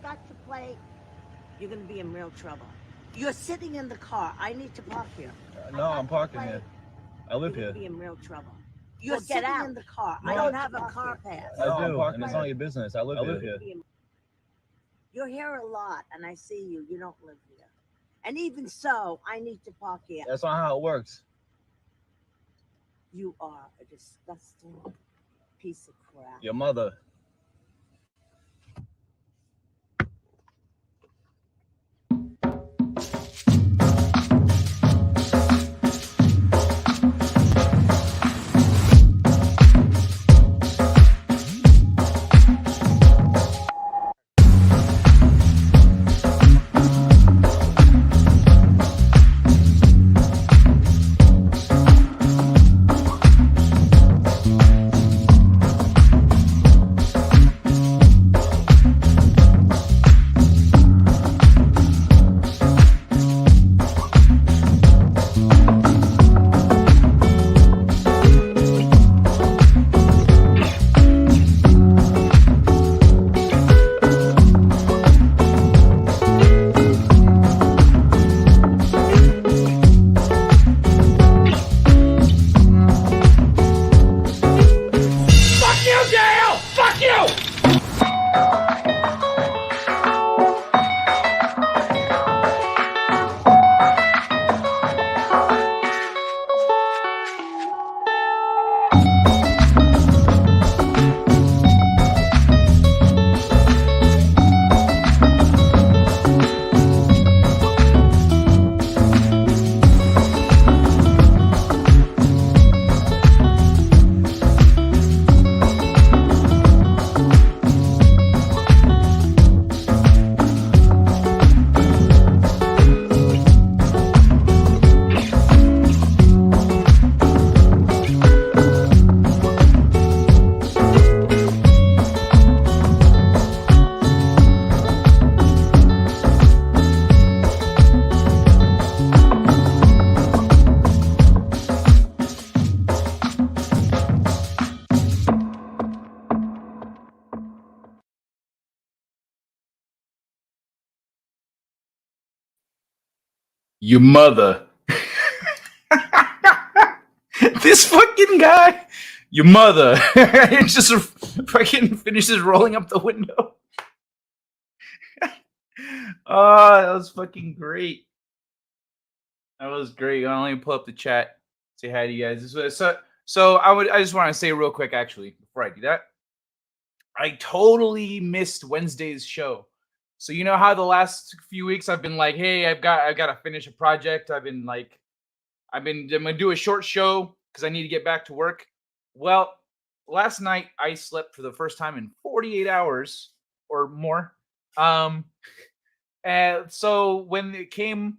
start to play, you're going to be in real trouble. You're sitting in the car. I need to park here. No, I'm parking here. I live here. You're going to be in real trouble. You're sitting in the car. I don't have a car pass. I do, and it's not your business. I live here. You're here a lot, and I see you. You don't live here. And even so, I need to park here. That's not how it works. You are a disgusting piece of crap. Your mother. Your mother. This fucking guy. Your mother. It just fucking finishes rolling up the window. Oh, that was fucking great. That was great. I'll only pull up the chat. Say hi to you guys. So I just want to say real quick, actually, before I do that, I totally missed Wednesday's show. So you know how the last few weeks I've been like, hey, I've got to finish a project. I'm gonna do a short show because I need to get back to work. Well, last night I slept for the first time in 48 hours or more. And so when it came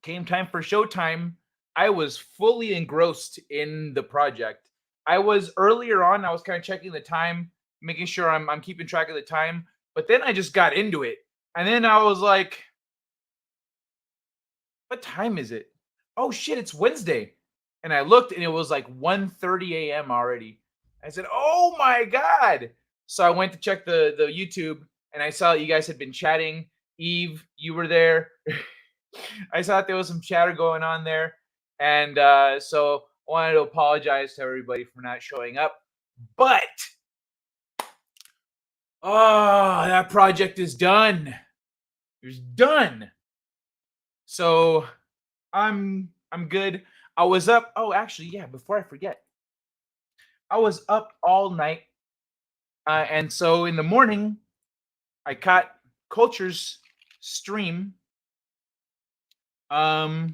time for showtime, I was fully engrossed in the project. I was earlier on, I was kind of checking the time, making sure I'm keeping track of the time. But then I just got into it. And then I was like, what time is it? Oh shit, it's Wednesday. And I looked and it was like 1:30 a.m. already. I said, oh my God. So I went to check the YouTube and I saw you guys had been chatting. Eve, you were there. I saw that there was some chatter going on there. And so I wanted to apologize to everybody for not showing up. But oh, that project is done. It's done. So I'm good. I was up. Oh, actually, yeah, before I forget. I was up all night. And so in the morning, I caught Culture's stream. I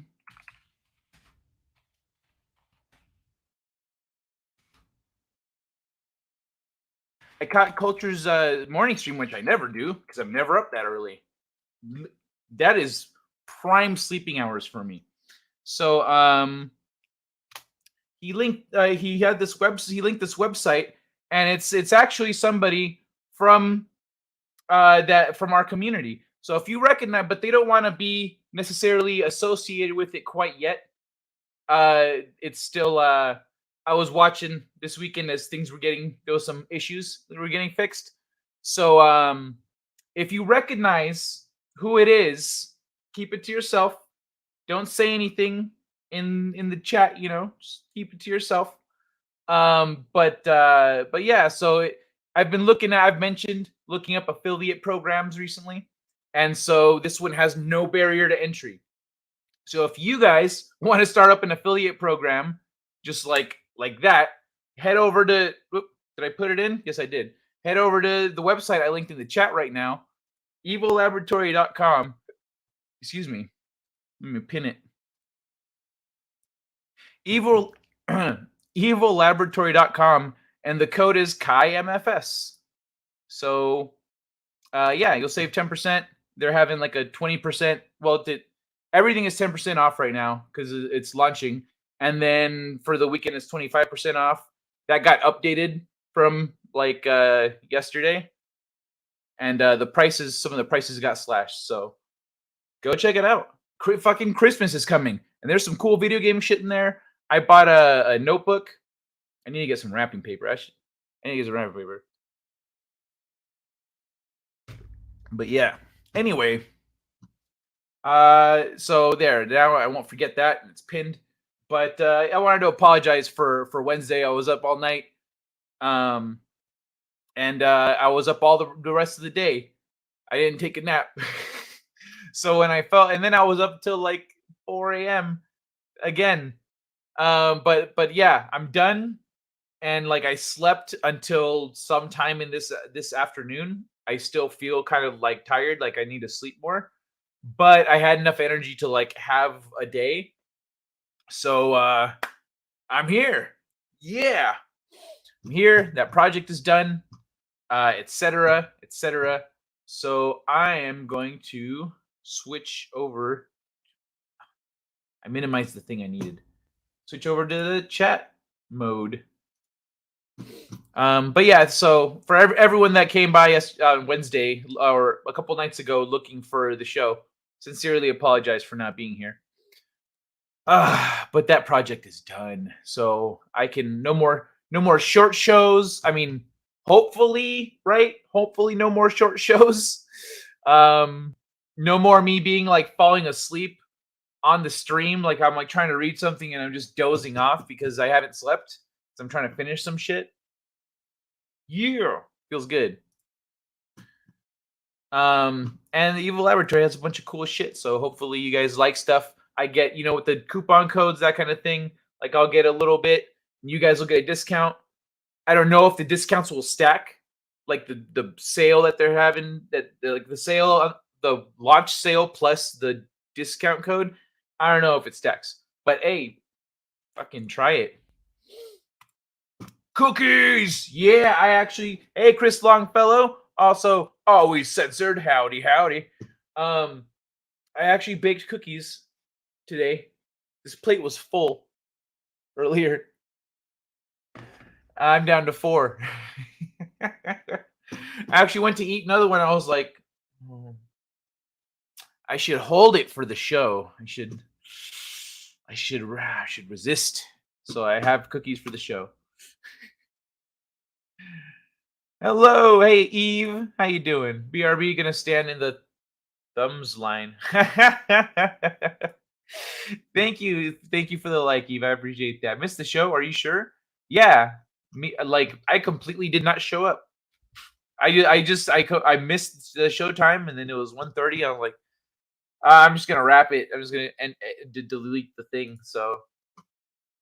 caught Culture's morning stream, which I never do because I'm never up that early. That is prime sleeping hours for me. So he linked he linked this website, and it's actually somebody from from our community. So if you recognize, but they don't want to be necessarily associated with it quite yet. It's still I was watching this weekend as things were there was some issues that were getting fixed. So if you recognize who it is, keep it to yourself. Don't say anything in the chat. Just keep it to yourself. But yeah. So I've mentioned looking up affiliate programs recently, and so this one has no barrier to entry. So if you guys want to start up an affiliate program, just like that, head over to. Did I put it in? Yes, I did. Head over to the website I linked in the chat right now, evillaboratory.com. Excuse me. Let me pin it. Evil evillaboratory.com, and the code is M.F.S. So yeah, you'll save 10%. They're having like a 20%. Well, everything is 10% off right now because it's launching. And then for the weekend, it's 25% off. That got updated from like yesterday. And some of the prices got slashed. So go check it out. Fucking Christmas is coming. And there's some cool video game shit in there. I bought a notebook. I need to get some wrapping paper. I need to get some wrapping paper. But yeah. Anyway. So there. Now I won't forget that. It's pinned. But I wanted to apologize for Wednesday. I was up all night. And I was up all the rest of the day. I didn't take a nap. So when I felt, and then I was up till like 4 a.m. again. But yeah, I'm done. And like I slept until sometime in this afternoon. I still feel kind of like tired, like I need to sleep more. But I had enough energy to like have a day. So I'm here. Yeah. I'm here. That project is done. Etc. Etc. So I am going to switch over. I minimized the thing I needed. Switch over to the chat mode. But yeah, so for everyone that came by on Wednesday or a couple nights ago looking for the show, sincerely apologize for not being here. But that project is done, so I can no more short shows. I mean, hopefully, right? Hopefully, no more short shows. No more me being like falling asleep on the stream, like I'm like trying to read something and I'm just dozing off because I haven't slept. So I'm trying to finish some shit. Yeah, feels good. And the Evil Laboratory has a bunch of cool shit, so hopefully you guys like stuff. I get, with the coupon codes, that kind of thing. Like I'll get a little bit, and you guys will get a discount. I don't know if the discounts will stack, like the sale that they're having, like the sale, the launch sale plus the discount code. I don't know if it stacks, but hey, fucking try it. Cookies! Yeah, hey, Chris Longfellow, also always censored, howdy. I actually baked cookies today. This plate was full earlier. I'm down to 4. I actually went to eat another one. I was like, I should hold it for the show. I should resist. So I have cookies for the show. Hello, hey Eve, how you doing? BRB gonna stand in the thumbs line. Thank you for the like, Eve. I appreciate that. Missed the show? Are you sure? Yeah, I completely did not show up. I missed the show time, and then it was 1:30. I was like, I'm just gonna wrap it. I'm just gonna delete the thing. So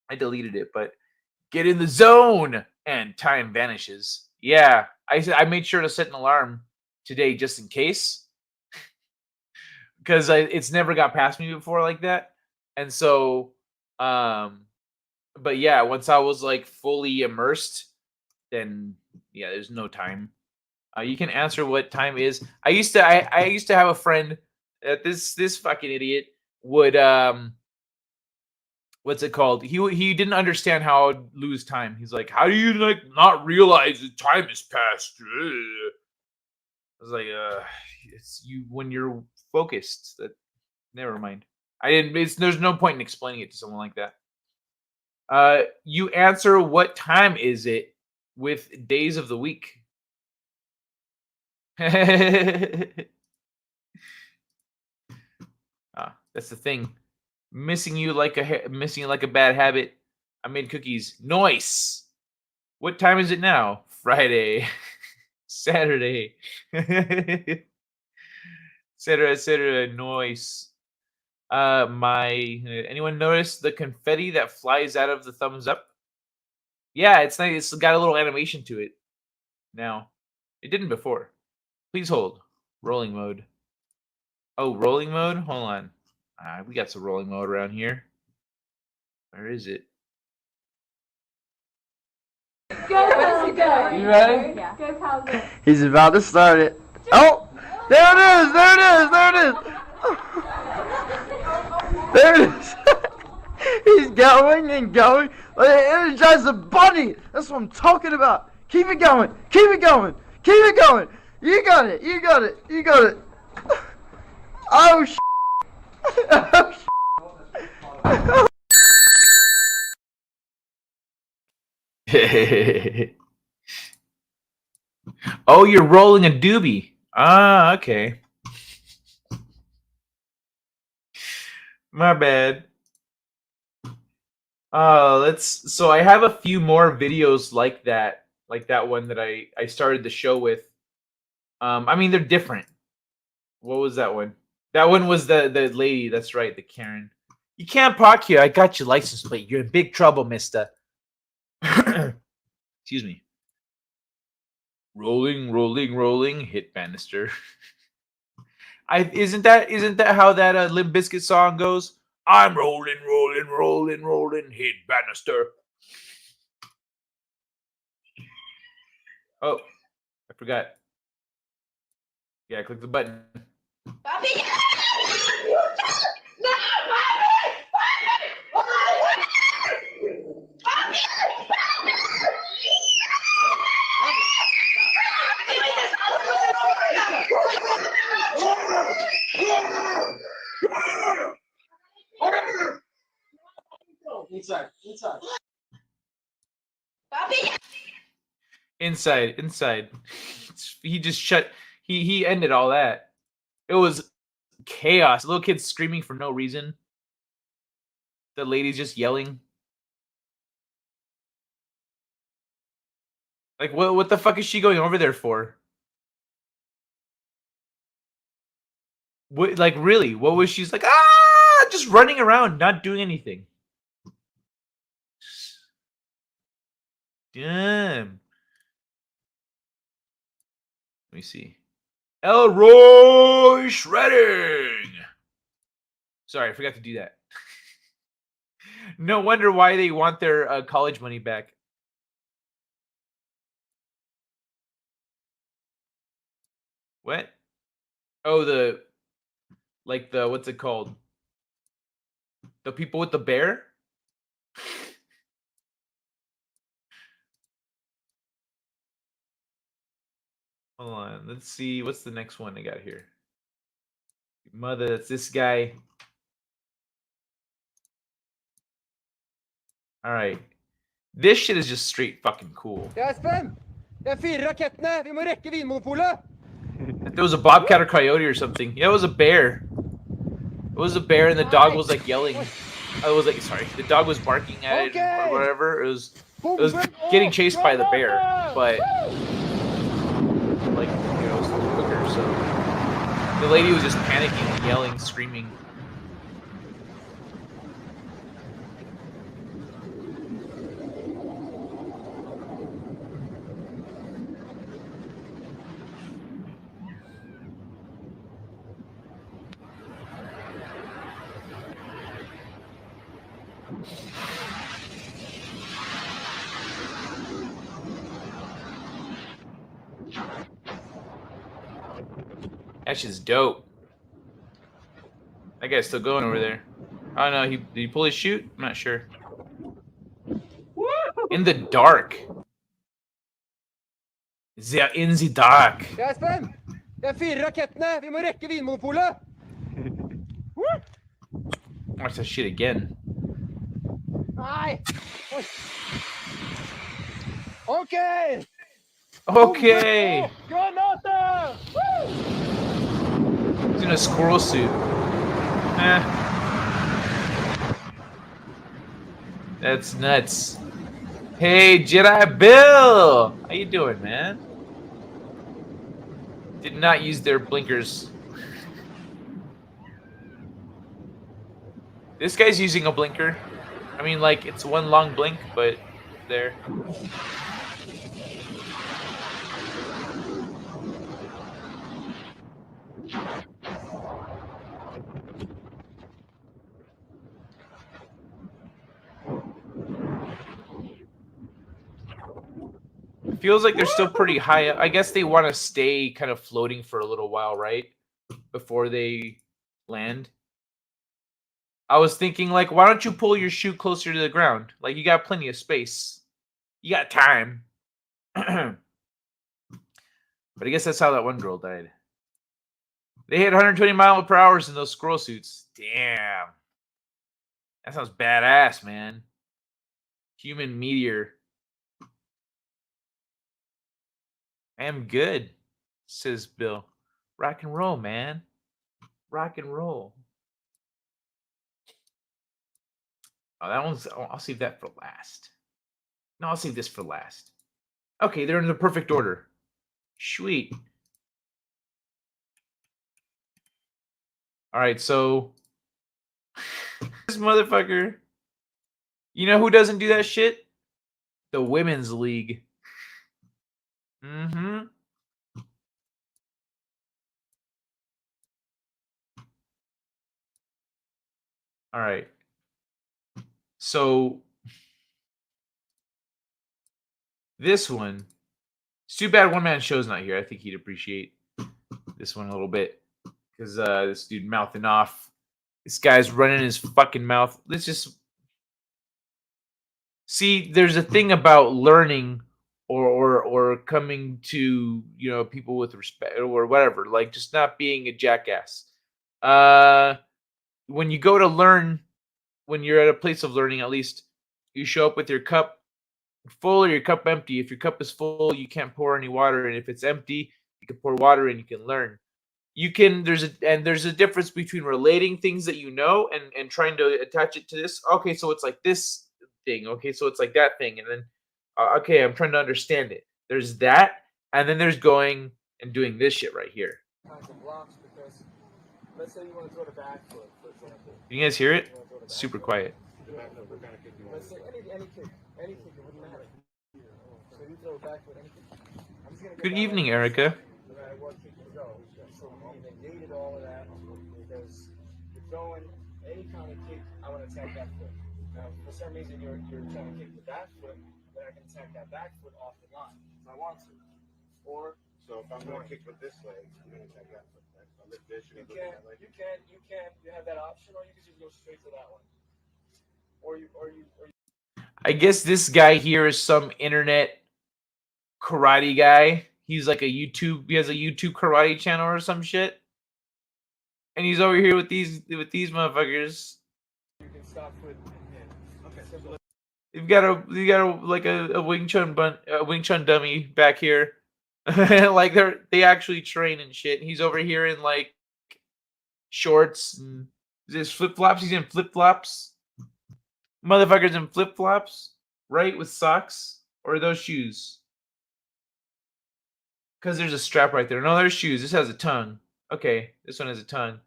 I deleted it, but get in the zone, and time vanishes. Yeah, I made sure to set an alarm today just in case, because it's never got past me before like that, and so, but yeah, once I was like fully immersed, then yeah, there's no time. You can answer what time is. I used to have a friend that this fucking idiot would what's it called? He didn't understand how I'd lose time. He's like, how do you like not realize the time has passed? I was like, it's you when you're focused. That never mind. There's no point in explaining it to someone like that. You answer what time is it with days of the week. That's the thing. Missing you like a bad habit. I made cookies. Nice. What time is it now? Friday. Saturday. Etc. Noise. Anyone notice the confetti that flies out of the thumbs up? Yeah, it's nice. It's got a little animation to it now. It didn't before. Please hold. Rolling mode. Oh, rolling mode? Hold on. We got some rolling mode around here. Where is it? Go, Kelsey, go. You ready? Yeah. Go, Kelsey. He's about to start it. Oh! There it is! There it is! There it is! There it is! He's going and going. Energize the bunny! That's what I'm talking about. Keep it going! Keep it going! Keep it going! You got it! You got it! You got it! Oh, sh**! Oh, sh**! Oh, you're rolling a doobie. Ah, okay. My bad. So I have a few more videos like that one that I started the show with. I mean, they're different. What was that one? That one was the lady. That's right, the Karen. You can't park here. I got your license plate. You're in big trouble, mister. Excuse me. Rolling, hit banister. Isn't that how that Limp Bizkit song goes? I'm rolling, hit banister. Oh, I forgot. Yeah, click the button. Inside. He just shut. He ended all that. It was chaos. Little kids screaming for no reason. The lady's just yelling. Like, what the fuck is she going over there for? What, like, really? What was she's like? Just running around, not doing anything. Damn. Let me see. Elroy shredding. Sorry, I forgot to do that. No wonder why they want their college money back. What? Oh, what's it called? The people with the bear? Hold on. Let's see. What's the next one I got here? Mother, that's this guy. All right. This shit is just straight fucking cool. Espen! Det 4 rakettene! Vi må rekke Vinmonopolet! If there was a bobcat or coyote or something. Yeah, it was a bear. It was a bear and the dog was like yelling. The dog was barking at it or whatever. It was getting chased by the bear, but like, you know, it was quicker, so the lady was just panicking, yelling, screaming. That shit's dope. That guy's still going over there. Oh no, did he pull his chute? I'm not sure. In the dark. They're in the dark. Espen! Det 4 rakettene! Vi må rekke Vinmonopolet! Watch that shit again. Nei! Oi. Okay! Okay. Granater! He's in a squirrel suit. That's nuts. Hey, Jedi Bill! How you doing, man? Did not use their blinkers. This guy's using a blinker. I mean, like, it's one long blink, but there. Feels like they're still pretty high up. I guess they want to stay kind of floating for a little while, right? Before they land. I was thinking, like, why don't you pull your shoe closer to the ground? Like, you got plenty of space. You got time. But I guess that's how that one girl died. They hit 120 miles per hour in those squirrel suits. Damn. That sounds badass, man. Human meteor. I am good, says Bill. Rock and roll, man. Rock and roll. Oh, that one's... Oh, I'll save that for last. No, I'll save this for last. Okay, they're in the perfect order. Sweet. All right, so... this motherfucker... You know who doesn't do that shit? The Women's League. Mm-hmm. All right. So this one, it's too bad one man show's not here. I think he'd appreciate this one a little bit because this dude mouthing off. This guy's running his fucking mouth. Let's just see. There's a thing about learning or coming to, you know, people with respect or whatever, like just not being a jackass. When you go to learn, when you're at a place of learning, at least you show up with your cup full or your cup empty. If your cup is full, you can't pour any water, and if it's empty, you can pour water and you can learn. You can there's a difference between relating things that you know and trying to attach it to this. Okay, so it's like this thing. Okay, so it's like that thing, and then okay, I'm trying to understand it. There's that, and then there's going and doing this shit right here. Let's say you want to throw the back foot, for example. Can you guys hear it? It's super quiet. Let's say any kick, it wouldn't matter. So you throw a back foot, any kick. I'm just gonna Good evening, Erica. No matter what kick you throw. So we negated all of that because you're throwing any kind of kick, I want to attack that foot. Now, for some reason, you're trying to kick the back foot, then I can attack that back foot off the line if I want to. Or so if I'm going to kick with this leg, I'm going to attack that foot. I lift this, you have that option, or you can just go straight to that one. Or you. I guess this guy here is some internet karate guy. He's like he has a YouTube karate channel or some shit. And he's over here with these motherfuckers. You can stop with. Okay. You've got a Wing Chun dummy back here. Like they actually train and shit. And he's over here in like shorts and his flip flops. He's in flip flops. Motherfuckers in flip flops, right? With socks, or are those shoes? Because there's a strap right there. No, there's shoes. This has a tongue. Okay, this one has a tongue.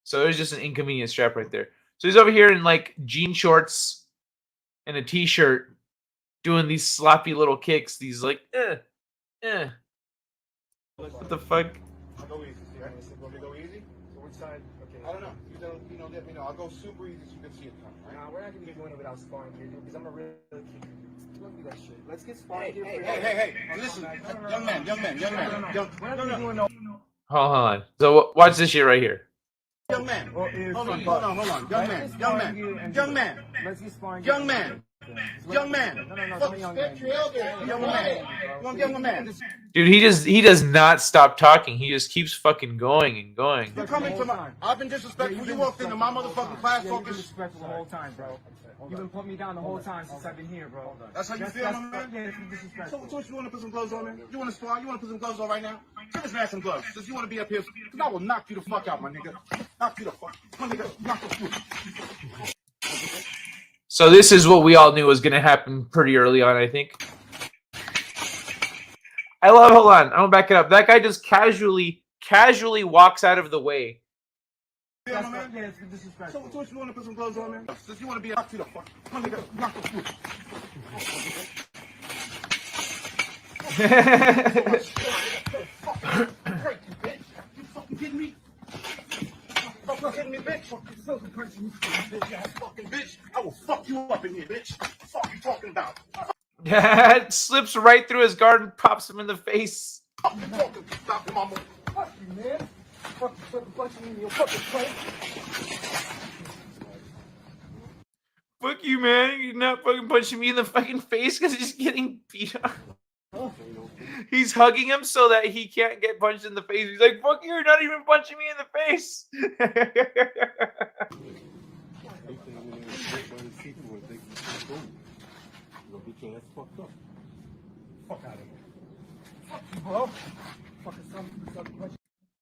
So there's just an inconvenient strap right there. So he's over here in like jean shorts and a t-shirt, doing these sloppy little kicks. These like, What the fuck? I'll go easy. Want me to go easy? So which side? Okay. I don't know. You don't let me know. I'll go super easy so you can see it coming. Right? We're not gonna be doing it without sparring here, dude. Because I'm a real kicker. Look at that shit. Let's get sparring here. Hey! Listen, young man. We're not gonna be doing no. Hold on. So watch this shit right here. Young man. Hold on. Young man. Let's get sparring. Young man. Young man. Fuck, young man. Young man. Dude, he does not stop talking. He just keeps fucking going and going. You coming to my... I've been disrespectful. You walked into my motherfucking class You've been talking... disrespectful the whole time, bro. You've been putting me down the whole time since I've been here, bro. That's how you feel, my man? Yeah, it's disrespectful. So what, you want to put some gloves on, man? You want to spar? You want to put some gloves on right now? Give this man some gloves. Since you want to be up here, because I will knock you the fuck out, my nigga. Knock you the fuck. My nigga, knock the fuck. So this is what we all knew was going to happen pretty early on, I think. Hold on, I'm going to back it up. That guy just casually walks out of the way. Yeah, my man? Yeah, it's disrespectful. So what, you want to put some gloves on, man? Since you want to be knock you the fuck. My nigga, knock the fuck. Break you, bitch. You fucking kidding me? Fuck kidding me, bitch? Fucking punching you, bitch ass fucking bitch. I will fuck you up in here, bitch. Fuck you talking about? It slips right through his guard and pops him in the face. Fuck you talking about, mama? Fuck you, man. Fucking punching me in your fucking face. Fuck you, man. You're not fucking punching me in the fucking face because he's getting beat up. He's hugging him so that he can't get punched in the face. He's like, fuck you, you're not even punching me in the face.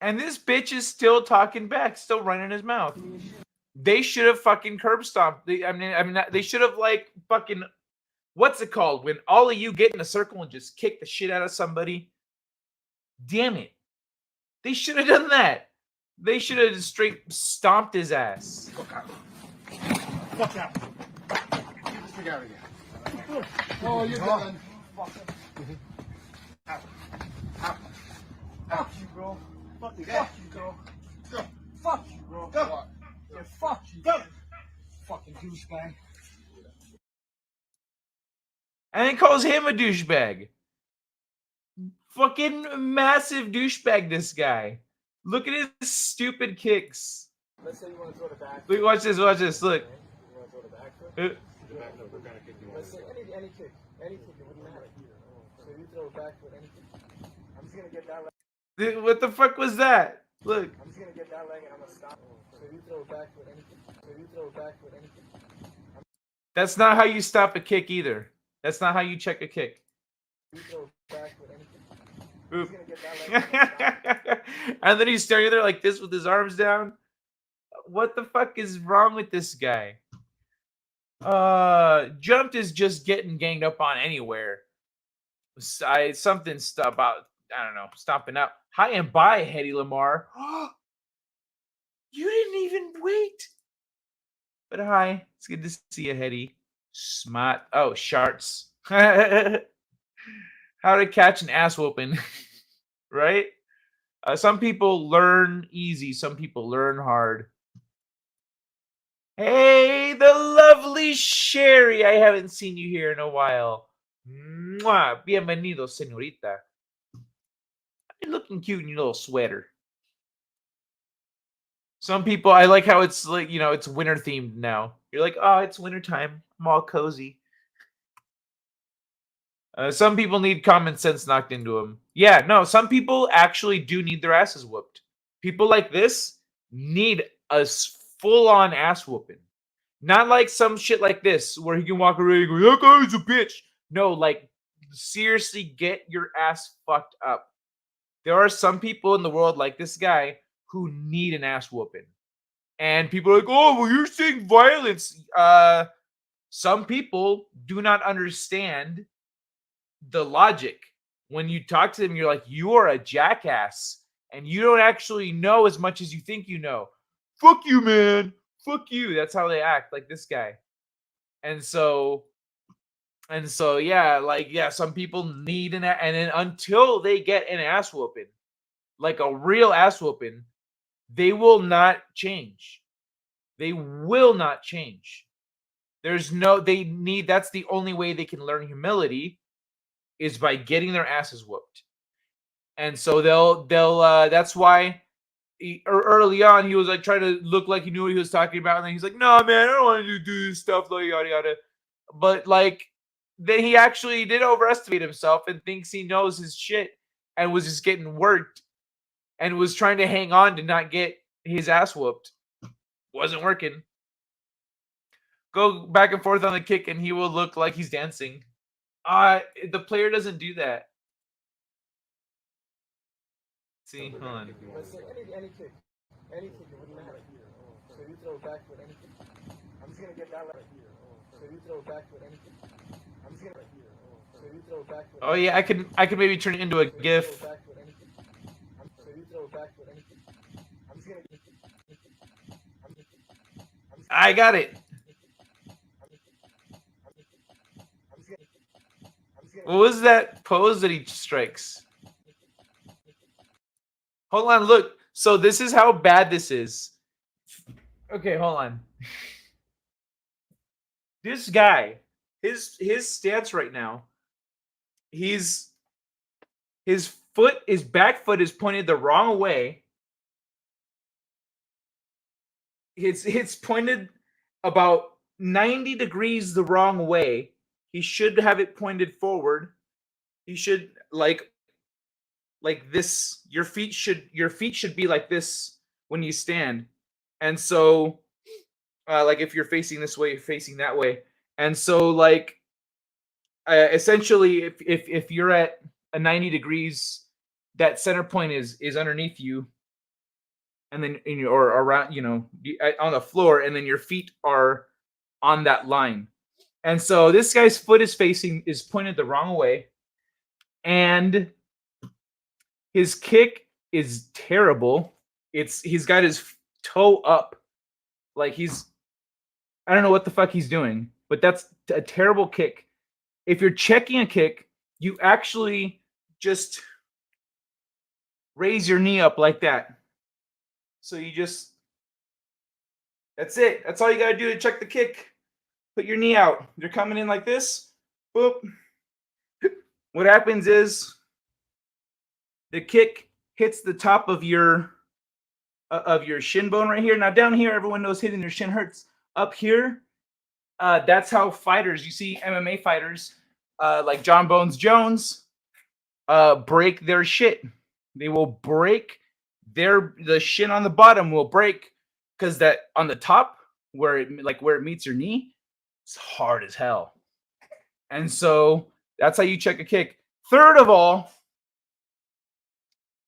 And this bitch is still talking back, still running his mouth. They should have fucking curb stomped. They should have like fucking, what's it called? When all of you get in a circle and just kick the shit out of somebody. Damn it. They should have done that. They should have straight stomped his ass. Fuck out. Fuck out. Get this nigga out of here. Oh, you're done. Out. Fuck you, bro. Fuck you, Fuck you, bro. Go. Fuck you, bro. Go. Yeah, fuck you. Go. Fucking douchebag. And then calls him a douchebag. Fucking massive douchebag, this guy. Look at his stupid kicks. Let's say you want to throw the back. Look, watch this, look. You want to throw the back foot? Let's say any kick. Any kick, it wouldn't matter. So you throw a back foot, any kick. I'm just going to get that leg. What the fuck was that? Look. I'm just going to get that leg and I'm going to stop. So you throw a back foot, any kick. So you throw a back foot, any kick. That's not how you stop a kick either. That's not how you check a kick. You throw a back foot, any kick. Oop. I'm just going to get that leg and I'm gonna stop. And then he's staring there like this with his arms down. What the fuck is wrong with this guy? Jumped is just getting ganged up on anywhere. Something about, I don't know, stomping out. Hi and bye, Hedy Lamar. You didn't even wait. But hi, it's good to see you, Hedy. Smart. Oh, sharts. How to catch an ass whooping. Right? Some people learn easy. Some people learn hard. Hey, the lovely Sherry. I haven't seen you here in a while. Mwah. Bienvenido, señorita. You're looking cute in your little sweater. Some people, I like how it's like, you know, it's winter themed now. You're like, oh, it's winter time. I'm all cozy. Some people need common sense knocked into them. Yeah, no, some people actually do need their asses whooped. People like this need a full-on ass whooping. Not like some shit like this where he can walk around and go, that guy's a bitch. No, like, seriously get your ass fucked up. There are some people in the world like this guy who need an ass whooping. And people are like, oh, well, you're saying violence. Some people do not understand the logic. When you talk to them, you're like, you are a jackass. And you don't actually know as much as you think you know. Fuck you, man. Fuck you. That's how they act, like this guy. And so, yeah, some people need and then until they get an ass whooping, like a real ass whooping, they will not change. They will not change. That's the only way they can learn humility is by getting their asses whooped. And so that's why early on he was like trying to look like he knew what he was talking about, and then he's like, "No, man, I don't want to do this stuff, like yada yada." but like then he actually did overestimate himself and thinks he knows his shit and was just getting worked and was trying to hang on to not get his ass whooped. Wasn't working. Go back and forth on the kick and he will look like he's dancing. The player doesn't do that. See, hold on. But say any kick, it wouldn't matter. So you throw back with any kick. I'm just gonna get that right here. So you throw back with any kick. I'm just gonna. So you throw back with. Oh yeah, I could maybe turn it into a GIF. So you throw back with any kick. I'm just gonna. I got it. What was that pose that he strikes? Hold on, look. So this is how bad this is. Okay, hold on. This guy, his stance right now, his back foot is pointed the wrong way. It's pointed about 90 degrees the wrong way. He should have it pointed forward. He should like this. Your feet should be like this when you stand. And so like if you're facing this way, you're facing that way. And so like essentially if you're at a 90 degrees, that center point is underneath you. And then or around, on the floor, and then your feet are on that line. And so this guy's foot is pointed the wrong way, and his kick is terrible. He's got his toe up, like I don't know what the fuck he's doing, but that's a terrible kick. If you're checking a kick, you actually just raise your knee up like that. So that's it. That's all you gotta do to check the kick. Put your knee out. You're coming in like this. Boop. What happens is the kick hits the top of your shin bone right here. Now down here, everyone knows hitting their shin hurts. Up here, that's how fighters, you see MMA fighters like John Bones Jones break their shit. They will break the shin on the bottom will break because that on the top where it meets your knee, it's hard as hell. And so that's how you check a kick. Third of all,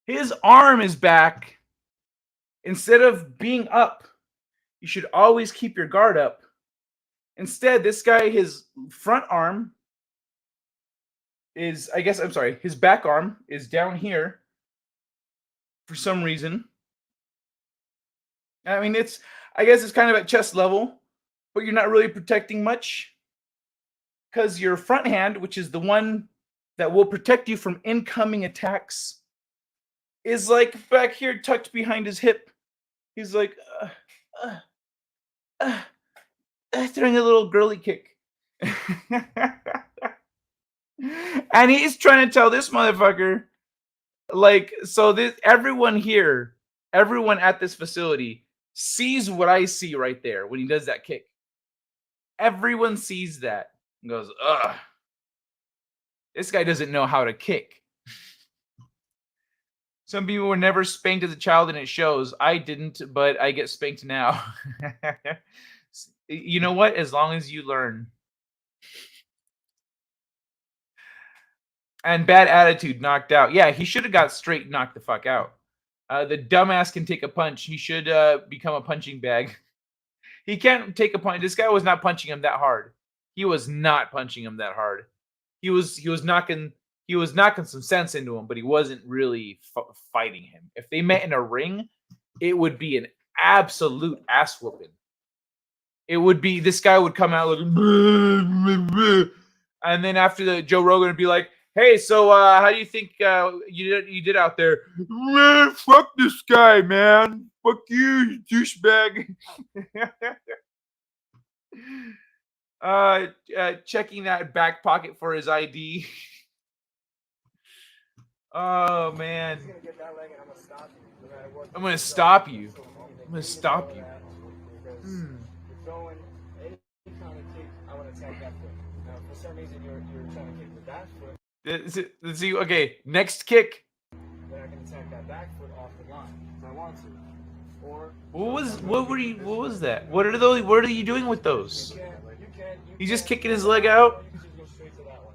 his arm is back. Instead of being up, you should always keep your guard up. Instead, this guy, his front arm is, his back arm is down here for some reason. I mean, I guess it's kind of at chest level, but you're not really protecting much because your front hand, which is the one that will protect you from incoming attacks, is like back here tucked behind his hip. He's like throwing a little girly kick. And he's trying to tell this motherfucker, everyone at this facility sees what I see right there when he does that kick. Everyone sees that and goes, ugh, this guy doesn't know how to kick. Some people were never spanked as a child and it shows. I didn't, but I get spanked now. You know what? As long as you learn. And bad attitude, knocked out. Yeah, he should have got straight knocked the fuck out. The dumbass can take a punch. He should become a punching bag. He can't take a punch. This guy was not punching him that hard. He was not punching him that hard. He was knocking some sense into him, but he wasn't really fighting him. If they met in a ring, it would be an absolute ass whooping. It would be, this guy would come out like, and then after the Joe Rogan would be like, hey, so how do you think you did out there? Man, fuck this guy, man. Fuck you, douchebag. Checking that back pocket for his ID. Oh man. I'm gonna stop you. I'm gonna stop you. attack that foot. Now, if for some reason you're trying to kick with that foot, Let's see. Okay, next kick. then I can attack that back foot off the line if I want to. Or What was that? What are those? What are you doing with those? you He's just can, kicking his leg out. you can just go straight to that one.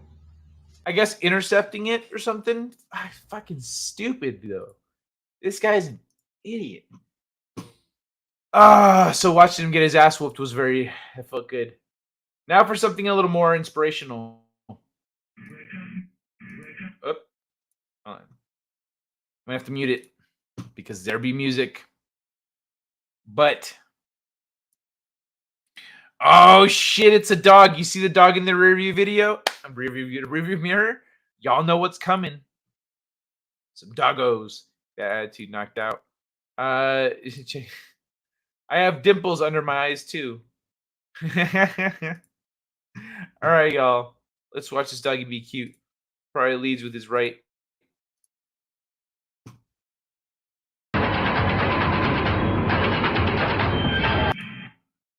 I guess intercepting it or something. Fucking stupid though. This guy's an idiot. So watching him get his ass whooped was it felt good. Now for something a little more inspirational. Hold on. I'm gonna have to mute it because there be music. But oh shit, it's a dog. You see the dog in the rearview video? Rearview mirror? Y'all know what's coming. Some doggos. That attitude knocked out. I have dimples under my eyes too. All right, y'all. Let's watch this doggy be cute. Probably leads with his right.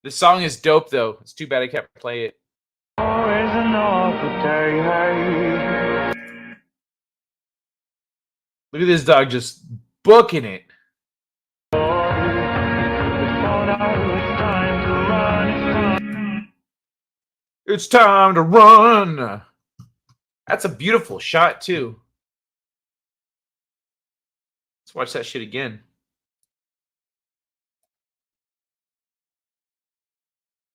The song is dope though. It's too bad I can't play it. Look at this dog just booking it. It's time to run. That's a beautiful shot too. Let's watch that shit again.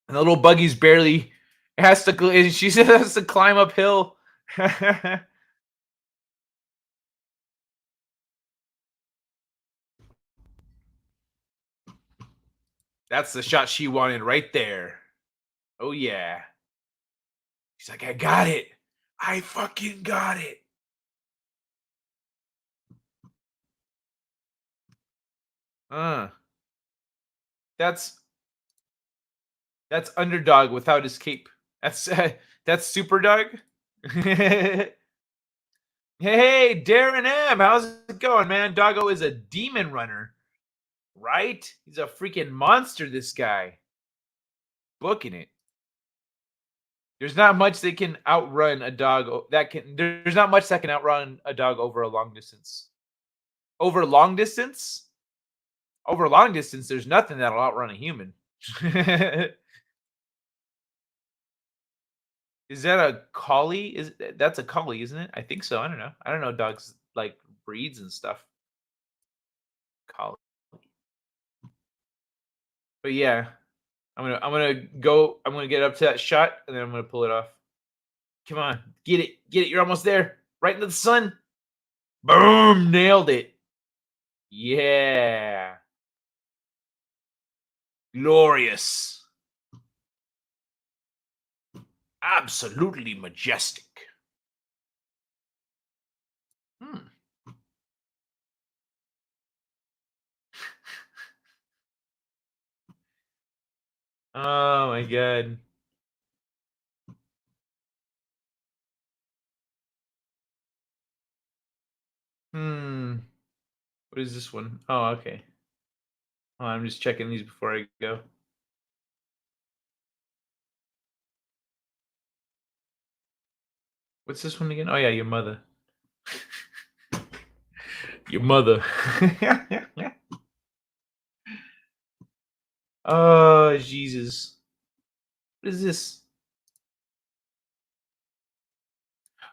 And the little buggy's barely. It has to. She says it has to climb uphill. That's the shot she wanted right there. Oh yeah. She's like, I got it. I fucking got it. That's underdog without his cape. That's super dog. Hey, Darren M, how's it going, man? Doggo is a demon runner, right? He's a freaking monster. This guy, booking it. There's not much that can outrun a dog. There's not much that can outrun a dog over a long distance. Over long distance, there's nothing that'll outrun a human. Is that a collie? That's a collie, isn't it? I think so. I don't know. I don't know dogs like breeds and stuff. Collie. But yeah, I'm gonna get up to that shot and then I'm gonna pull it off. Come on, get it. You're almost there. Right into the sun. Boom! Nailed it. Yeah. Glorious. Absolutely majestic. Oh my god. What is this one? Oh, okay. Oh, I'm just checking these before I go. What's this one again? Oh yeah, your mother. Your mother. Oh Jesus. What is this?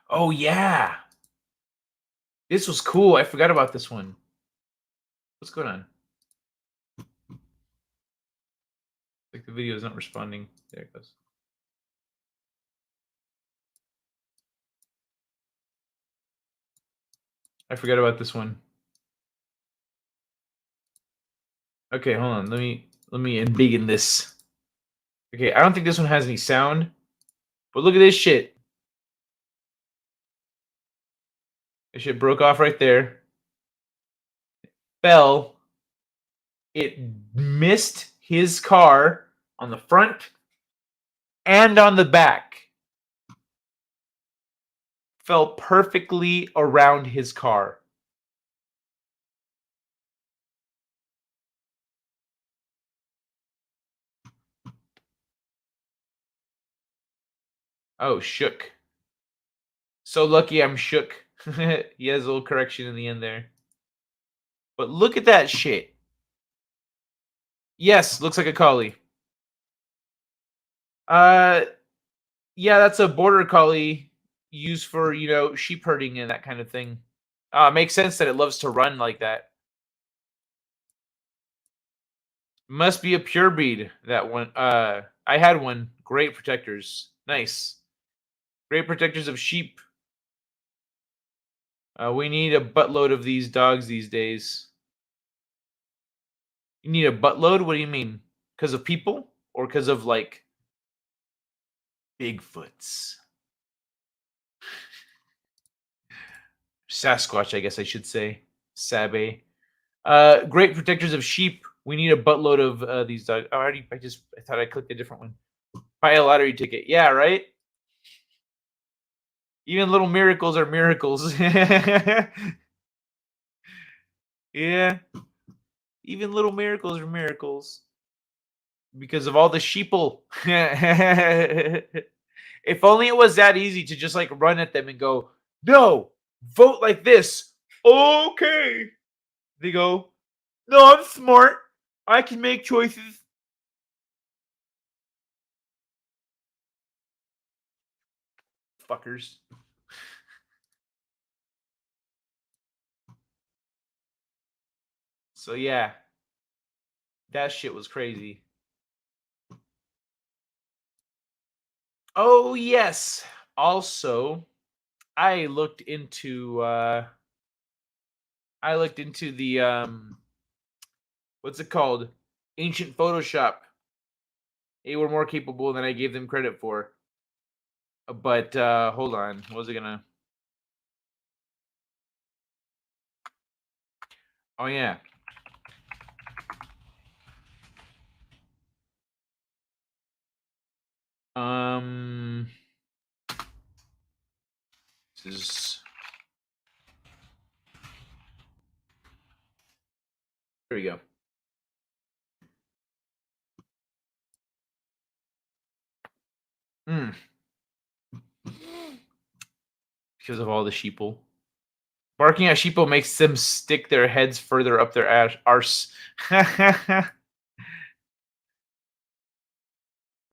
Oh yeah. This was cool. I forgot about this one. What's going on? Like the video is not responding. There it goes. I forgot about this one. Okay, hold on. Let me embiggen this. Okay, I don't think this one has any sound. But look at this shit. This shit broke off right there. Fell. It missed his car on the front and on the back. Fell perfectly around his car. Oh, shook. So lucky I'm shook. He has a little correction in the end there. But look at that shit. Yes, looks like a collie. Yeah, that's a border collie used for, sheep herding and that kind of thing. It makes sense that it loves to run like that. Must be a pure breed, that one. I had one. Great protectors. Nice. Great protectors of sheep. We need a buttload of these dogs these days. You need a buttload? What do you mean? Because of people? Or because of, like, Bigfoots? Sasquatch, I guess I should say. Sabe. Great protectors of sheep. We need a buttload of these dogs. Oh, I thought I clicked a different one. Buy a lottery ticket. Yeah, right? Even little miracles are miracles. Yeah. Even little miracles are miracles. Because of all the sheeple. If only it was that easy to just like run at them and go, no, vote like this. Okay. They go, no, I'm smart. I can make choices. Fuckers. So yeah. That shit was crazy. Oh yes. Also, I looked into the what's it called? Ancient Photoshop. They were more capable than I gave them credit for. But hold on. What was I gonna? Oh yeah. This is. Here we go. Because of all the sheeple. Barking at sheeple makes them stick their heads further up their arse.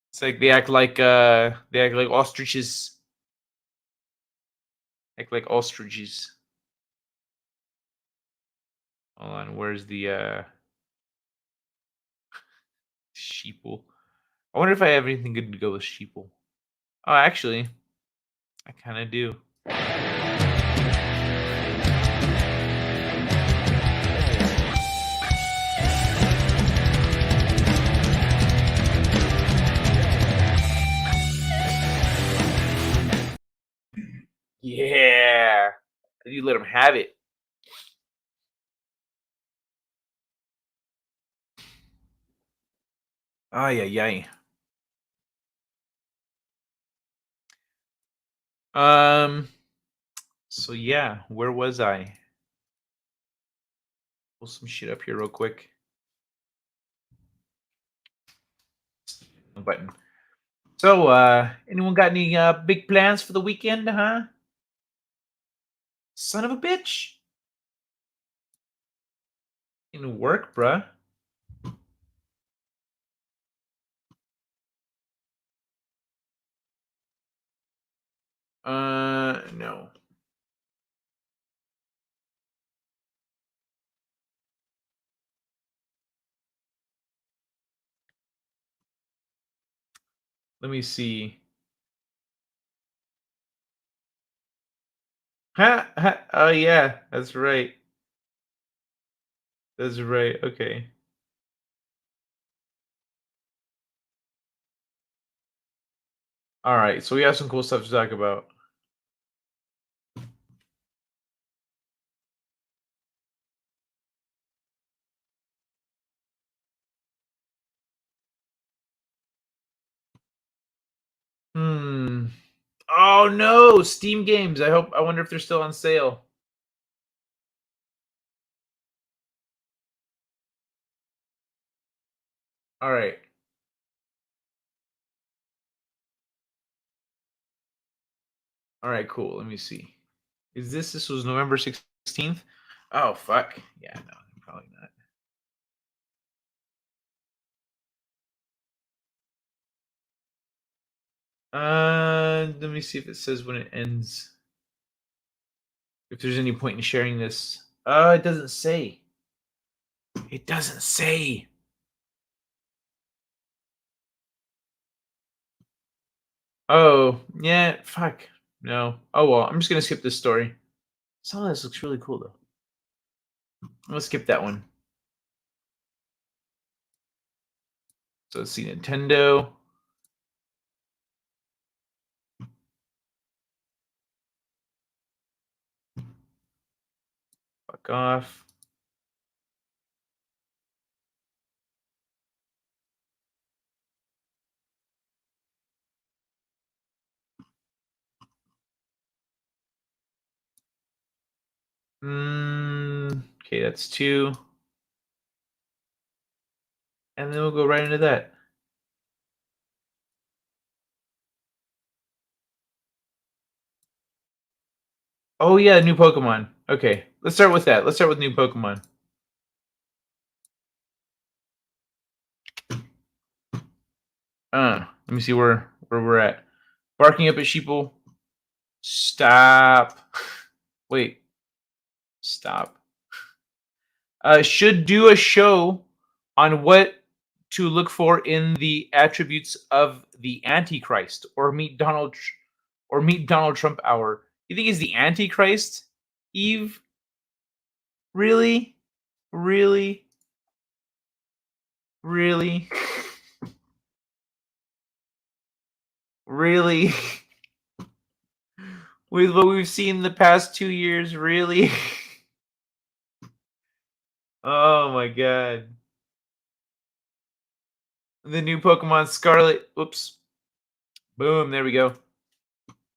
It's like they act like ostriches. Act like ostriches. Hold on, where's the sheeple? I wonder if I have anything good to go with sheeple. Oh, actually, I kind of do. Yeah. You let him have it. Ay, ay, ay. So yeah, where was I? Pull some shit up here real quick. Button. So, anyone got any big plans for the weekend, huh? Son of a bitch. In work, bruh. No. Let me see. Oh yeah, that's right. That's right. Okay. All right. So we have some cool stuff to talk about. Oh no, Steam games. I wonder if they're still on sale. All right. All right, cool. Let me see. Is this was November 16th? Oh, fuck. Yeah, no, probably not. Let me see if it says when it ends. If there's any point in sharing this. It doesn't say. It doesn't say. Oh, yeah, fuck. No. Oh, well, I'm just going to skip this story. Some of this looks really cool, though. Let's skip that one. So let's see, Nintendo. Fuck off. Okay, that's 2. And then we'll go right into that. Oh, yeah, new Pokemon. Okay, let's start with that. Let's start with new Pokemon. Let me see where we're at. Barking up at sheeple. Stop. Wait. Stop. Should do a show on what to look for in the attributes of the Antichrist, or meet Donald Trump hour. You think he's the Antichrist, Eve? Really? Really? Really? Really? With what we've seen the past 2 years, really? Oh my god. The new Pokemon Scarlet. Oops. Boom, there we go.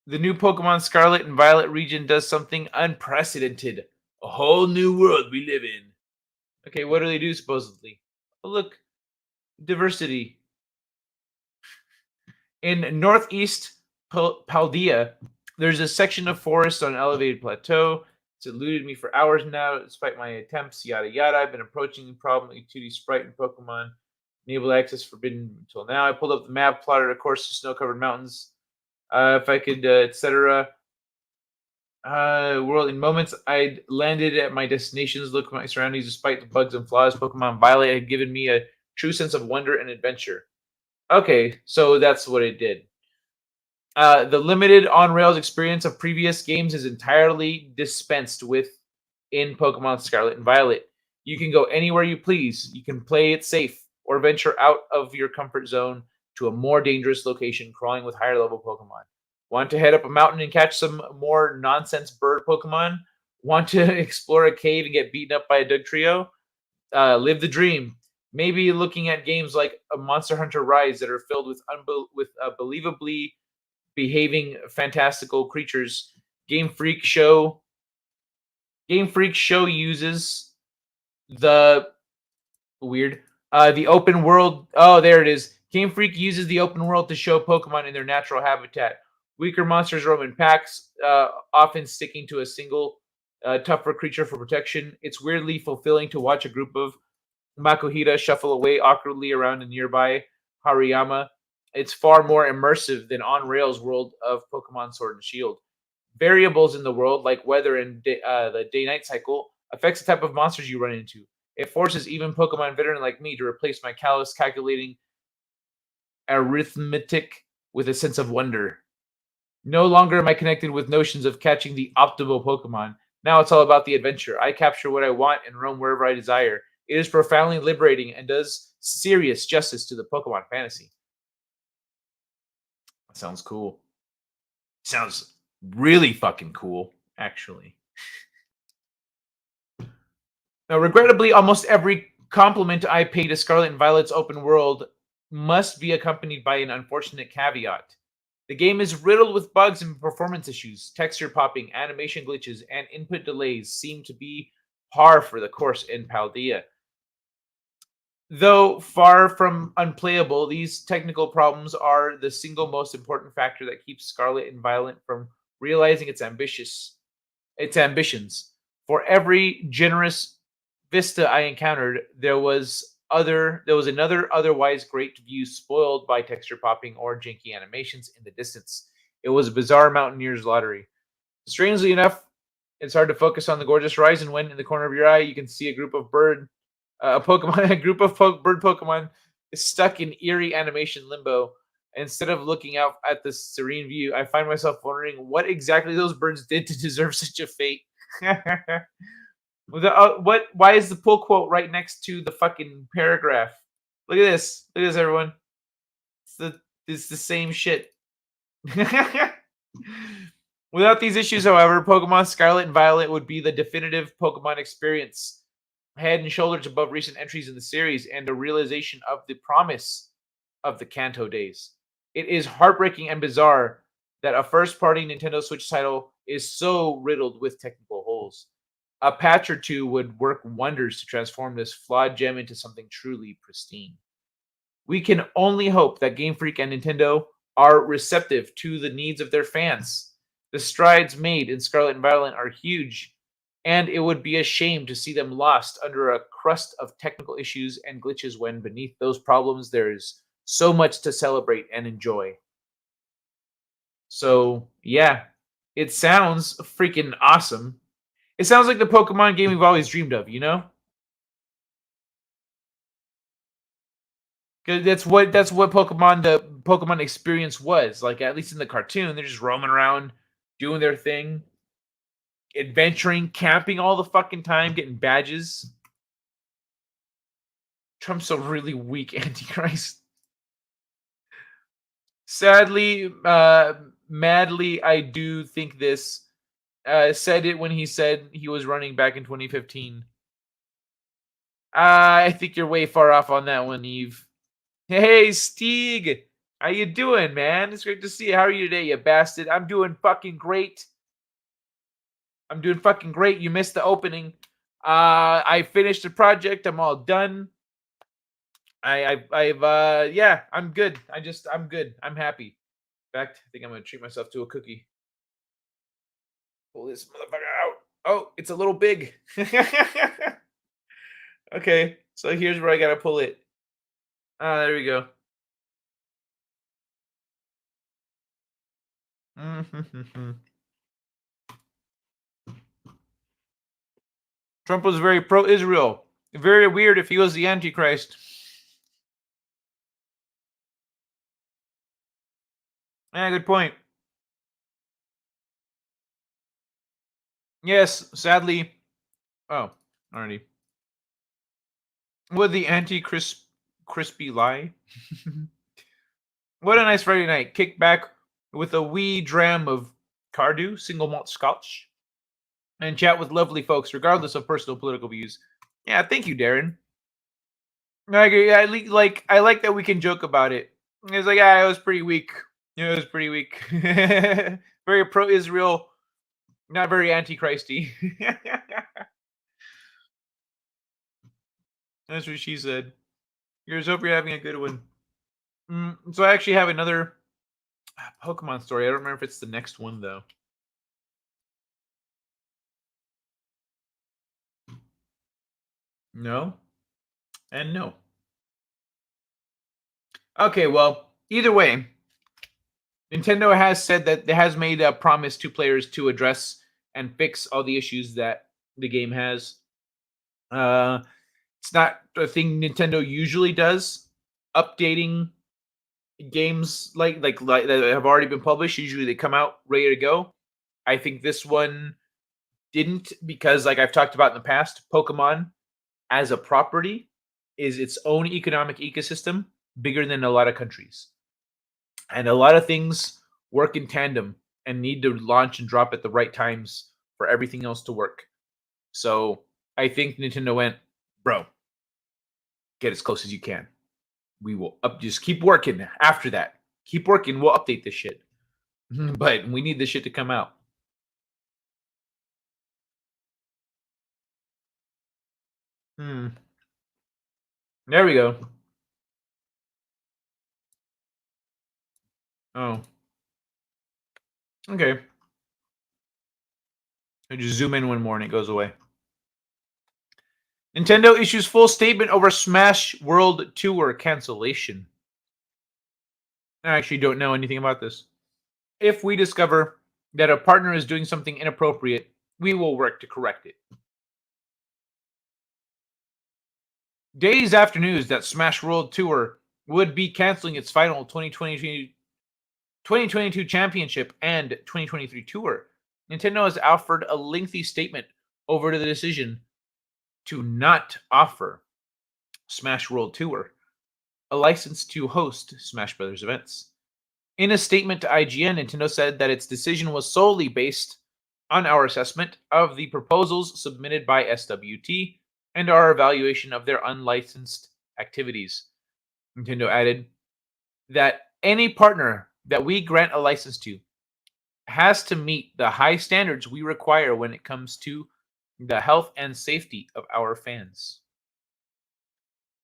The new Pokemon Scarlet and Violet region does something unprecedented. A whole new world we live in. Okay, what do they do supposedly? Oh, look. Diversity. In northeast Paldea, there's a section of forest on an elevated plateau. It's eluded me for hours now, despite my attempts, yada yada. I've been approaching the problem like 2D sprite and Pokemon. Enable access forbidden until now. I pulled up the map, plotted a course to snow-covered mountains. If I could, etc. World in moments, I'd landed at my destinations, looked at my surroundings, despite the bugs and flaws. Pokemon Violet had given me a true sense of wonder and adventure. Okay, so that's what it did. The limited on-rails experience of previous games is entirely dispensed with in Pokemon Scarlet and Violet. You can go anywhere you please. You can play it safe or venture out of your comfort zone to a more dangerous location, crawling with higher level Pokemon. Want to head up a mountain and catch some more nonsense bird Pokemon? Want to explore a cave and get beaten up by a Dugtrio? Live the dream. Maybe looking at games like a Monster Hunter Rise that are filled with unbelievably behaving fantastical creatures. Game Freak Show uses the the open world. Oh, there it is. Game Freak uses the open world to show Pokemon in their natural habitat. Weaker monsters roam in packs, often sticking to a single tougher creature for protection. It's weirdly fulfilling to watch a group of Makuhita shuffle away awkwardly around a nearby Hariyama. It's far more immersive than on-rails world of Pokemon Sword and Shield. Variables in the world, like weather and the day-night cycle, affects the type of monsters you run into. It forces even Pokemon veteran like me to replace my callous calculating arithmetic with a sense of wonder. No longer am I connected with notions of catching the optimal Pokemon. Now it's all about the adventure. I capture what I want and roam wherever I desire. It is profoundly liberating and does serious justice to the Pokemon fantasy. That sounds cool. Sounds really fucking cool, actually. Now, regrettably, almost every compliment I pay to Scarlet and Violet's open world must be accompanied by an unfortunate caveat. The game is riddled with bugs and performance issues. Texture popping, animation glitches, and input delays seem to be par for the course in Paldea. Though far from unplayable, these technical problems are the single most important factor that keeps Scarlet and Violet from realizing its ambitions. For every generous vista I encountered, there was another otherwise great view spoiled by texture popping or janky animations in the distance. It was a bizarre mountaineer's lottery. Strangely enough, it's hard to focus on the gorgeous horizon when, in the corner of your eye, you can see a group of Pokemon, a group of bird Pokemon is stuck in eerie animation limbo. Instead of looking out at the serene view, I find myself wondering what exactly those birds did to deserve such a fate. Why is the pull quote right next to the fucking paragraph? Look at this. Look at this, everyone. It's the same shit. Without these issues, however, Pokemon Scarlet and Violet would be the definitive Pokemon experience, head and shoulders above recent entries in the series, and a realization of the promise of the Kanto days. It is heartbreaking and bizarre that a first-party Nintendo Switch title is so riddled with technical holes. A patch or two would work wonders to transform this flawed gem into something truly pristine. We can only hope that Game Freak and Nintendo are receptive to the needs of their fans. The strides made in Scarlet and Violet are huge, and it would be a shame to see them lost under a crust of technical issues and glitches when beneath those problems there is so much to celebrate and enjoy. So, yeah, it sounds freaking awesome. It sounds like the Pokemon game we've always dreamed of, you know? Because that's what the Pokemon experience was. Like, at least in the cartoon, they're just roaming around, doing their thing, adventuring, camping all the fucking time, getting badges. Trump's a really weak Antichrist. Sadly, madly, I do think this. Said it when he said he was running back in 2015. I think you're way far off on that one, Eve. Hey, Steeg. How you doing, man? It's great to see you. How are you today, you bastard? I'm doing fucking great. You missed the opening. I finished the project. I'm all done. Yeah, I'm good. I'm good. I'm happy. In fact, I think I'm gonna treat myself to a cookie. Pull this motherfucker out. Oh, it's a little big. Okay, so here's where I gotta pull it. There we go. Trump was very pro-Israel. Very weird if he was the Antichrist. Yeah, good point. Yes, sadly. Oh, already. Would the crispy lie? What a nice Friday night. Kick back with a wee dram of Cardew, single malt scotch, and chat with lovely folks, regardless of personal political views. Yeah, thank you, Darren. I agree. I like that we can joke about it. It's like, it was pretty weak. It was pretty weak. Very pro-Israel, not very antichristy. That's what she said. Here's hope you're having a good one. So I actually have another Pokemon story. I don't remember if it's the next one though. No, and no. Okay, well, either way, Nintendo has said that it has made a promise to players to address and fix all the issues that the game has. It's not a thing Nintendo usually does, updating games like that have already been published. Usually they come out ready to go. I think this one didn't because, like I've talked about in the past, Pokemon as a property is its own economic ecosystem, bigger than a lot of countries. And a lot of things work in tandem and need to launch and drop at the right times for everything else to work. So I think Nintendo went, bro, get as close as you can. We will just keep working after that. Keep working. We'll update this shit. But we need this shit to come out. There we go. Oh. Okay. I just zoom in one more and it goes away. Nintendo issues full statement over Smash World Tour cancellation. I actually don't know anything about this. If we discover that a partner is doing something inappropriate, we will work to correct it. Days after news that Smash World Tour would be canceling its final 2022 championship and 2023 tour, Nintendo has offered a lengthy statement over the decision to not offer Smash World Tour a license to host Smash Bros. Events. In a statement to IGN, Nintendo said that its decision was solely based on our assessment of the proposals submitted by SWT and our evaluation of their unlicensed activities. Nintendo added that any partner that we grant a license to has to meet the high standards we require when it comes to the health and safety of our fans.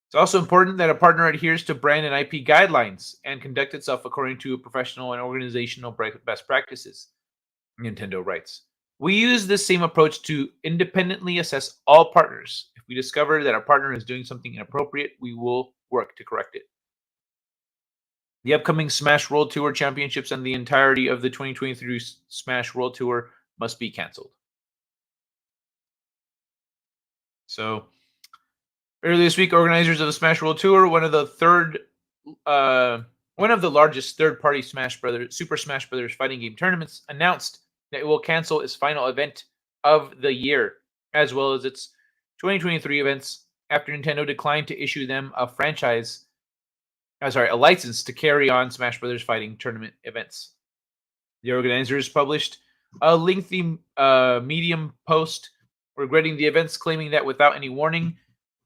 It's also important that a partner adheres to brand and IP guidelines and conduct itself according to professional and organizational best practices, Nintendo writes. We use this same approach to independently assess all partners. If we discover that a partner is doing something inappropriate, we will work to correct it. The upcoming Smash World Tour Championships and the entirety of the 2023 Smash World Tour must be canceled. So, earlier this week, organizers of the Smash World Tour, one of the largest third-party Super Smash Brothers fighting game tournaments, announced that it will cancel its final event of the year, as well as its 2023 events, after Nintendo declined to issue them a license to carry on Smash Brothers fighting tournament events. The organizers published a lengthy Medium post regretting the events, claiming that without any warning,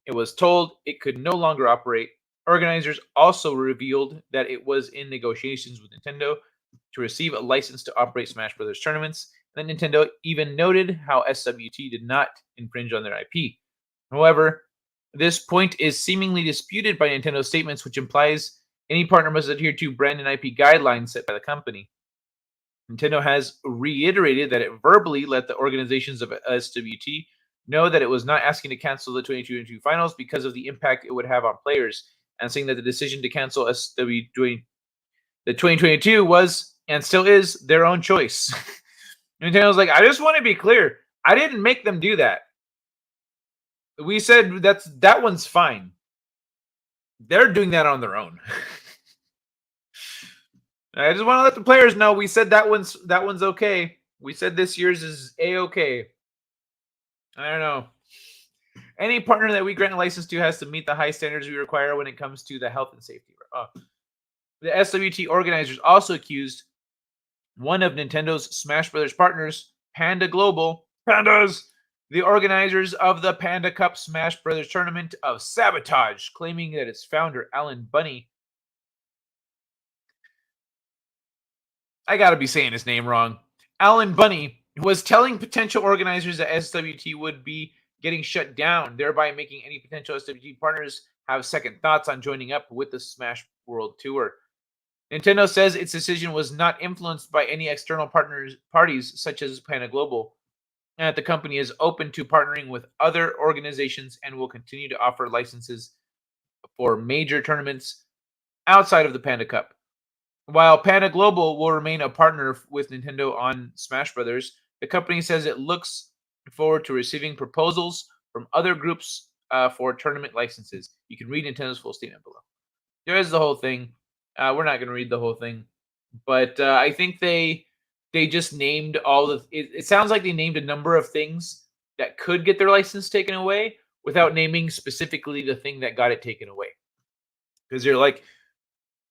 it was told it could no longer operate. Organizers also revealed that it was in negotiations with Nintendo to receive a license to operate Smash Bros. Tournaments. Then Nintendo even noted how SWT did not infringe on their IP. However, this point is seemingly disputed by Nintendo's statements, which implies any partner must adhere to brand and IP guidelines set by the company. Nintendo has reiterated that it verbally let the organizations of SWT know that it was not asking to cancel the 2022 finals because of the impact it would have on players, and saying that the decision to cancel the 2022 was and still is their own choice. Nintendo's like, I just want to be clear. I didn't make them do that. We said that one's fine. They're doing that on their own. I just want to let the players know we said that one's okay. We said this year's is A-okay. I don't know. Any partner that we grant a license to has to meet the high standards we require when it comes to the health and safety. The SWT organizers also accused one of Nintendo's Smash Brothers partners, Panda Global, Pandas, the organizers of the Panda Cup Smash Brothers tournament, of sabotage, claiming that its founder, Alan Bunny, I gotta be saying his name wrong, Alan Bunny, was telling potential organizers that SWT would be getting shut down, thereby making any potential SWT partners have second thoughts on joining up with the Smash World Tour. Nintendo says its decision was not influenced by any external parties such as Panda Global, and that the company is open to partnering with other organizations and will continue to offer licenses for major tournaments outside of the Panda Cup. While Panda Global will remain a partner with Nintendo on Smash Brothers, the company says it looks forward to receiving proposals from other groups for tournament licenses. You can read Nintendo's full statement below. There's the whole thing. We're not going to read the whole thing, but I think they just named all the. It sounds like they named a number of things that could get their license taken away without naming specifically the thing that got it taken away. Because they're like,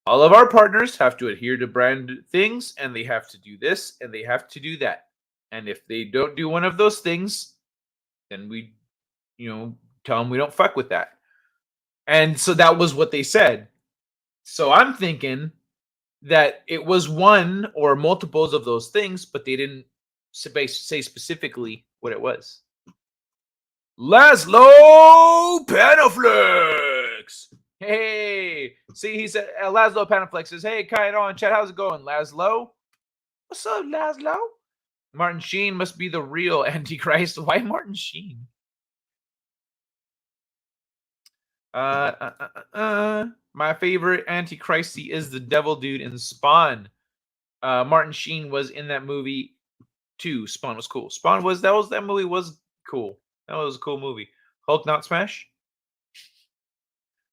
all of our partners have to adhere to brand things, and they have to do this, and they have to do that. And if they don't do one of those things, then we, tell them we don't fuck with that. And so that was what they said. So I'm thinking that it was one or multiples of those things, but they didn't say specifically what it was. Laszlo Panaflex! Hey, see, he said, Laszlo Panaflex says, hey, Kaido and chat, how's it going, Laszlo? What's up, Laszlo? Martin Sheen must be the real Antichrist. Why Martin Sheen? My favorite Antichristy is the devil dude in Spawn. Martin Sheen was in that movie too. Spawn was cool. That movie was cool. That was a cool movie. Hulk not smash.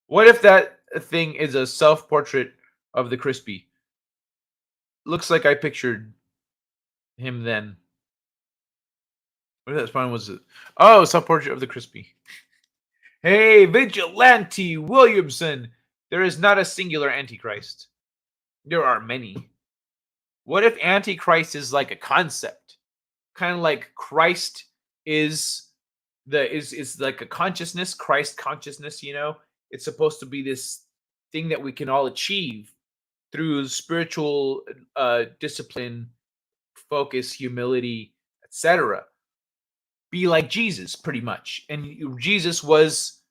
What if that thing is a self-portrait of the Crispy? Looks like I pictured him then. What if that Spawn was it? Oh, self-portrait of the Crispy. Hey, Vigilante Williamson. There is not a singular Antichrist. There are many. What if Antichrist is like a concept? Kind of like Christ is like a consciousness, Christ consciousness, you know? It's supposed to be this thing that we can all achieve through spiritual discipline, focus, humility, etc. Be like Jesus, pretty much. And Jesus was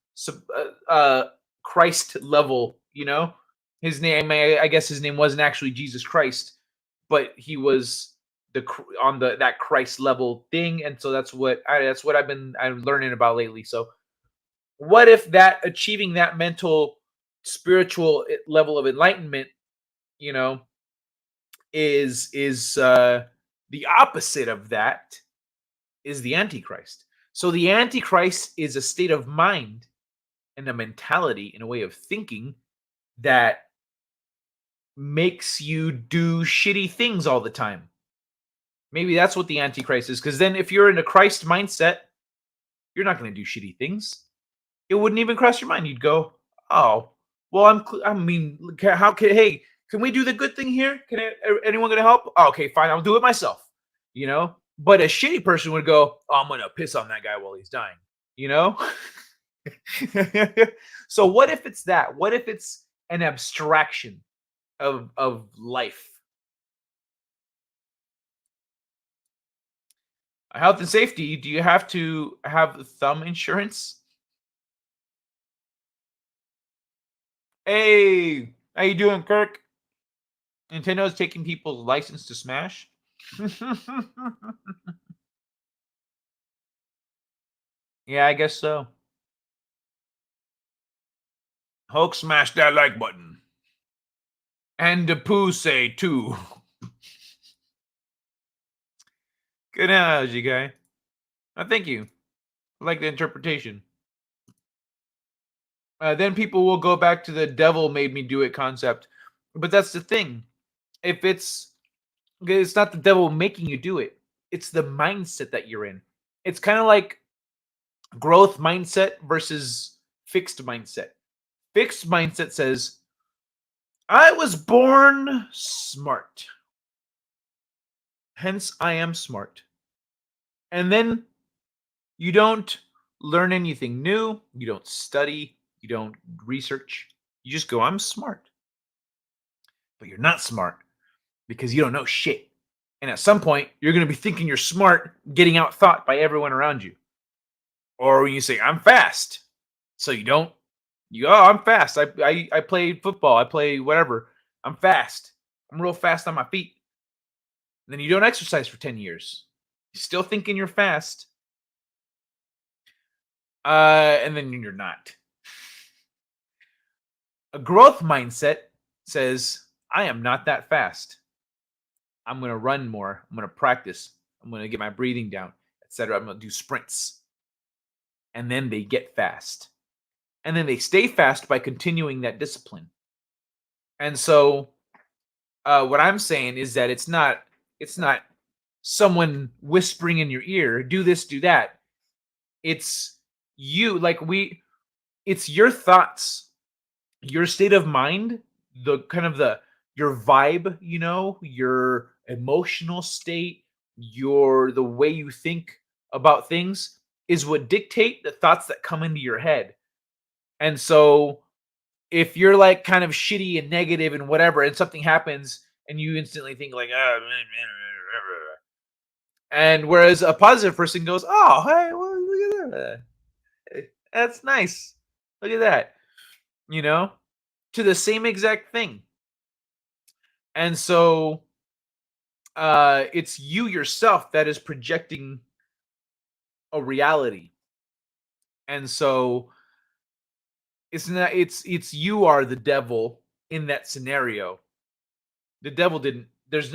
Christ level, you know? His name, I guess his name wasn't actually Jesus Christ, but he was on that Christ level thing, and so that's what I'm learning about lately. So, what if that achieving that mental, spiritual level of enlightenment, you know, is the opposite of that is the Antichrist. So the Antichrist is a state of mind and a mentality and a way of thinking that makes you do shitty things all the time. Maybe that's what the Antichrist is. Because then if you're in a Christ mindset, you're not going to do shitty things. It wouldn't even cross your mind. You'd go, oh, well, hey, can we do the good thing here? Anyone going to help? Oh, okay, fine. I'll do it myself. You know? But a shitty person would go, oh, I'm going to piss on that guy while he's dying. You know? So what if it's that? What if it's an abstraction of life? Health and safety, do you have to have thumb insurance? Hey, how you doing, Kirk? Nintendo's taking people's license to Smash? Yeah, I guess so. Hulk smash that like button. And the poo say too. Good analogy, guy. Thank you. I like the interpretation. Then people will go back to the devil made me do it concept. But that's the thing. If it's not the devil making you do it, it's the mindset that you're in. It's kind of like growth mindset versus fixed mindset. Fixed mindset says, I was born smart. Hence, I am smart. And then you don't learn anything new. You don't study. You don't research. You just go, I'm smart. But you're not smart because you don't know shit. And at some point, you're going to be thinking you're smart, getting out thought by everyone around you. Or when you say, I'm fast. So you go, oh, I'm fast. I play football. I play whatever. I'm fast. I'm real fast on my feet. And then you don't exercise for 10 years. You're still thinking you're fast. And then you're not. A growth mindset says, I am not that fast. I'm going to run more. I'm going to practice. I'm going to get my breathing down, etc. I'm going to do sprints. And then they get fast. And then they stay fast by continuing that discipline. And so what I'm saying is that it's not someone whispering in your ear, do this, do that. It's you, it's your thoughts, your state of mind, the kind of your vibe, you know, your emotional state, the way you think about things is what dictate the thoughts that come into your head. And so if you're like kind of shitty and negative and whatever, and something happens and you instantly think like, and whereas a positive person goes, oh, hey, well, look at that. That's nice. Look at that. You know, to the same exact thing. And so it's you yourself that is projecting a reality. And so it's you are the devil in that scenario. The devil didn't there's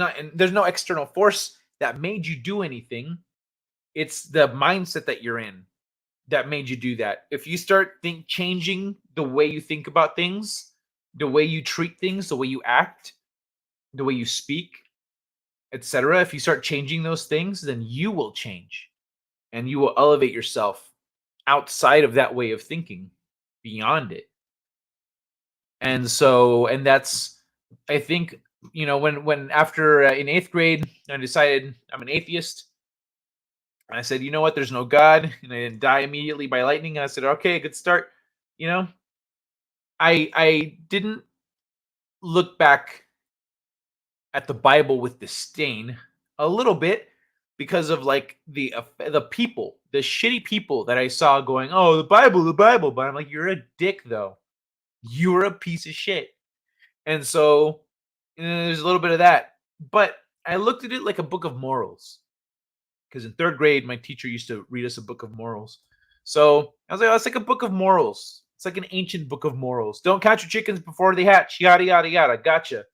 no external force that made you do anything. It's the mindset that you're in that made you do that. If you start changing the way you think about things, the way you treat things, the way you act, the way you speak, etc., if you start changing those things, then you will change and you will elevate yourself outside of that way of thinking, beyond it. And so, and that's, I think, when after in 8th grade, I decided I'm an atheist. And I said, you know what? There's no God, and I didn't die immediately by lightning. And I said, okay, good start. I didn't look back at the Bible with disdain a little bit because of like the people, the shitty people that I saw going, oh, the Bible. But I'm like, you're a dick, though. You're a piece of shit. And so there's a little bit of that. But I looked at it like a book of morals. Because in 3rd grade, my teacher used to read us a book of morals. So I was like, oh, it's like a book of morals. It's like an ancient book of morals. Don't count your chickens before they hatch. Yada, yada, yada. Gotcha.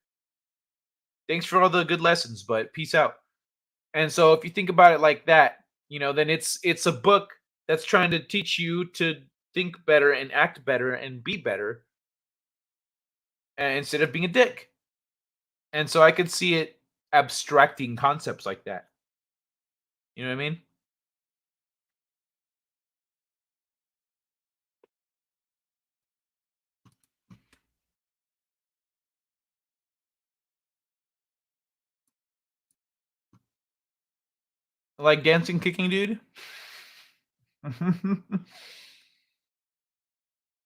Thanks for all the good lessons, but peace out. And so if you think about it like that, then it's a book that's trying to teach you to think better and act better and be better instead of being a dick. And so I could see it abstracting concepts like that. You know what I mean? Like dancing, kicking, dude.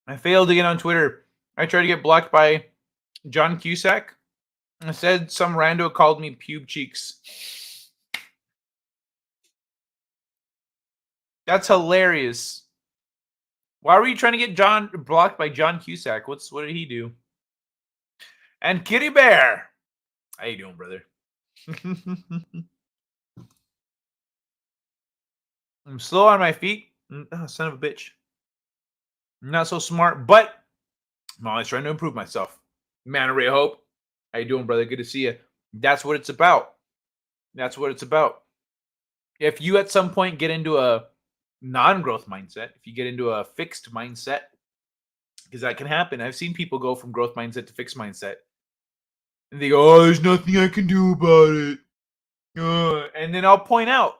I failed to get on Twitter. I tried to get blocked by John Cusack. I said some rando called me pube cheeks. That's hilarious. Why were you trying to get blocked by John Cusack? What did he do? And Kitty Bear. How you doing, brother? I'm slow on my feet. Oh, son of a bitch. I'm not so smart, but I'm always trying to improve myself. Man of Ray Hope. How you doing, brother? Good to see you. That's what it's about. That's what it's about. If you at some point get into a non-growth mindset, if you get into a fixed mindset, because that can happen. I've seen people go from growth mindset to fixed mindset. And they go, oh, there's nothing I can do about it. And then I'll point out,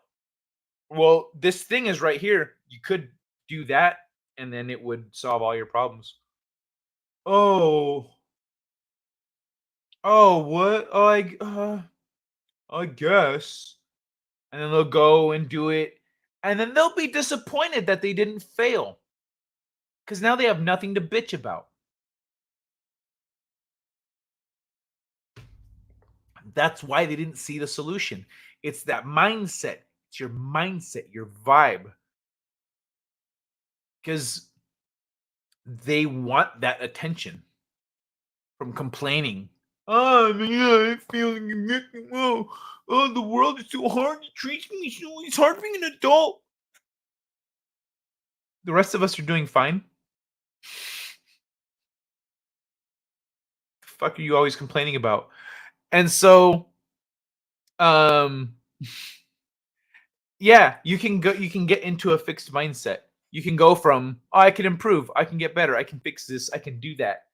well, this thing is right here. You could do that, and then it would solve all your problems. Oh, what? Oh, I guess. And then they'll go and do it. And then they'll be disappointed that they didn't fail. Because now they have nothing to bitch about. That's why they didn't see the solution. It's that mindset. It's your mindset, your vibe. Because they want that attention from complaining. Oh, man, I feel the world is so hard. It treats me so. It's hard being an adult. The rest of us are doing fine. The fuck are you always complaining about? And so, yeah, you can get into a fixed mindset. You can go from, oh, I can improve, I can get better, I can fix this, I can do that.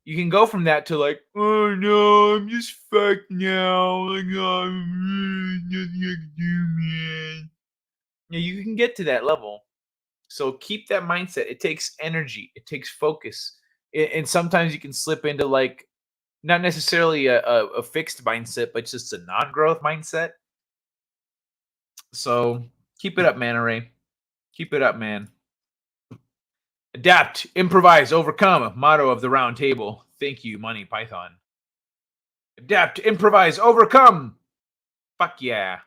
You can go from that to like, oh no, I'm just fucked now. Like, oh, nothing I can do, man. Yeah, you can get to that level. So keep that mindset. It takes energy. It takes focus. And sometimes you can slip into like, not necessarily a fixed mindset, but just a non-growth mindset. So keep it up, man, Array. Keep it up, man. Adapt, improvise, overcome. Motto of the round table. Thank you, Money Python. Adapt, improvise, overcome. Fuck yeah.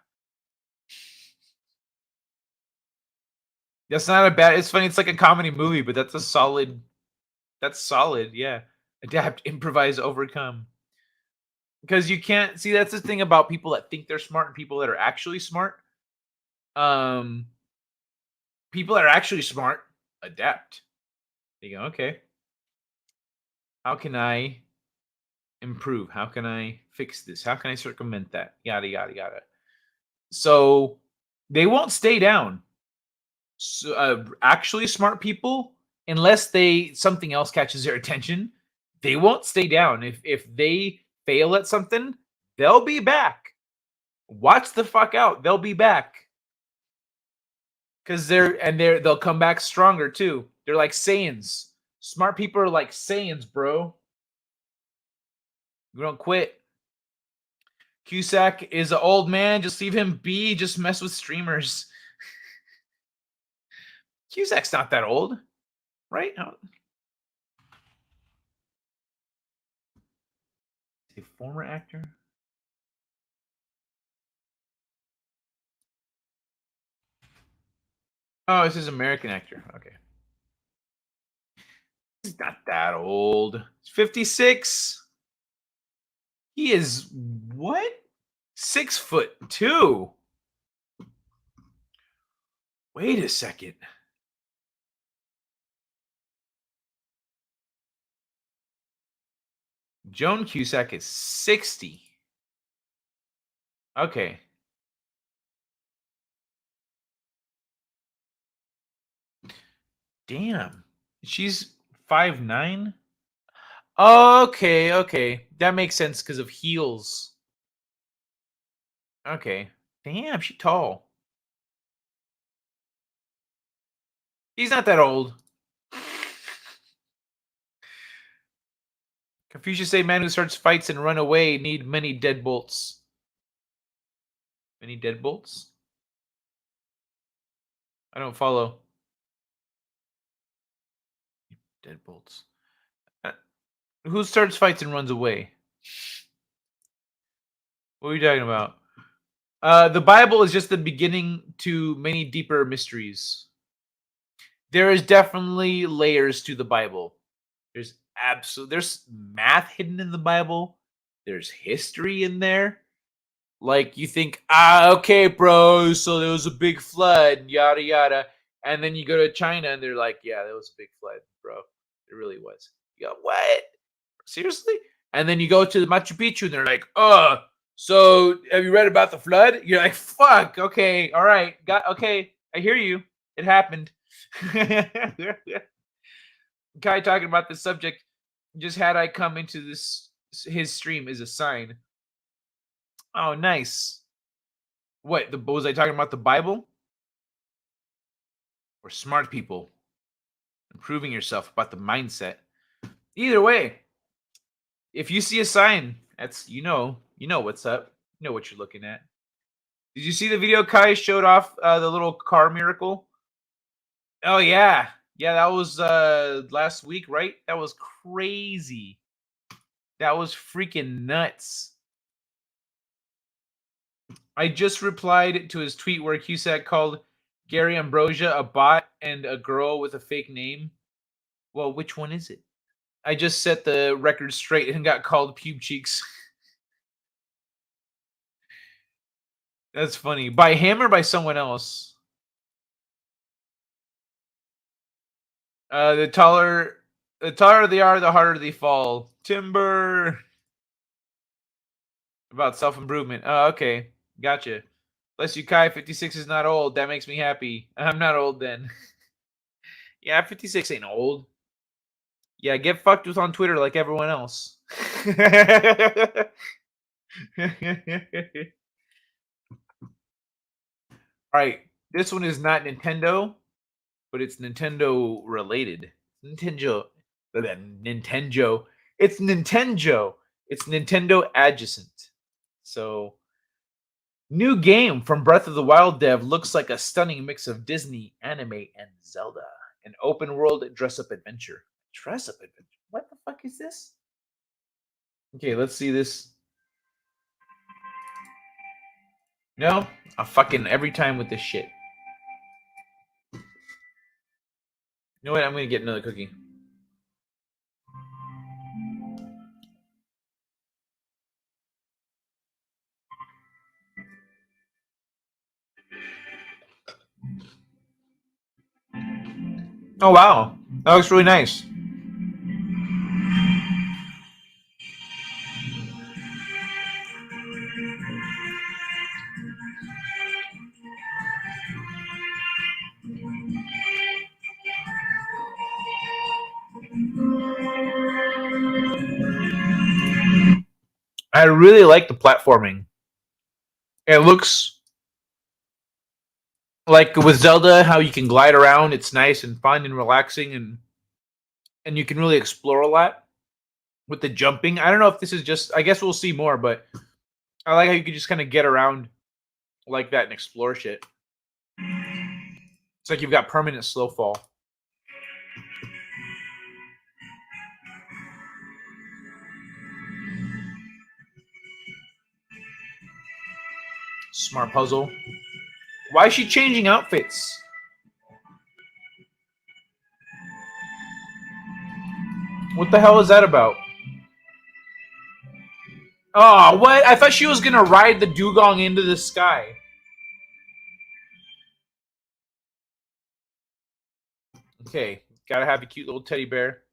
That's not a bad. It's funny. It's like a comedy movie, but that's a solid. That's solid. Yeah. Adapt, improvise, overcome. Because you can't see, that's the thing about people that think they're smart and people that are actually smart. People that are actually smart adapt. They go, okay, how can I improve? How can I fix this? How can I circumvent that? Yada yada yada. So they won't stay down. So, actually smart people, unless something else catches their attention, they won't stay down. If they fail at something, they'll be back. Watch the fuck out. They'll be back. Because they'll come back stronger too. They're like Saiyans. Smart people are like Saiyans, bro. You don't quit. Cusack is an old man. Just leave him be. Just mess with streamers. Cusack's not that old, right? No. A former actor. Oh, this is American actor. Okay. He's not that old. He's 56. He is what? 6'2". Wait a second. Joan Cusack is 60. Okay. Damn. She's 5'9". Okay. That makes sense because of heels. Okay. Damn, she's tall. He's not that old. Confucius say man who starts fights and run away need many deadbolts. Many deadbolts? I don't follow. Deadbolts. Who starts fights and runs away? What are you talking about? The Bible is just the beginning to many deeper mysteries. There is definitely layers to the Bible. There's math hidden in the Bible. There's history in there. Like you think, okay, bro, so there was a big flood, yada yada. And then you go to China and they're like, yeah, there was a big flood, bro. It really was. You go, what? Seriously? And then you go to the Machu Picchu and they're like, so have you read about the flood? You're like, fuck, okay, all right, okay, I hear you. It happened. Guy talking about this subject just had I come into his stream is a sign. Oh, nice. What was I talking about? The Bible or smart people? Improving yourself about the mindset. Either way, if you see a sign, that's you know what's up. You know what you're looking at. Did you see the video Kai showed off the little car miracle? Oh yeah. That was last week, right? That was crazy. That was freaking nuts. I just replied to his tweet where Cusack called Gary Ambrosia a bot and a girl with a fake name. Well, which one is it? I just set the record straight and got called pube cheeks. That's funny. By him or by someone else? The taller they are, the harder they fall. Timber. About self-improvement. Oh, okay. Gotcha. Bless you, Kai. 56 is not old. That makes me happy. I'm not old then. Yeah, 56 ain't old. Yeah, get fucked with on Twitter like everyone else. All right. This one is not Nintendo, but it's Nintendo related. Nintendo. It's Nintendo. It's Nintendo adjacent. So, new game from Breath of the Wild dev looks like a stunning mix of Disney, anime, and Zelda. An open world dress-up adventure. Dress-up adventure? What the fuck is this? Okay, let's see this. No, I'm fucking every time with this shit. You know what? I'm gonna get another cookie. Oh wow, that looks really nice. I really like the platforming. It looks like with Zelda, how you can glide around. It's nice and fun and relaxing, and you can really explore a lot with the jumping. I don't know if this is just. I guess we'll see more, but I like how you can just kind of get around like that and explore shit. It's like you've got permanent slow fall. Smart puzzle. Why is she changing outfits? What the hell is that about? Oh, what? I thought she was gonna ride the dugong into the sky. Okay, gotta have a cute little teddy bear.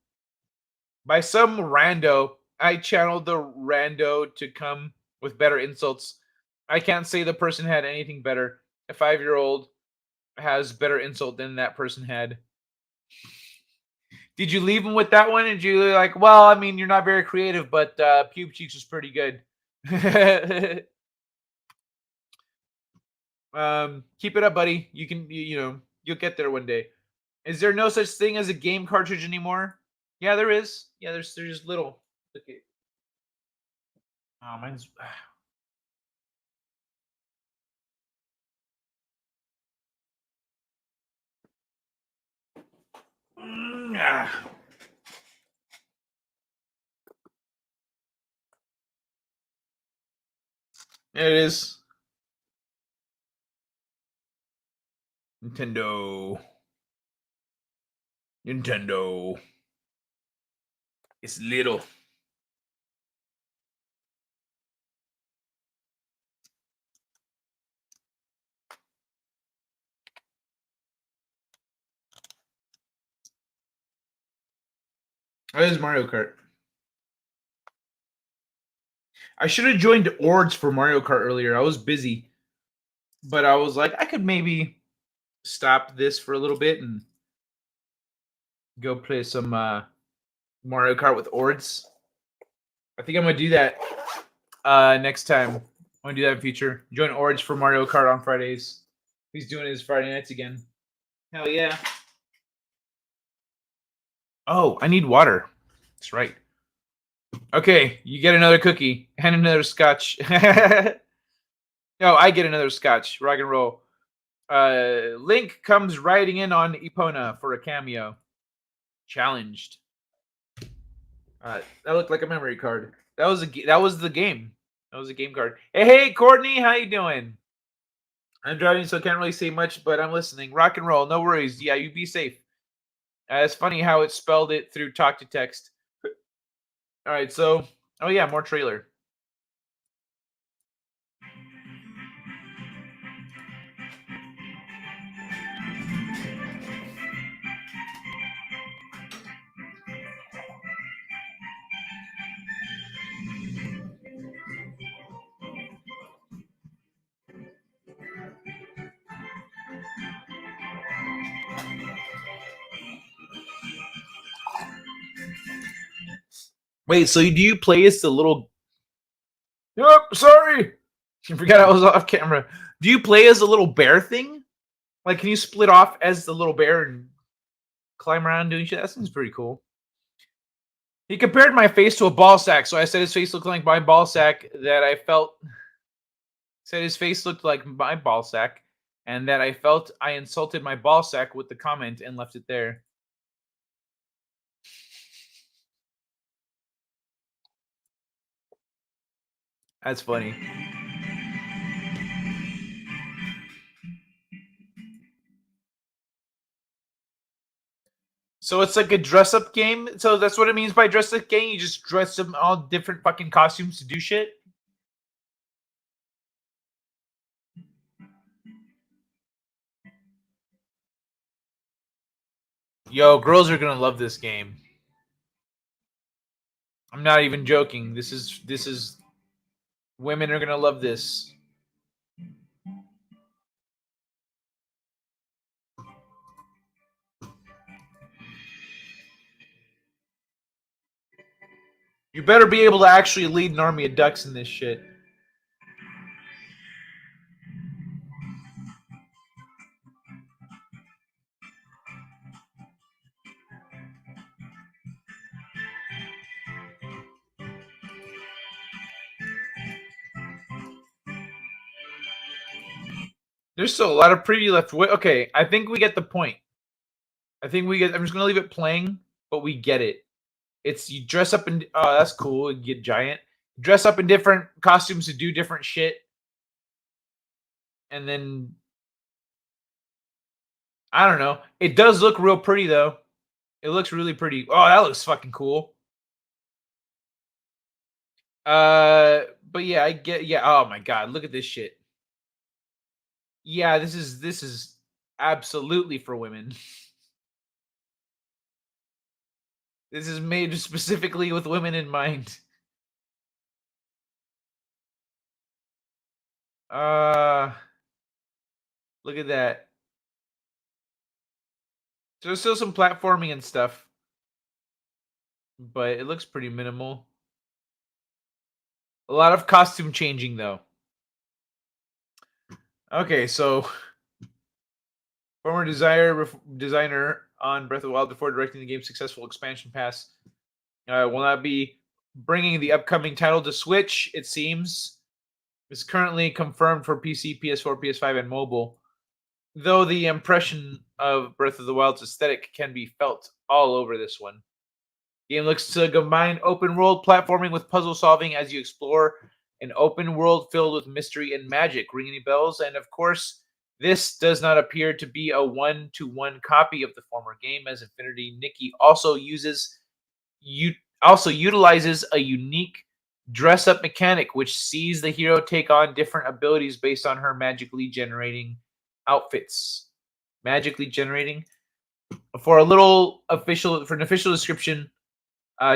By some rando, I channeled the rando to come with better insults. I can't say the person had anything better. A 5-year-old has better insult than that person had. Did you leave him with that one? Did you like, well, I mean, you're not very creative, but Pube Cheeks was pretty good. Keep it up, buddy. You can, you know, you'll get there one day. Is there no such thing as a game cartridge anymore? Yeah, there is. Yeah, there's little. Okay. Oh, mine's. There it is. Nintendo. Nintendo. It's little. Oh, this is Mario Kart. I should have joined Ords for Mario Kart earlier. I was busy. But I was like, I could maybe stop this for a little bit and go play some Mario Kart with Ords. I think I'm going to do that next time. I'm going to do that in future. Join Ords for Mario Kart on Fridays. He's doing his Friday nights again. Hell yeah. Oh, I need water. That's right. Okay, you get another cookie and another scotch. No, I get another scotch. Rock and roll. Link comes riding in on Epona for a cameo. Challenged. That looked like a memory card. That was the game. That was a game card. Hey, Courtney, how you doing? I'm driving, so I can't really say much, but I'm listening. Rock and roll, no worries. Yeah, you be safe. It's funny how it spelled it through talk to text. All right, so oh yeah, more trailer. Wait, so do you play as the little? Yep, sorry. I forgot I was off camera. Do you play as the little bear thing? Like, can you split off as the little bear and climb around doing shit? That seems pretty cool. He compared my face to a ball sack, so I said his face looked like my ball sack. That I felt said his face looked like my ball sack, and that I felt I insulted my ball sack with the comment and left it there. That's funny. So it's like a dress-up game. So that's what it means by dress-up game. You just dress them all different fucking costumes to do shit. Yo, girls are gonna love this game. I'm not even joking. This is women are gonna love this. You better be able to actually lead an army of ducks in this shit. There's still a lot of preview left. Okay, I think we get the point. I'm just gonna leave it playing, but we get it. It's you dress up in. Oh, that's cool. You get giant. Dress up in different costumes to do different shit, and then I don't know. It does look real pretty though. It looks really pretty. Oh, that looks fucking cool. But yeah, I get. Yeah. Oh my god, look at this shit. Yeah, this is absolutely for women. This is made specifically with women in mind. Look at that. So there's still some platforming and stuff, but it looks pretty minimal. A lot of costume changing though. Okay, so former designer on Breath of the Wild before directing the game's successful expansion pass will not be bringing the upcoming title to Switch, it seems. It's currently confirmed for PC, PS4, PS5, and mobile. Though the impression of Breath of the Wild's aesthetic can be felt all over this one. The game looks to combine open world platforming with puzzle solving as you explore an open world filled with mystery and magic. Ring any bells? And of course, this does not appear to be a one-to-one copy of the former game, as Infinity Nikki also utilizes a unique dress-up mechanic, which sees the hero take on different abilities based on her magically generating outfits. Magically generating. For an official description,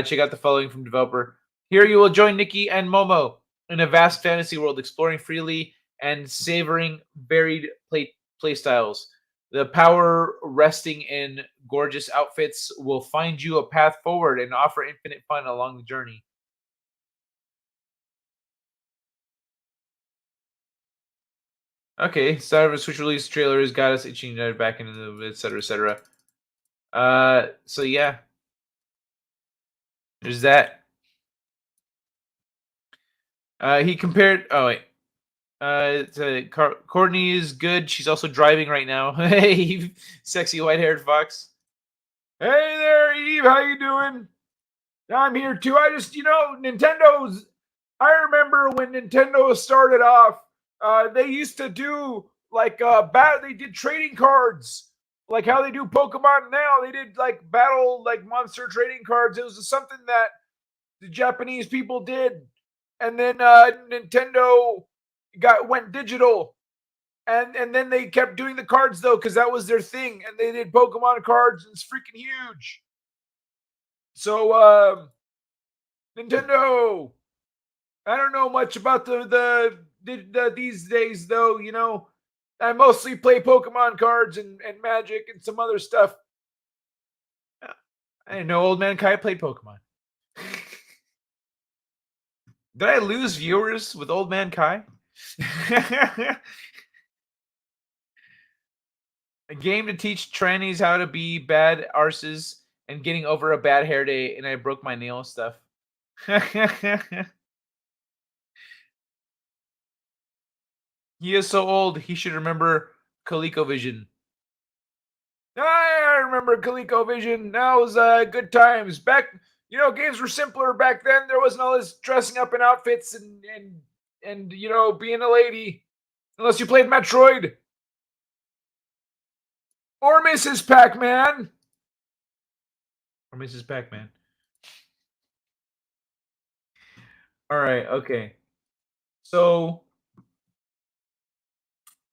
check out the following from developer. Here you will join Nikki and Momo in a vast fantasy world, exploring freely and savoring varied play styles. The power resting in gorgeous outfits will find you a path forward and offer infinite fun along the journey. Okay, start of a Switch release trailer has got us itching to dive back into the etc. etc. So yeah, there's that. He compared. Oh wait. Courtney is good. She's also driving right now. Hey, sexy white-haired fox. Hey there, Eve. How you doing? I'm here too. I just, Nintendo's. I remember when Nintendo started off. They used to do like They did trading cards, like how they do Pokemon now. They did like battle, like monster trading cards. It was something that the Japanese people did, and then Nintendo went digital, and then they kept doing the cards though, because that was their thing, and they did Pokemon cards, and it's freaking huge. So Nintendo, I don't know much about the these days though. I mostly play Pokemon cards and Magic and some other stuff. I didn't know Old Man Kai played Pokemon. Did I lose viewers with Old Man Kai? A game to teach trannies how to be bad arses and getting over a bad hair day, and I broke my nail and stuff. He is so old, he should remember ColecoVision. I remember ColecoVision. That was good times. Back, games were simpler back then. There wasn't all this dressing up in outfits and being a lady. Unless you played Metroid. Or Mrs. Pac-Man. Or Mrs. Pac-Man. All right, okay. So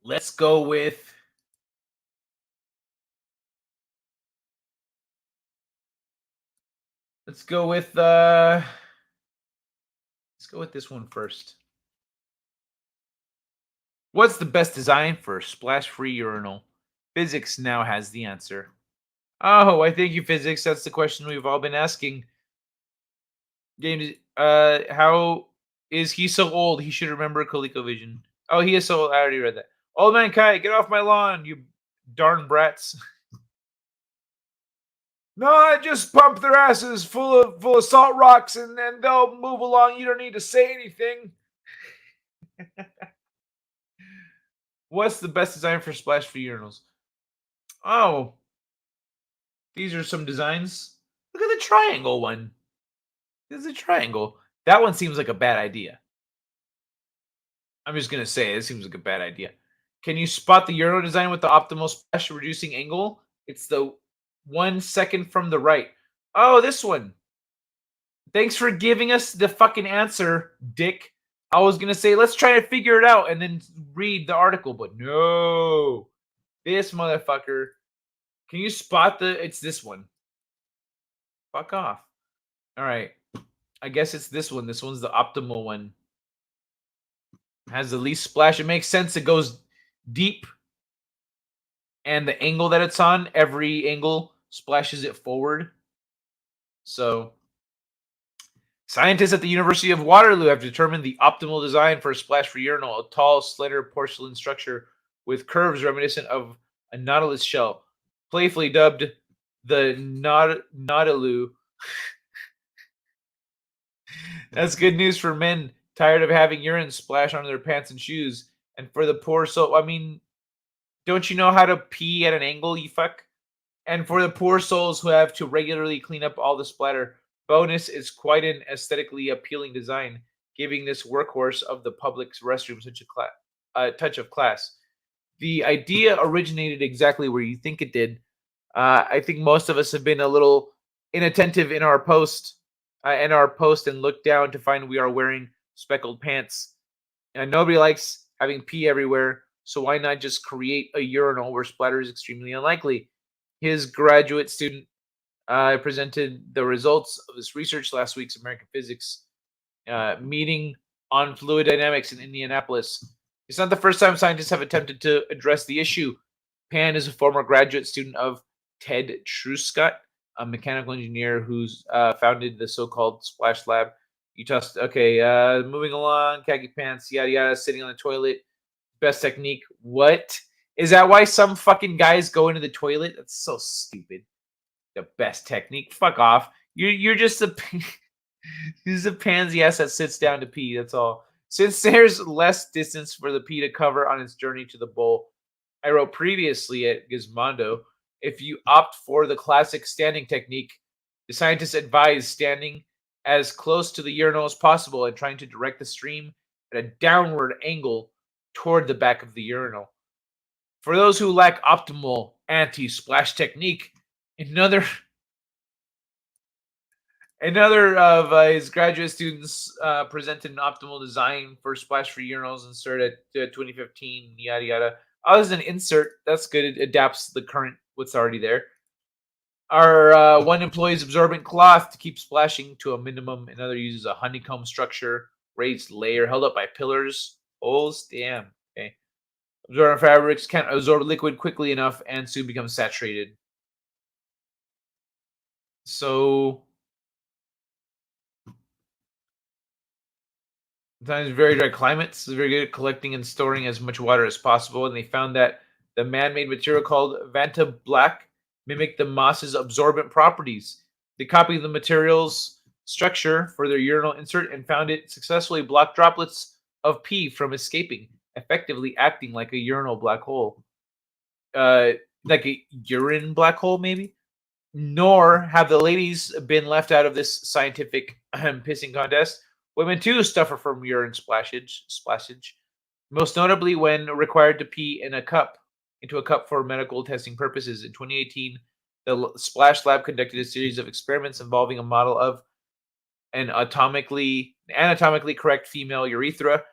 let's go with Let's go with this one first. What's the best design for a splash-free urinal? Physics now has the answer. Oh, I thank you, Physics. That's the question we've all been asking. James, how is he so old? He should remember ColecoVision. Oh, he is so old. I already read that. Old man Kai, get off my lawn, you darn brats. No, I just pump their asses full of salt rocks and then they'll move along. You don't need to say anything. What's the best design for splash-free urinals? Oh, these are some designs. Look at the triangle one. There's a triangle. That one seems like a bad idea. I'm just going to say it seems like a bad idea. Can you spot the urinal design with the optimal splash reducing angle? It's the 1 second from the right. Oh, this one. Thanks for giving us the fucking answer, Dick. I was going to say, let's try to figure it out and then read the article, but no. This motherfucker. Can you spot it's this one. Fuck off. All right. I guess it's this one. This one's the optimal one. Has the least splash. It makes sense. It goes deep. And the angle that it's on, every angle splashes it forward. So, scientists at the University of Waterloo have determined the optimal design for a splash-free urinal, a tall, slender porcelain structure with curves reminiscent of a nautilus shell, playfully dubbed the Nautilus. That's good news for men tired of having urine splash onto their pants and shoes. And for the poor soul, I mean, don't you know how to pee at an angle, you fuck? And for the poor souls who have to regularly clean up all the splatter, bonus is quite an aesthetically appealing design, giving this workhorse of the public's restroom such a touch of class. The idea originated exactly where you think it did. I think most of us have been a little inattentive in our post and looked down to find we are wearing speckled pants. And nobody likes having pee everywhere, so why not just create a urinal where splatter is extremely unlikely? His graduate student presented the results of this research last week's American Physics meeting on fluid dynamics in Indianapolis. It's not the first time scientists have attempted to address the issue. Pan is a former graduate student of Ted Truscott, a mechanical engineer who's founded the so-called Splash Lab. Moving along, khaki pants, yada yada, sitting on the toilet. Best technique. What? Is that why some fucking guys go into the toilet? That's so stupid. The best technique. Fuck off. You're just a he's a pansy ass that sits down to pee. That's all. Since there's less distance for the pee to cover on its journey to the bowl, I wrote previously at Gizmondo, if you opt for the classic standing technique, the scientists advise standing as close to the urinal as possible and trying to direct the stream at a downward angle toward the back of the urinal. For those who lack optimal anti-splash technique, another of his graduate students presented an optimal design for splash-free urinals inserted at 2015, yada yada. Oh, this is an insert. That's good. It adapts the current what's already there. Our one employs absorbent cloth to keep splashing to a minimum. Another uses a honeycomb structure, raised layer held up by pillars. Holes, damn. Okay. Absorbent fabrics can't absorb liquid quickly enough and soon become saturated. So sometimes very dry climates is very good at collecting and storing as much water as possible. And they found that the man-made material called Vanta Black mimicked the moss's absorbent properties. They copied the material's structure for their urinal insert and found it successfully blocked droplets of pee from escaping, effectively acting like a urinal black hole. Like a urine black hole, maybe? Nor have the ladies been left out of this scientific pissing contest. Women too suffer from urine splashage, most notably when required to pee into a cup for medical testing purposes. In 2018, the Splash Lab conducted a series of experiments involving a model of an anatomically correct female urethra.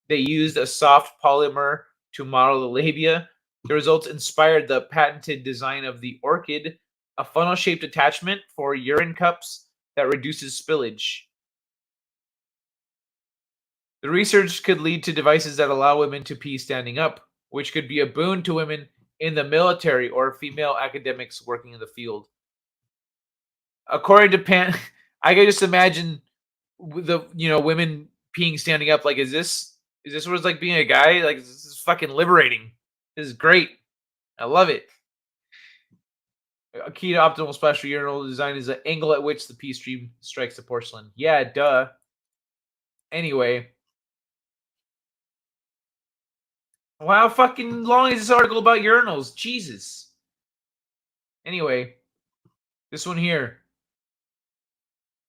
They used a soft polymer to model the labia. The results inspired the patented design of the Orchid, a funnel-shaped attachment for urine cups that reduces spillage. The research could lead to devices that allow women to pee standing up, which could be a boon to women in the military or female academics working in the field. According to I can just imagine the women peeing standing up. Like, is this what it's like being a guy? Like, this is fucking liberating. This is great. I love it. A key to optimal splash for urinal design is the angle at which the pee stream strikes the porcelain. Yeah, duh. Anyway. Wow, fucking long is this article about urinals? Jesus. Anyway, this one here.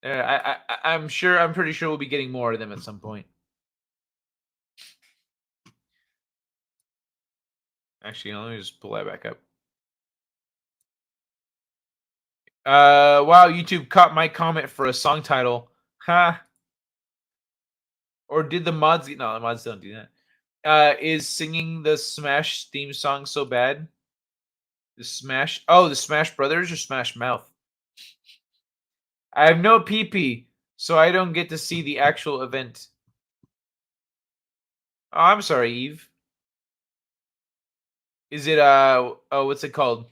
I'm pretty sure we'll be getting more of them at some point. Actually, let me just pull that back up. Wow, YouTube caught my comment for a song title. Ha. Or did the mods? No, the mods don't do that. Is singing the Smash theme song so bad? The Smash Brothers or Smash Mouth? I have no PP, so I don't get to see the actual event. Oh, I'm sorry, Eve. Is it what's it called?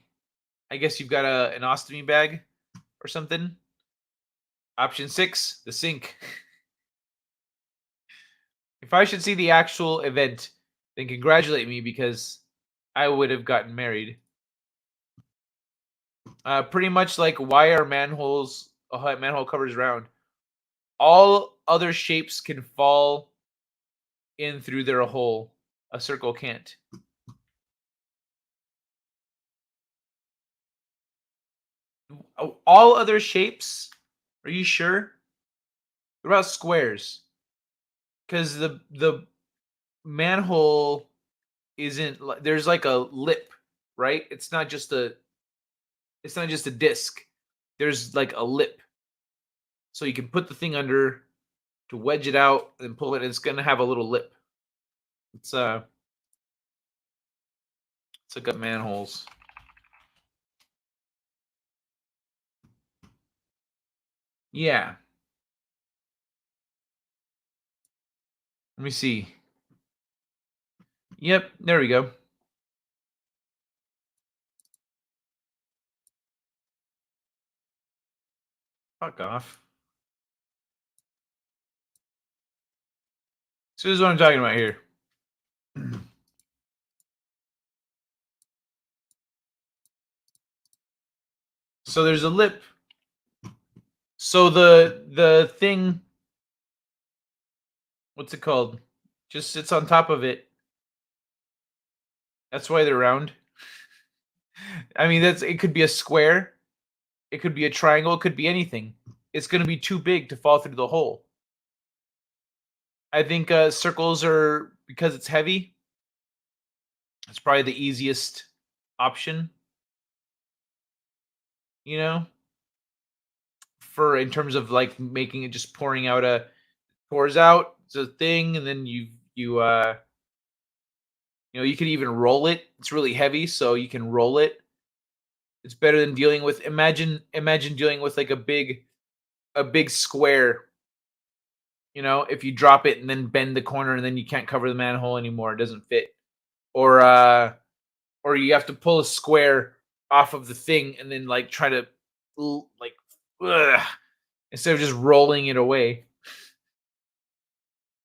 I guess you've got an ostomy bag or something. Option 6, the sink. If I should see the actual event, then congratulate me because I would have gotten married. Pretty much like why are manhole covers round? All other shapes can fall in through their hole. A circle can't. All other shapes? Are you sure? What about squares? Because the manhole isn't. There's like a lip, right? It's not just a disc. There's like a lip, so you can put the thing under to wedge it out and pull it. And it's gonna have a little lip. It's look up manholes. Yeah. Let me see. Yep, there we go. Fuck off. So this is what I'm talking about here. So there's a lip. So the thing, what's it called? Just sits on top of it. That's why they're round. I mean, it could be a square. It could be a triangle. It could be anything. It's going to be too big to fall through the hole. I think circles are, because it's heavy, it's probably the easiest option. You know? For in terms of like making it, just pouring out pours out. It's a thing, and then you could even roll it. It's really heavy, so you can roll it. It's better than dealing with imagine dealing with like a big square. You know, if you drop it and then bend the corner and then you can't cover the manhole anymore, it doesn't fit. Or you have to pull a square off of the thing and then like try to like instead of just rolling it away.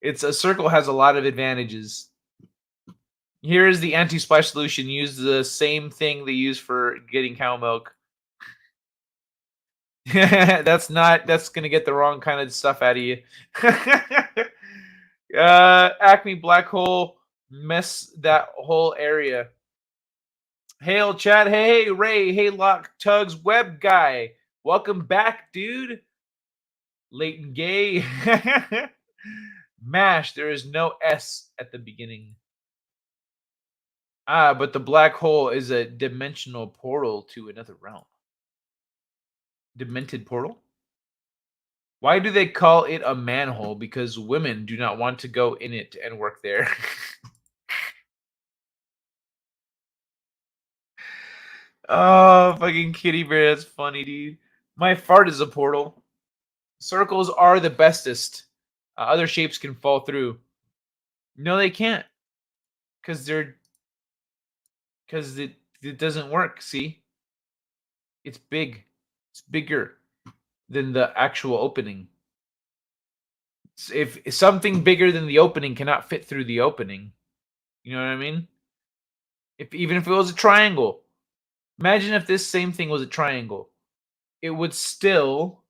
It's a circle has a lot of advantages. Here is the anti-splash solution. Use the same thing they use for getting cow milk. That's gonna get the wrong kind of stuff out of you. Acme black hole mess that whole area. Hail chat. Hey Ray. Hey Lock Tugs Web guy. Welcome back, dude. Leighton Gay. Mash. There is no S at the beginning. But the black hole is a dimensional portal to another realm. Demented portal? Why do they call it a manhole? Because women do not want to go in it and work there. Oh, fucking kitty bear. That's funny, dude. My fart is a portal. Circles are the bestest. Other shapes can fall through. No, they can't, because it doesn't work. See, it's big. It's bigger than the actual opening. If something bigger than the opening cannot fit through the opening, you know what I mean? Even if it was a triangle, imagine if this same thing was a triangle, it would still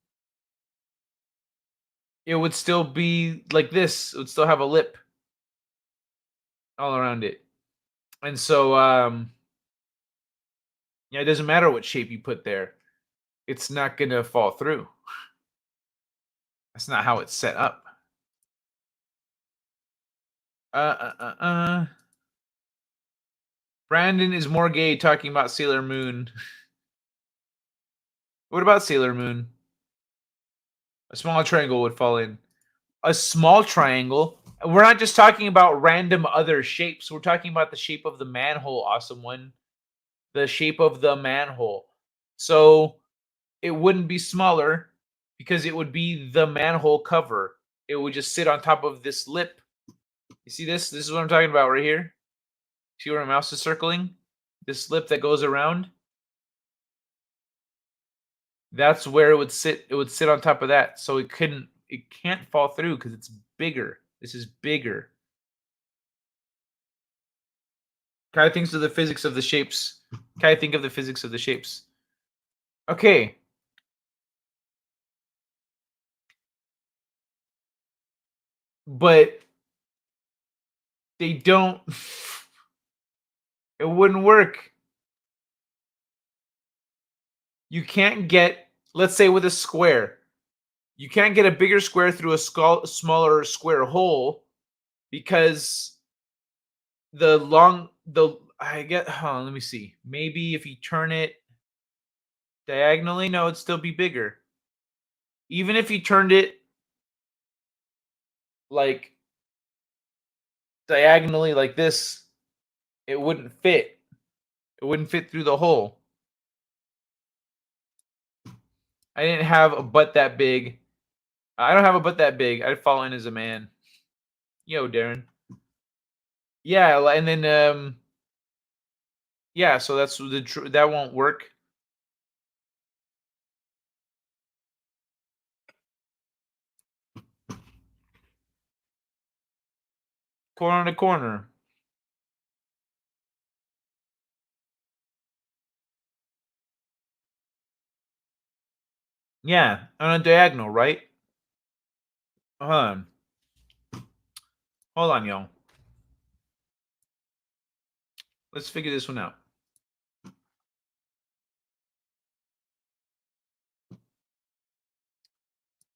be like this. It would still have a lip all around it. And so yeah, it doesn't matter what shape you put there. It's not going to fall through. That's not how it's set up. Brandon is more gay talking about Sailor Moon. What about Sailor Moon? A small triangle would fall in. A small triangle? We're not just talking about random other shapes. We're talking about the shape of the manhole, awesome one. The shape of the manhole. So it wouldn't be smaller because it would be the manhole cover. It would just sit on top of this lip. You see this? This is what I'm talking about right here. See where my mouse is circling? This lip that goes around. That's where it would sit. It would sit on top of that. So it can't fall through because it's bigger. This is bigger. Kai thinks of the physics of the shapes. Kai, think of the physics of the shapes. Okay. But they don't. It wouldn't work. You can't get, let's say with a square, you can't get a bigger square through a smaller square hole because let me see. Maybe if you turn it diagonally, no, it'd still be bigger. Even if you turned it like diagonally like this, it wouldn't fit. It wouldn't fit through the hole. I didn't have a butt that big. I don't have a butt that big. I'd fall in as a man. Yo, Darren. Yeah, and then yeah, so that's that won't work. Corner to corner. Yeah, on a diagonal, right? Hold on, y'all. Let's figure this one out.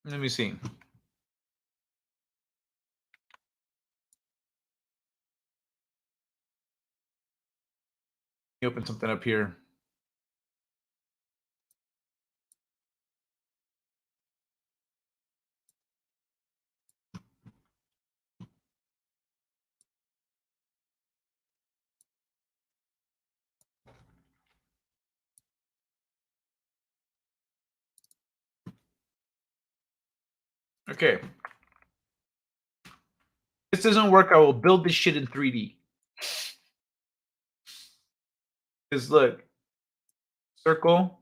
Let me see. Let me open something up here. Okay. If this doesn't work, I will build this shit in 3D. Because look, circle.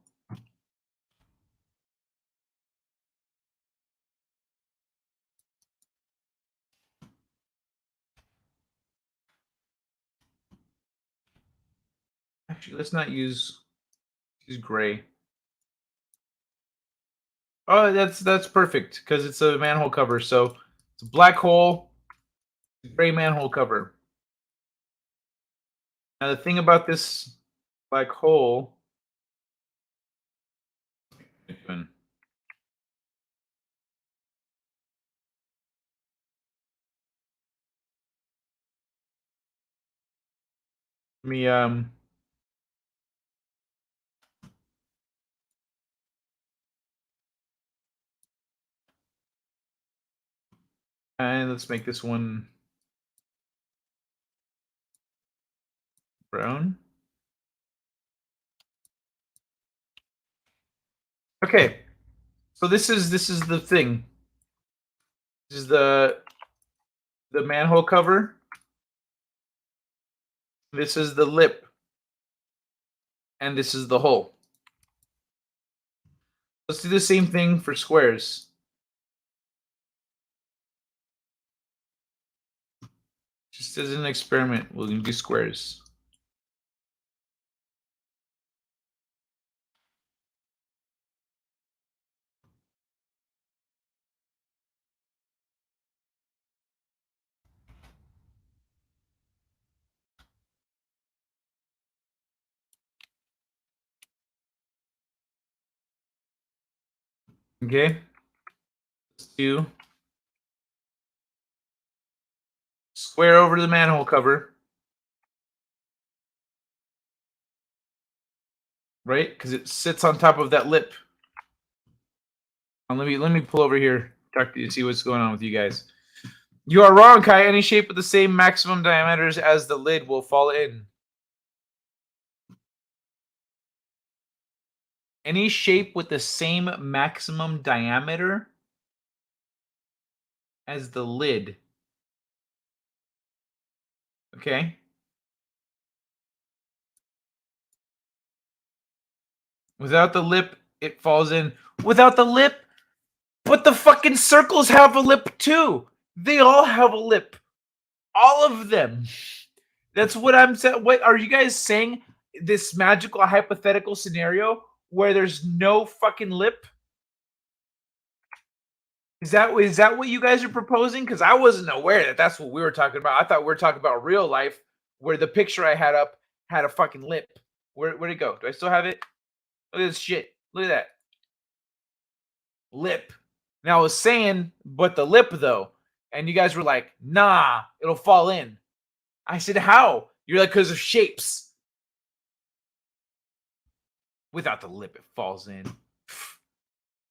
Actually, let's not use gray. Oh, that's perfect because it's a manhole cover. So it's a black hole, gray manhole cover. Now the thing about this black hole. Let me and let's make this one brown. Okay. So this is the thing. This is the manhole cover. This is the lip. And this is the hole. Let's do the same thing for squares. Just as an experiment, we'll do squares. Okay. Let's do square over the manhole cover. Right? Because it sits on top of that lip. Let me pull over here, talk to you, see what's going on with you guys. You are wrong, Kai. Any shape with the same maximum diameters as the lid will fall in. Any shape with the same maximum diameter as the lid. Okay. Without the lip, it falls in. Without the lip? But the fucking circles have a lip too. They all have a lip. All of them. That's what I'm saying. What are you guys saying? This magical hypothetical scenario where there's no fucking lip? Is that what you guys are proposing? Because I wasn't aware that that's what we were talking about. I thought we were talking about real life, where the picture I had up had a fucking lip. Where'd it go? Do I still have it? Look at this shit. Look at that. Lip. Now I was saying, but the lip though. And you guys were like, nah, it'll fall in. I said, how? You're like, because of shapes. Without the lip, it falls in.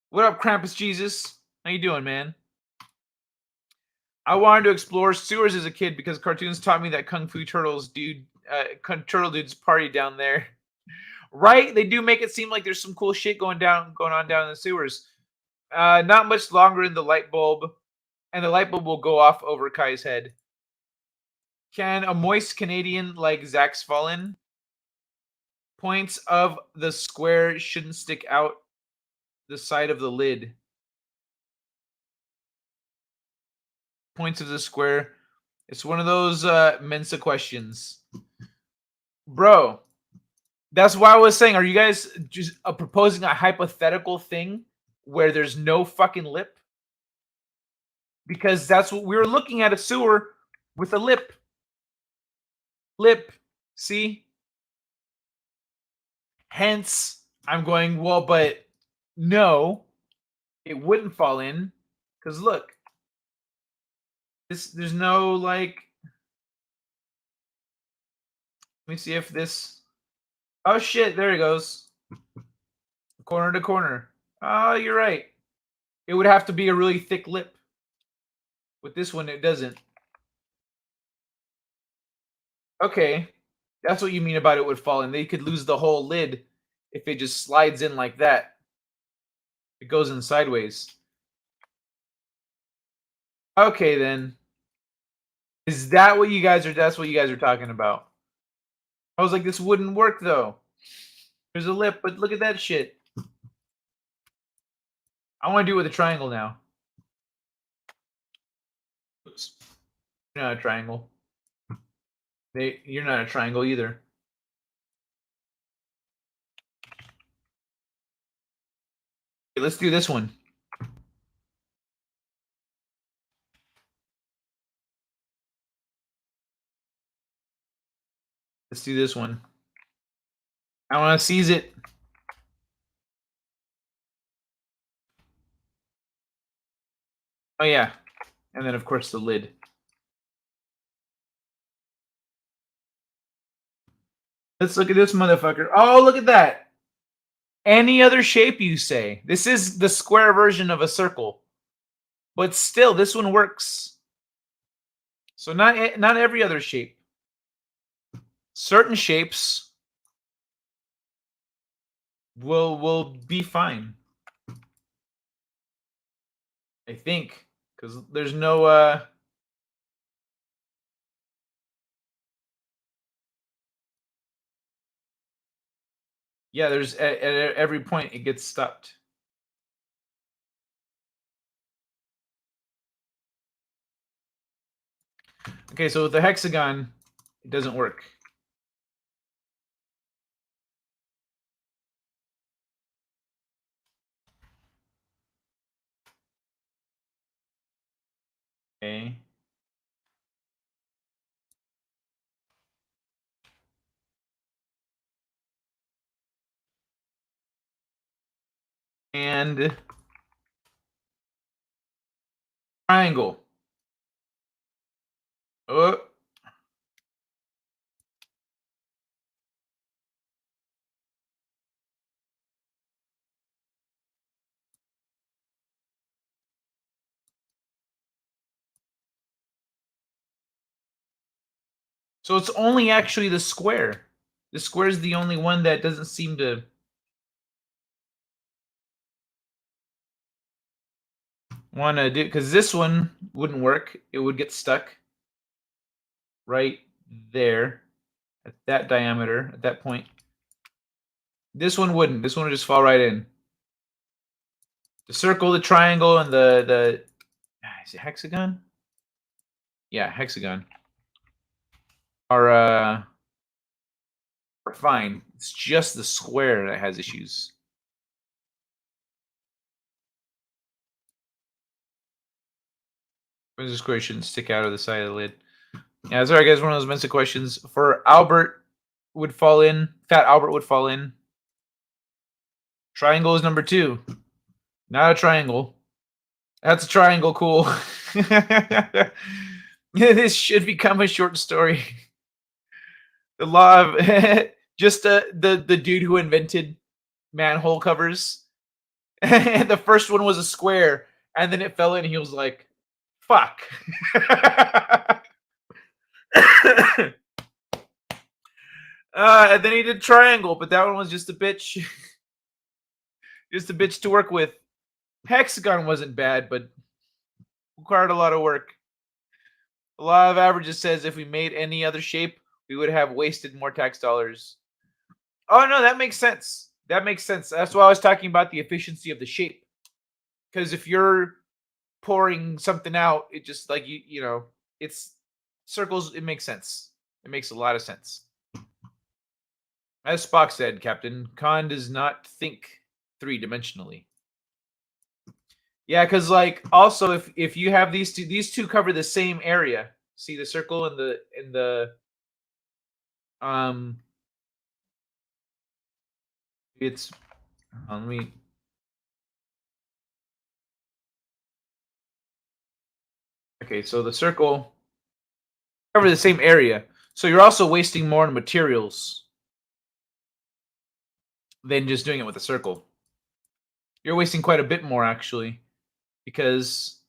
What up, Krampus Jesus? How you doing, man? I wanted to explore sewers as a kid because cartoons taught me that Kung Fu Turtles turtle dudes party down there. Right? They do make it seem like there's some cool shit going on down in the sewers. Not much longer in the light bulb, and the light bulb will go off over Kai's head. Can a moist Canadian like Zach's fall in? Points of the square shouldn't stick out the side of the lid. Points of the square. It's one of those Mensa questions. Bro, that's why I was saying, are you guys just proposing a hypothetical thing where there's no fucking lip? Because that's what we were looking at, a sewer with a lip. Lip. See? Hence, I'm going, well, but no, it wouldn't fall in. Because look. There's no, like... Let me see if this... Oh, shit, there it goes. Corner to corner. Oh, you're right. It would have to be a really thick lip. With this one, it doesn't. Okay. That's what you mean about it would fall in. They could lose the whole lid if it just slides in like that. It goes in sideways. Okay, then. Is that what you guys are... That's what you guys are talking about. I was like, this wouldn't work, though. There's a lip, but look at that shit. I want to do it with a triangle now. Oops. You're not a triangle. You're not a triangle either. Okay, let's do this one. Let's do this one. I want to seize it. Oh, yeah. And then, of course, the lid. Let's look at this motherfucker. Oh, look at that. Any other shape, you say? This is the square version of a circle. But still, this one works. So not every other shape. Certain shapes will be fine. I think, because there's no yeah, there's at every point it gets stopped. Okay, so with the hexagon, it doesn't work. Okay. And triangle. Oh. So it's only actually the square. The square is the only one that doesn't seem to want to do, because this one wouldn't work. It would get stuck right there at that diameter, at that point. This one wouldn't. This one would just fall right in. The circle, the triangle, and the is it hexagon? Yeah, hexagon are fine. It's just the square that has issues. The square shouldn't stick out of the side of the lid. Yeah, sorry guys, one of those mental questions. For Albert would fall in. Fat Albert would fall in. Triangle is number 2. Not a triangle. That's a triangle, cool. This should become a short story. The law of just the dude who invented manhole covers. The first one was a square, and then it fell in, and he was like, fuck. And then he did triangle, but that one was just a bitch. Just a bitch to work with. Hexagon wasn't bad, but required a lot of work. A lot of averages says if we made any other shape, we would have wasted more tax dollars. Oh no, that makes sense. That makes sense. That's why I was talking about the efficiency of the shape. Because if you're pouring something out, it just like you know, it's circles. It makes sense. It makes a lot of sense. As Spock said, Captain, Khan does not think 3-dimensionally. Yeah, because like also if you have these two cover the same area. See the circle and the it's let me okay, so the circle cover the same area. So you're also wasting more on materials than just doing it with a circle. You're wasting quite a bit more actually, because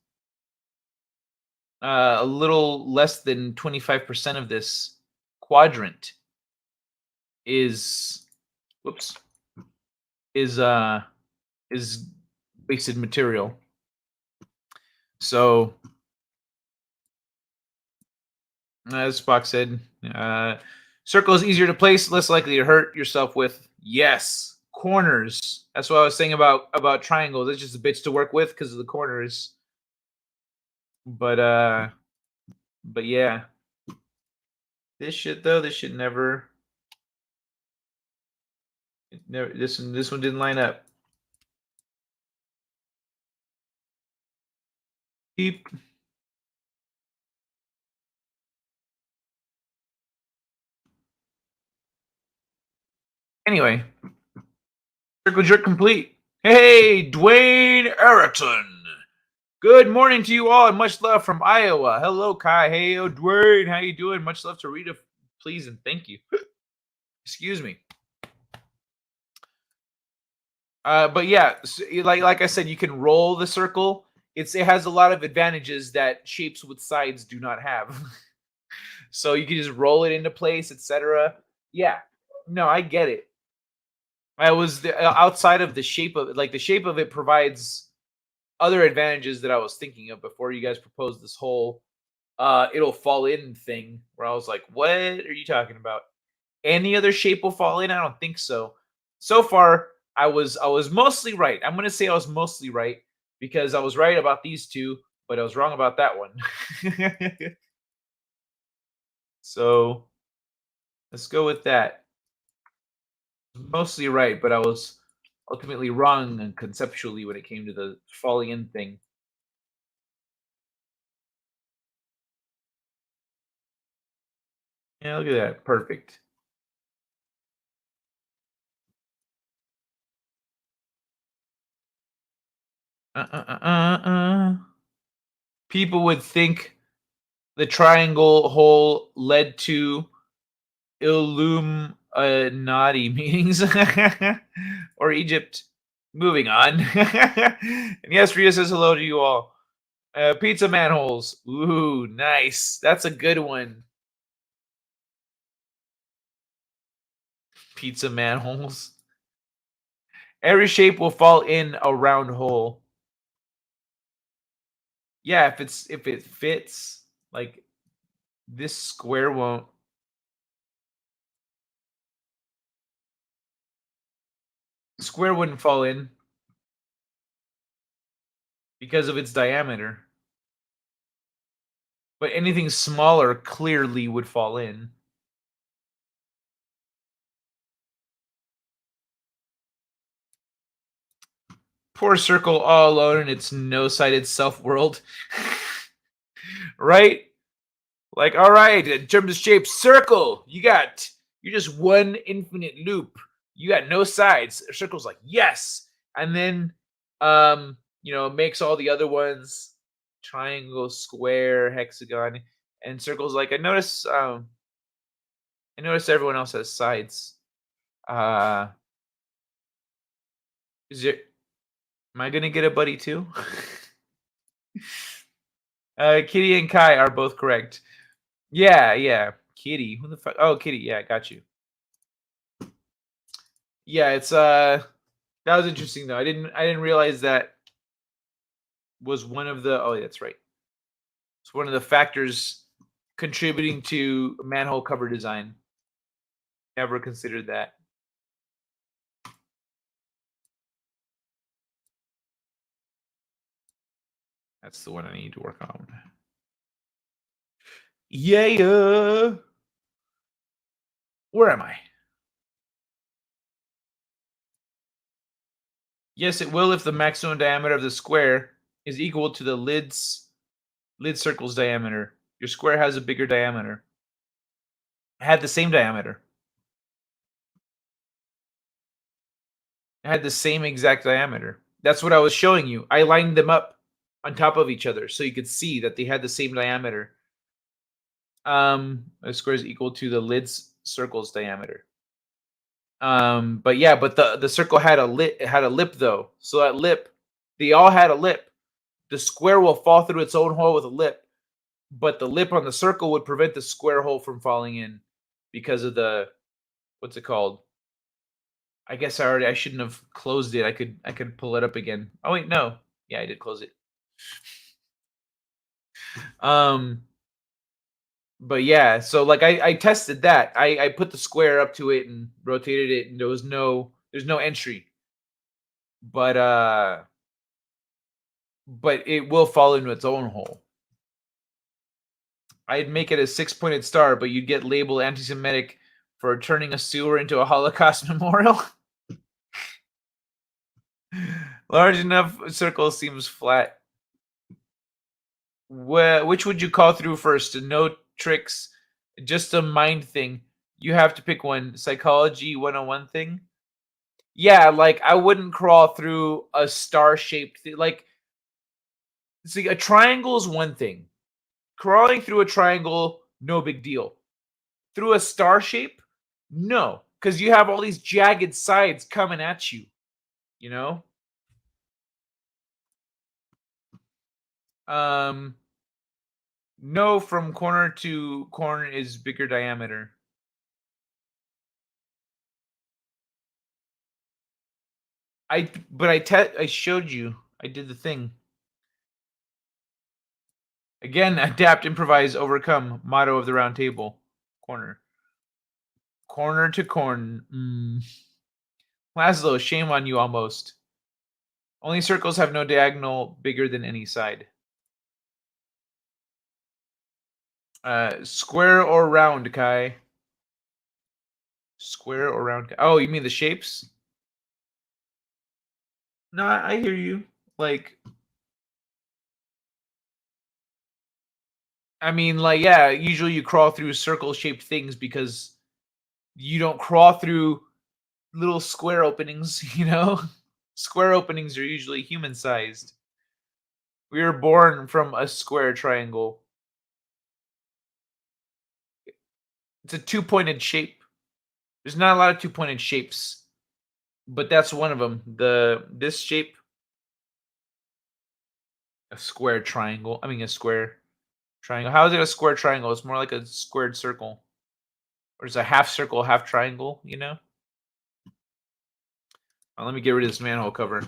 a little less than 25% of this quadrant is is wasted material. So as Spock said, circle is easier to place, less likely to hurt yourself with. Yes, corners. That's what I was saying about triangles. It's just a bitch to work with because of the corners. But yeah. This shit though, this should never. This one didn't line up. Beep. Anyway, circle jerk complete. Hey, Dwayne Erickson. Good morning to you all, and much love from Iowa. Hello, Kai. Hey, Dwayne. How you doing? Much love to Rita, please, and thank you. Excuse me. But yeah, like I said, you can roll the circle. It has a lot of advantages that shapes with sides do not have. So you can just roll it into place, etc. Yeah, no, I get it. I was outside of the shape of it. Like the shape of it provides other advantages that I was thinking of before you guys proposed this whole it'll fall in thing, where I was like, what are you talking about? Any other shape will fall in? I don't think so. So far, I was mostly right. I'm gonna say I was mostly right because I was right about these two, but I was wrong about that one. So let's go with that. Mostly right, but I was ultimately wrong and conceptually when it came to the falling in thing. Yeah, look at that. Perfect. People would think the triangle hole led to Illuminati meetings or Egypt. Moving on. And yes, Rita says hello to you all. Pizza manholes. Ooh, nice. That's a good one. Pizza manholes. Every shape will fall in a round hole. Yeah, if it fits, like this square won't. Square wouldn't fall in because of its diameter. But anything smaller clearly would fall in. Poor circle all alone in its no-sided self-world. Right? Like, all right, in terms of shape, circle. You're just one infinite loop. You got no sides. Circle's like, yes. And then makes all the other ones triangle, square, hexagon, and circle's like, I notice everyone else has sides. Am I gonna get a buddy too? Kitty and Kai are both correct. Yeah. Kitty. Who the fuck? Oh, Kitty. Yeah, got you. Yeah, it's that was interesting though. I didn't realize that was one of the. Oh, that's right. It's one of the factors contributing to manhole cover design. Never considered that. That's the one I need to work on. Yeah. Where am I? Yes, it will if the maximum diameter of the square is equal to the lid circle's diameter. Your square has a bigger diameter. It had the same diameter. It had the same exact diameter. That's what I was showing you. I lined them up on top of each other so you could see that they had the same diameter. The square is equal to the lid circle's diameter. But the circle had a lip though. So that lip, they all had a lip. The square will fall through its own hole with a lip, but the lip on the circle would prevent the square hole from falling in because of the what's it called? I guess I shouldn't have closed it. I could pull it up again. Oh wait, no. Yeah, I did close it. But yeah, so like I tested that. I put the square up to it and rotated it, and there's no entry. But it will fall into its own hole. I'd make it a 6-pointed star, but you'd get labeled anti-Semitic for turning a sewer into a Holocaust memorial. Large enough circle seems flat. Which would you call through first? No tricks, just a mind thing. You have to pick one. Psychology 101 thing. Yeah, like I wouldn't crawl through a star-shaped thing. Like, see, a triangle is one thing. Crawling through a triangle, no big deal. Through a star shape, no, because you have all these jagged sides coming at you. You know. No, from corner to corner is bigger diameter. I showed you. I did the thing. Again, adapt, improvise, overcome. Motto of the round table. Corner. Corner to corn. Laszlo, shame on you almost. Only circles have no diagonal bigger than any side. Square or round, Kai? Square or round? Oh, you mean the shapes? No, I hear you. Like, I mean, like, yeah, usually you crawl through circle-shaped things because you don't crawl through little square openings, you know? Square openings are usually human-sized. We were born from a square triangle. It's a two-pointed shape. There's not a lot of two-pointed shapes, but that's one of them. This shape, a square triangle. I mean, a square triangle. How is it a square triangle? It's more like a squared circle. Or it's a half circle, half triangle, you know? Let me get rid of this manhole cover.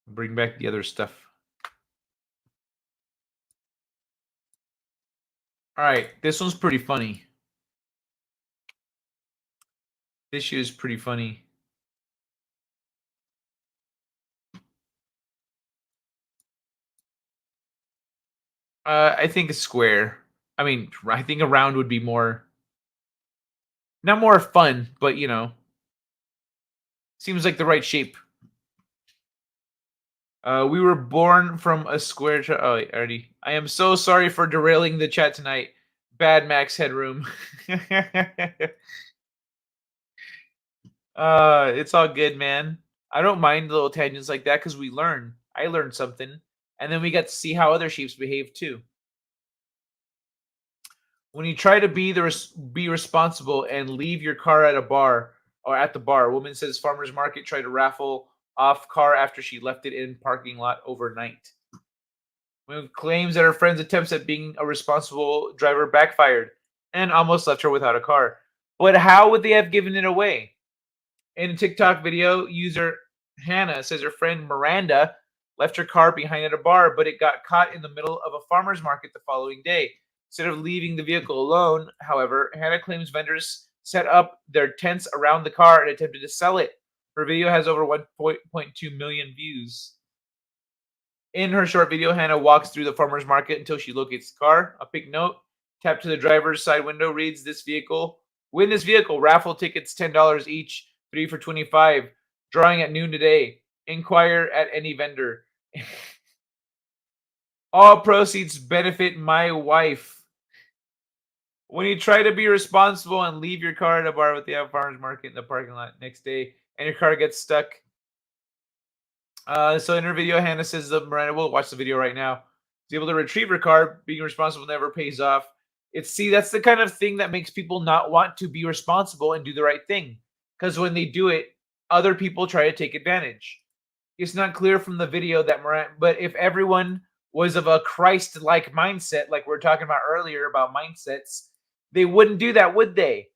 Bring back the other stuff. All right, this one's pretty funny. This issue is pretty funny. I think a square. I mean, I think a round would be more, not more fun, but you know, seems like the right shape. We were born from a square. Oh, wait, already. I am so sorry for derailing the chat tonight. Bad Max Headroom. It's all good, man. I don't mind little tangents like that because we learn. I learned something, and then we get to see how other shapes behave too. When you try to be responsible and leave your car at a bar or at the bar, woman says farmers market tried to raffle off car after she left it in parking lot overnight. Woman claims that her friend's attempts at being a responsible driver backfired and almost left her without a car. But how would they have given it away? In a TikTok video, user Hannah says her friend Miranda left her car behind at a bar, but it got caught in the middle of a farmer's market the following day. Instead of leaving the vehicle alone, however, Hannah claims vendors set up their tents around the car and attempted to sell it. Her video has over 1.2 million views. In her short video, Hannah walks through the farmer's market until she locates the car. A big note tapped to the driver's side window reads, win this vehicle, raffle tickets $10 each, 3 for $25, drawing at noon today. Inquire at any vendor. All proceeds benefit my wife. When you try to be responsible and leave your car at a bar with the farmer's market in the parking lot next day, and your car gets stuck. So in her video, Hannah says that Miranda will watch the video right now. Is able to retrieve her car. Being responsible never pays off. That's the kind of thing that makes people not want to be responsible and do the right thing. Because when they do it, other people try to take advantage. It's not clear from the video that Miranda, but if everyone was of a Christ-like mindset, like we were talking about earlier about mindsets, they wouldn't do that, would they?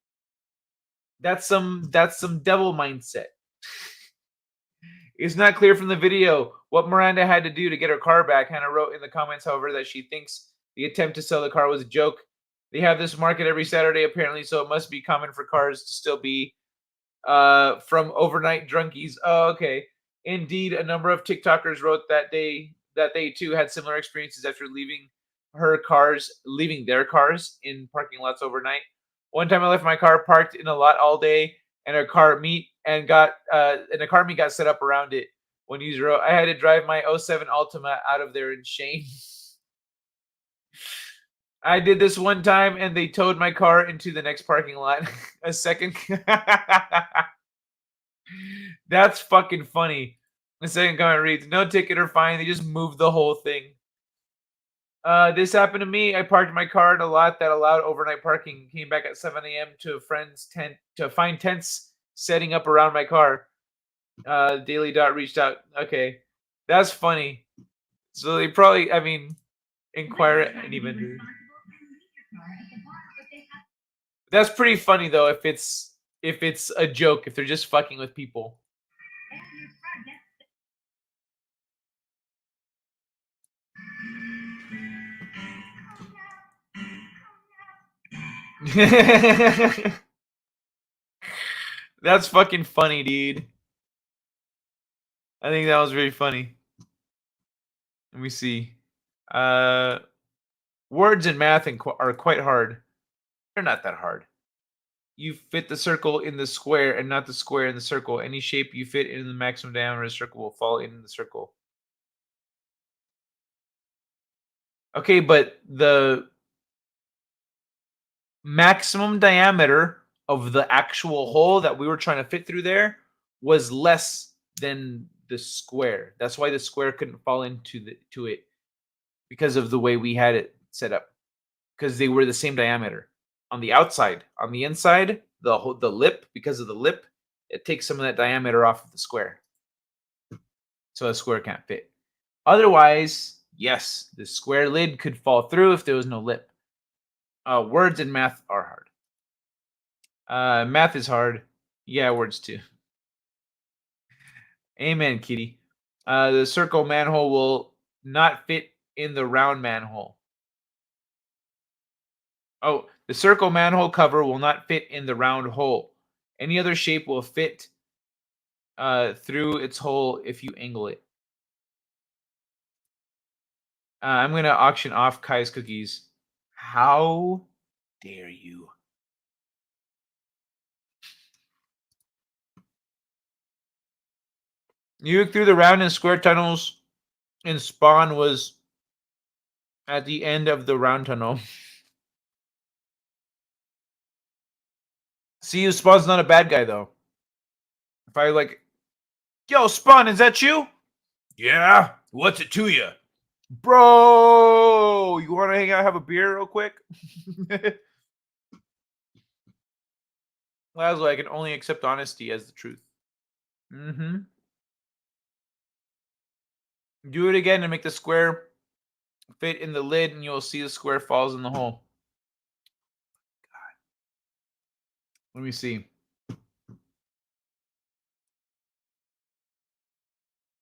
That's some devil mindset. It's not clear from the video what Miranda had to do to get her car back. Hannah wrote in the comments, however, that she thinks the attempt to sell the car was a joke. They have this market every Saturday, apparently, so it must be common for cars to still be from overnight drunkies. Oh, okay. Indeed, a number of TikTokers wrote that they too had similar experiences after leaving their cars in parking lots overnight. One time I left my car parked in a lot all day, and a car meet got set up around it. One user wrote, I had to drive my 07 Altima out of there in shame. I did this one time, and they towed my car into the next parking lot. A second. That's fucking funny. The second comment reads, no ticket or fine. They just moved the whole thing. This happened to me. I parked my car in a lot that allowed overnight parking. Came back at 7 a.m. to a friend's tent to find tents setting up around my car. Daily Dot reached out. Okay, that's funny. So they probably, inquire at any vendor. That's pretty funny though. If it's a joke, if they're just fucking with people. That's fucking funny, dude. I think that was very funny. Let me see. Words and math are quite hard. They're not that hard. You fit the circle in the square and not the square in the circle. Any shape you fit in the maximum diameter of the circle will fall in the circle. Okay, but the maximum diameter of the actual hole that we were trying to fit through there was less than the square. That's why the square couldn't fall into it because of the way we had it set up. Because they were the same diameter on the outside. On the inside, the lip, because of the lip, it takes some of that diameter off of the square, so a square can't fit. Otherwise, yes, the square lid could fall through if there was no lip. Words and math are hard. Math is hard. Yeah, words too. Amen, kitty. The circle manhole will not fit in the round manhole. Oh, the circle manhole cover will not fit in the round hole. Any other shape will fit through its hole if you angle it. I'm going to auction off Kai's cookies. How dare you? You look through the round and square tunnels, and Spawn was at the end of the round tunnel. See, Spawn's not a bad guy, though. If I like, yo, Spawn, is that you? Yeah, what's it to you? Bro, you want to hang out, have a beer real quick? Laszlo, I can only accept honesty as the truth. Mm-hmm. Do it again and make the square fit in the lid, and you'll see the square falls in the hole. God. Let me see.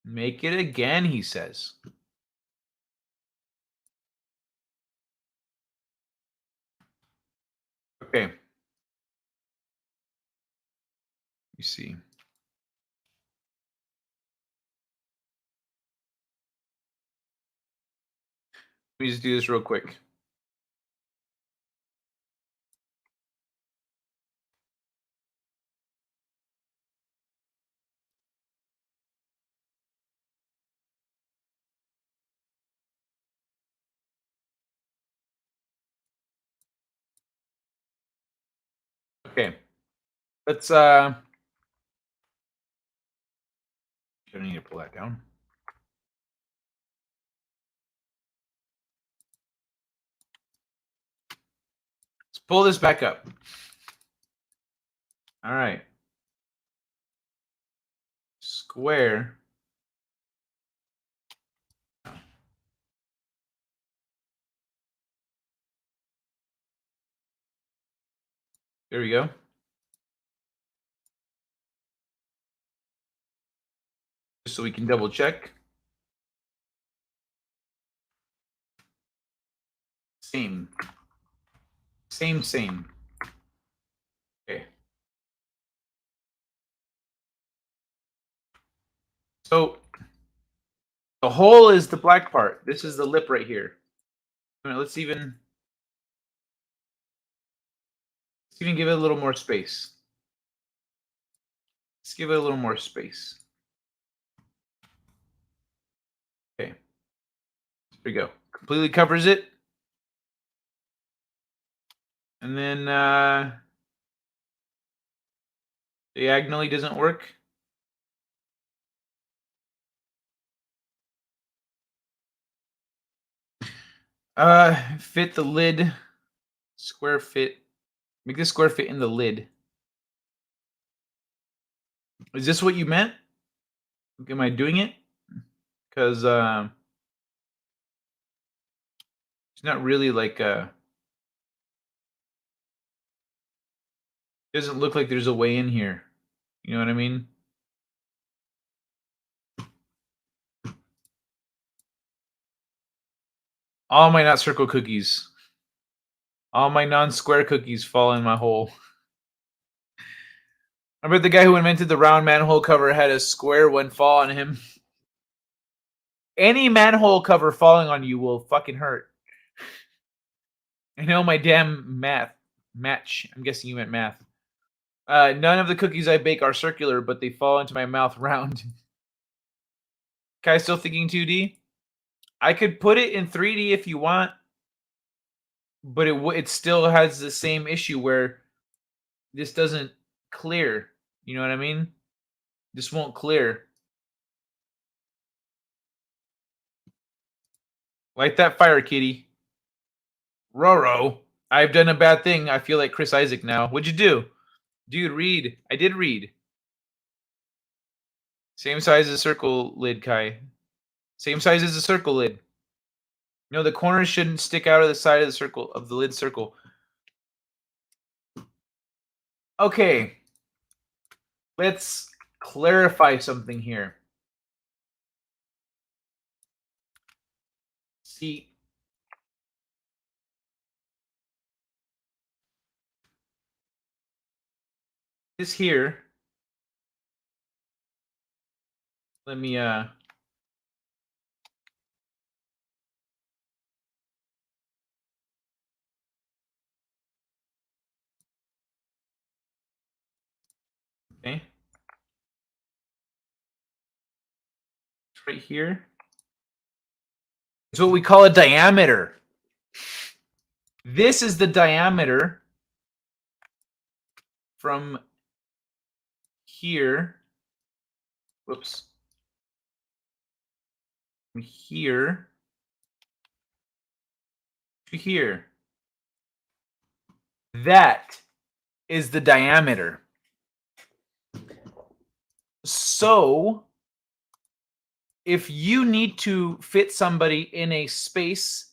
Make it again, he says. Okay. You see. Let me just do this real quick. Okay. Let's I need to pull that down. Let's pull this back up. All right. Square. There we go. Just so we can double check. Same. Same. Okay. So the hole is the black part. This is the lip right here. Let's even give it a little more space. Let's give it a little more space. Okay. There we go. Completely covers it. And then diagonally doesn't work. Fit the lid. Square fit. Make this square fit in the lid. Is this what you meant? Am I doing it? Because it's not really like doesn't look like there's a way in here. You know what I mean? All my not circle cookies. All my non-square cookies fall in my hole. I bet the guy who invented the round manhole cover had a square one fall on him. Any manhole cover falling on you will fucking hurt. I know my damn match. I'm guessing you meant math. None of the cookies I bake are circular, but they fall into my mouth round. Kai still thinking 2D? I could put it in 3D if you want, but it still has the same issue where this doesn't clear. You know what I mean? This won't clear. Light that fire, kitty. Roro, I've done a bad thing. I feel like Chris Isaac now. What'd you do? Dude, read. I did read. Same size as a circle lid, Kai. Same size as a circle lid. No, the corners shouldn't stick out of the side of the circle, of the lid circle. Okay. Let's clarify something here. See, this here, let me okay. It's right here. It's what we call a diameter. This is the diameter from here. Whoops. From here to here. That is the diameter. So, if you need to fit somebody in a space,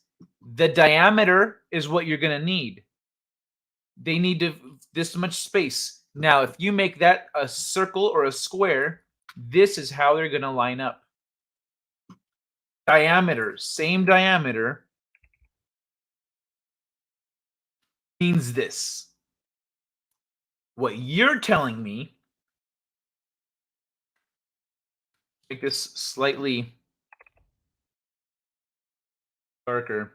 the diameter is what you're going to need. They need this much space. Now, if you make that a circle or a square, this is how they're going to line up. Diameter, same diameter, means this. What you're telling me, make this slightly darker.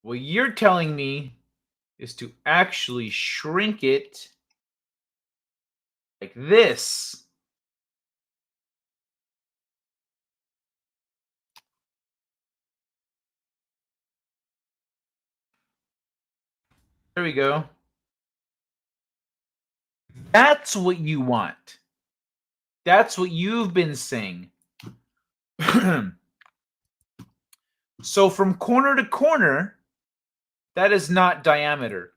What you're telling me is to actually shrink it like this. There we go. That's what you want. That's what you've been saying. So from corner to corner, that is not diameter.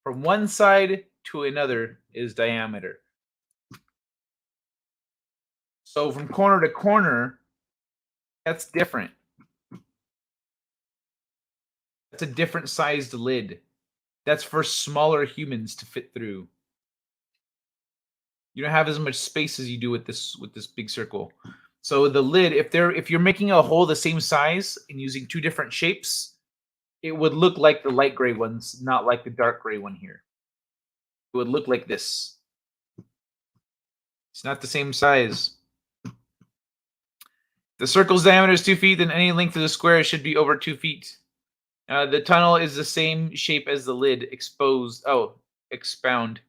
From one side to another is diameter. So from corner to corner, that's different. That's a different sized lid. That's for smaller humans to fit through. You don't have as much space as you do with this big circle. So the lid, if you're making a hole the same size and using two different shapes, it would look like the light gray ones, not like the dark gray one here. It would look like this. It's not the same size. The circle's diameter is 2 feet, then any length of the square should be over 2 feet. The tunnel is the same shape as the lid. Expound.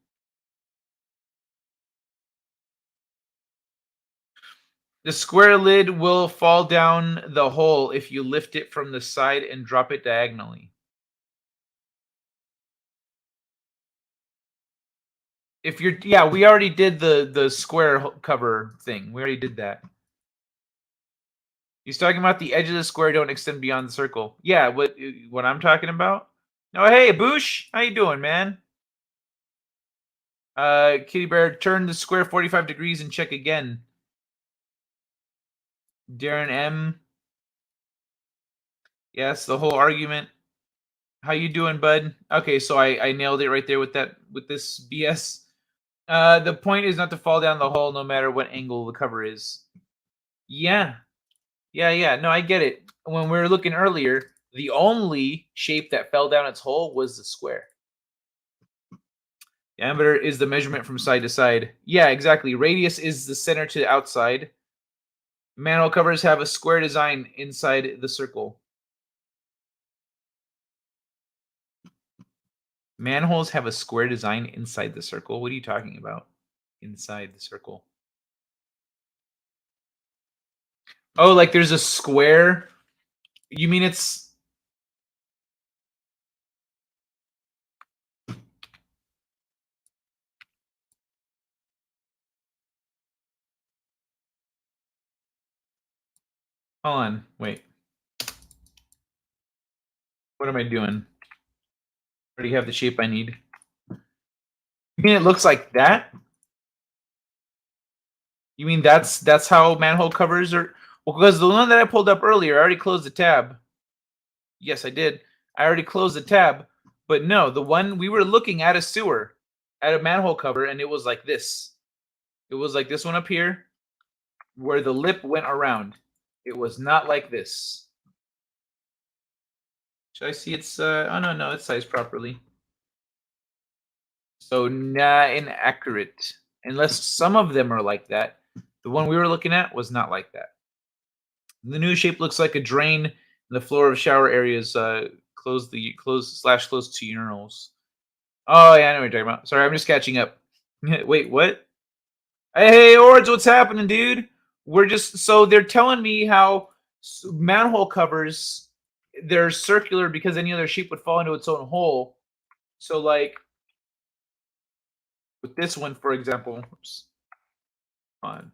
The square lid will fall down the hole if you lift it from the side and drop it diagonally. We already did the square cover thing. We already did that. He's talking about the edge of the square don't extend beyond the circle. Yeah, what I'm talking about? No, hey, Boosh, how you doing, man? Kitty Bear, turn the square 45 degrees and check again. Darren M. Yes, the whole argument. How you doing, bud? Okay, so I nailed it right there with this BS. The point is not to fall down the hole no matter what angle the cover is. Yeah. No, I get it. When we were looking earlier, The only shape that fell down its hole was the square. Diameter is the measurement from side to side. Yeah, exactly. Radius is the center to the outside. Manhole covers have a square design inside the circle. Manholes have a square design inside the circle. What are you talking about? Inside the circle. Oh, like there's a square? You mean it's... Hold on, wait. What am I doing? I already have the shape I need. You mean it looks like that? You mean that's how manhole covers are? Well, because the one that I pulled up earlier, I already closed the tab. Yes, I did. I already closed the tab. But no, the one we were looking at a sewer, at a manhole cover, and it was like this. It was like this one up here, where the lip went around. It was not like this. Should I see its... oh, no, it's sized properly. So, nah, inaccurate. Unless some of them are like that. The one we were looking at was not like that. The new shape looks like a drain in the floor of shower areas. Close to urinals. Oh, yeah, I know what you're talking about. Sorry, I'm just catching up. Wait, what? Hey, Ords, what's happening, dude? We're just... So they're telling me how manhole covers, they're circular because any other shape would fall into its own hole. So, like, with this one, for example... Oops. Hold on.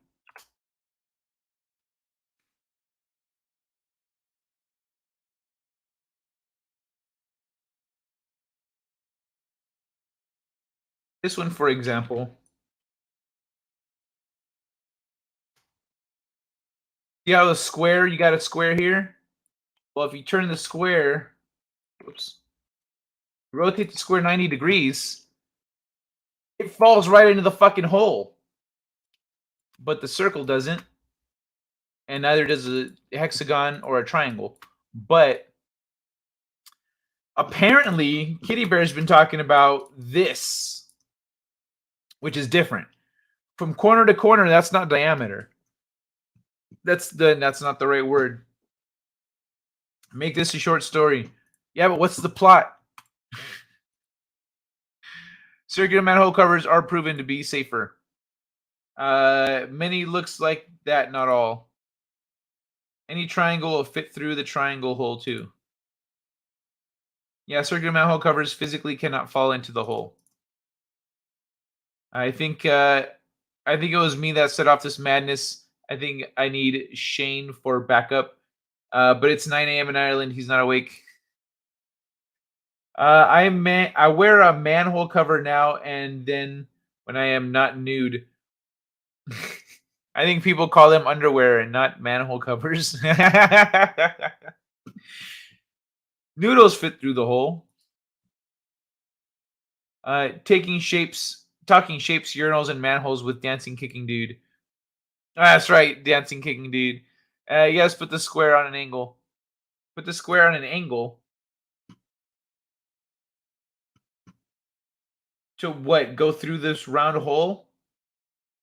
This one, for example... See how the square, you got a square here? Well, if you turn the square, whoops, rotate the square 90 degrees, it falls right into the fucking hole. But the circle doesn't. And neither does a hexagon or a triangle. But apparently, Kitty Bear's been talking about this, which is different. From corner to corner, that's not diameter. That's not the right word. Make this a short story. Yeah, but what's the plot? Circular manhole covers are proven to be safer. Many looks like that, not all. Any triangle will fit through the triangle hole too. Yeah, circular manhole covers physically cannot fall into the hole. I think it was me that set off this madness. I think I need Shane for backup. But it's 9 a.m. in Ireland. He's not awake. I wear a manhole cover now and then when I am not nude. I think people call them underwear and not manhole covers. Noodles fit through the hole. Talking shapes, urinals, and manholes with dancing kicking dude. Oh, that's right, dancing kicking dude. Yes, put the square on an angle. Put the square on an angle. To what? Go through this round hole?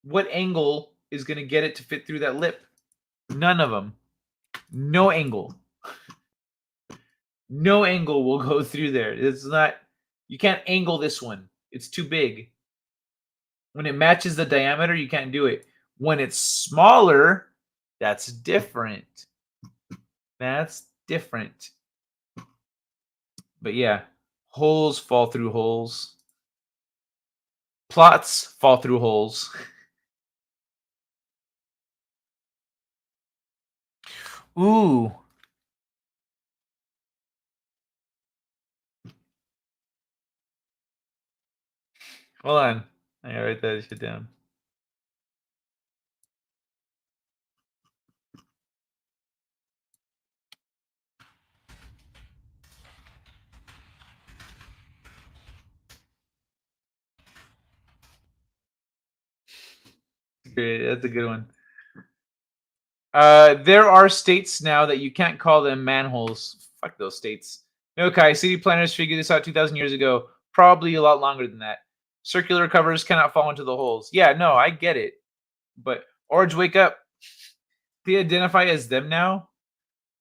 What angle is going to get it to fit through that lip? None of them. No angle. No angle will go through there. It's not... You can't angle this one. It's too big. When it matches the diameter, you can't do it. When it's smaller, that's different. That's different. But yeah, holes fall through holes. Plots fall through holes. Ooh. Hold on. I gotta write that shit down. Great. That's a good one. There are states now that you can't call them manholes. Fuck those states. No, Kai, city planners figured this out 2,000 years ago. Probably a lot longer than that. Circular covers cannot fall into the holes. Yeah, no, I get it. But Orange, wake up. They identify as them now.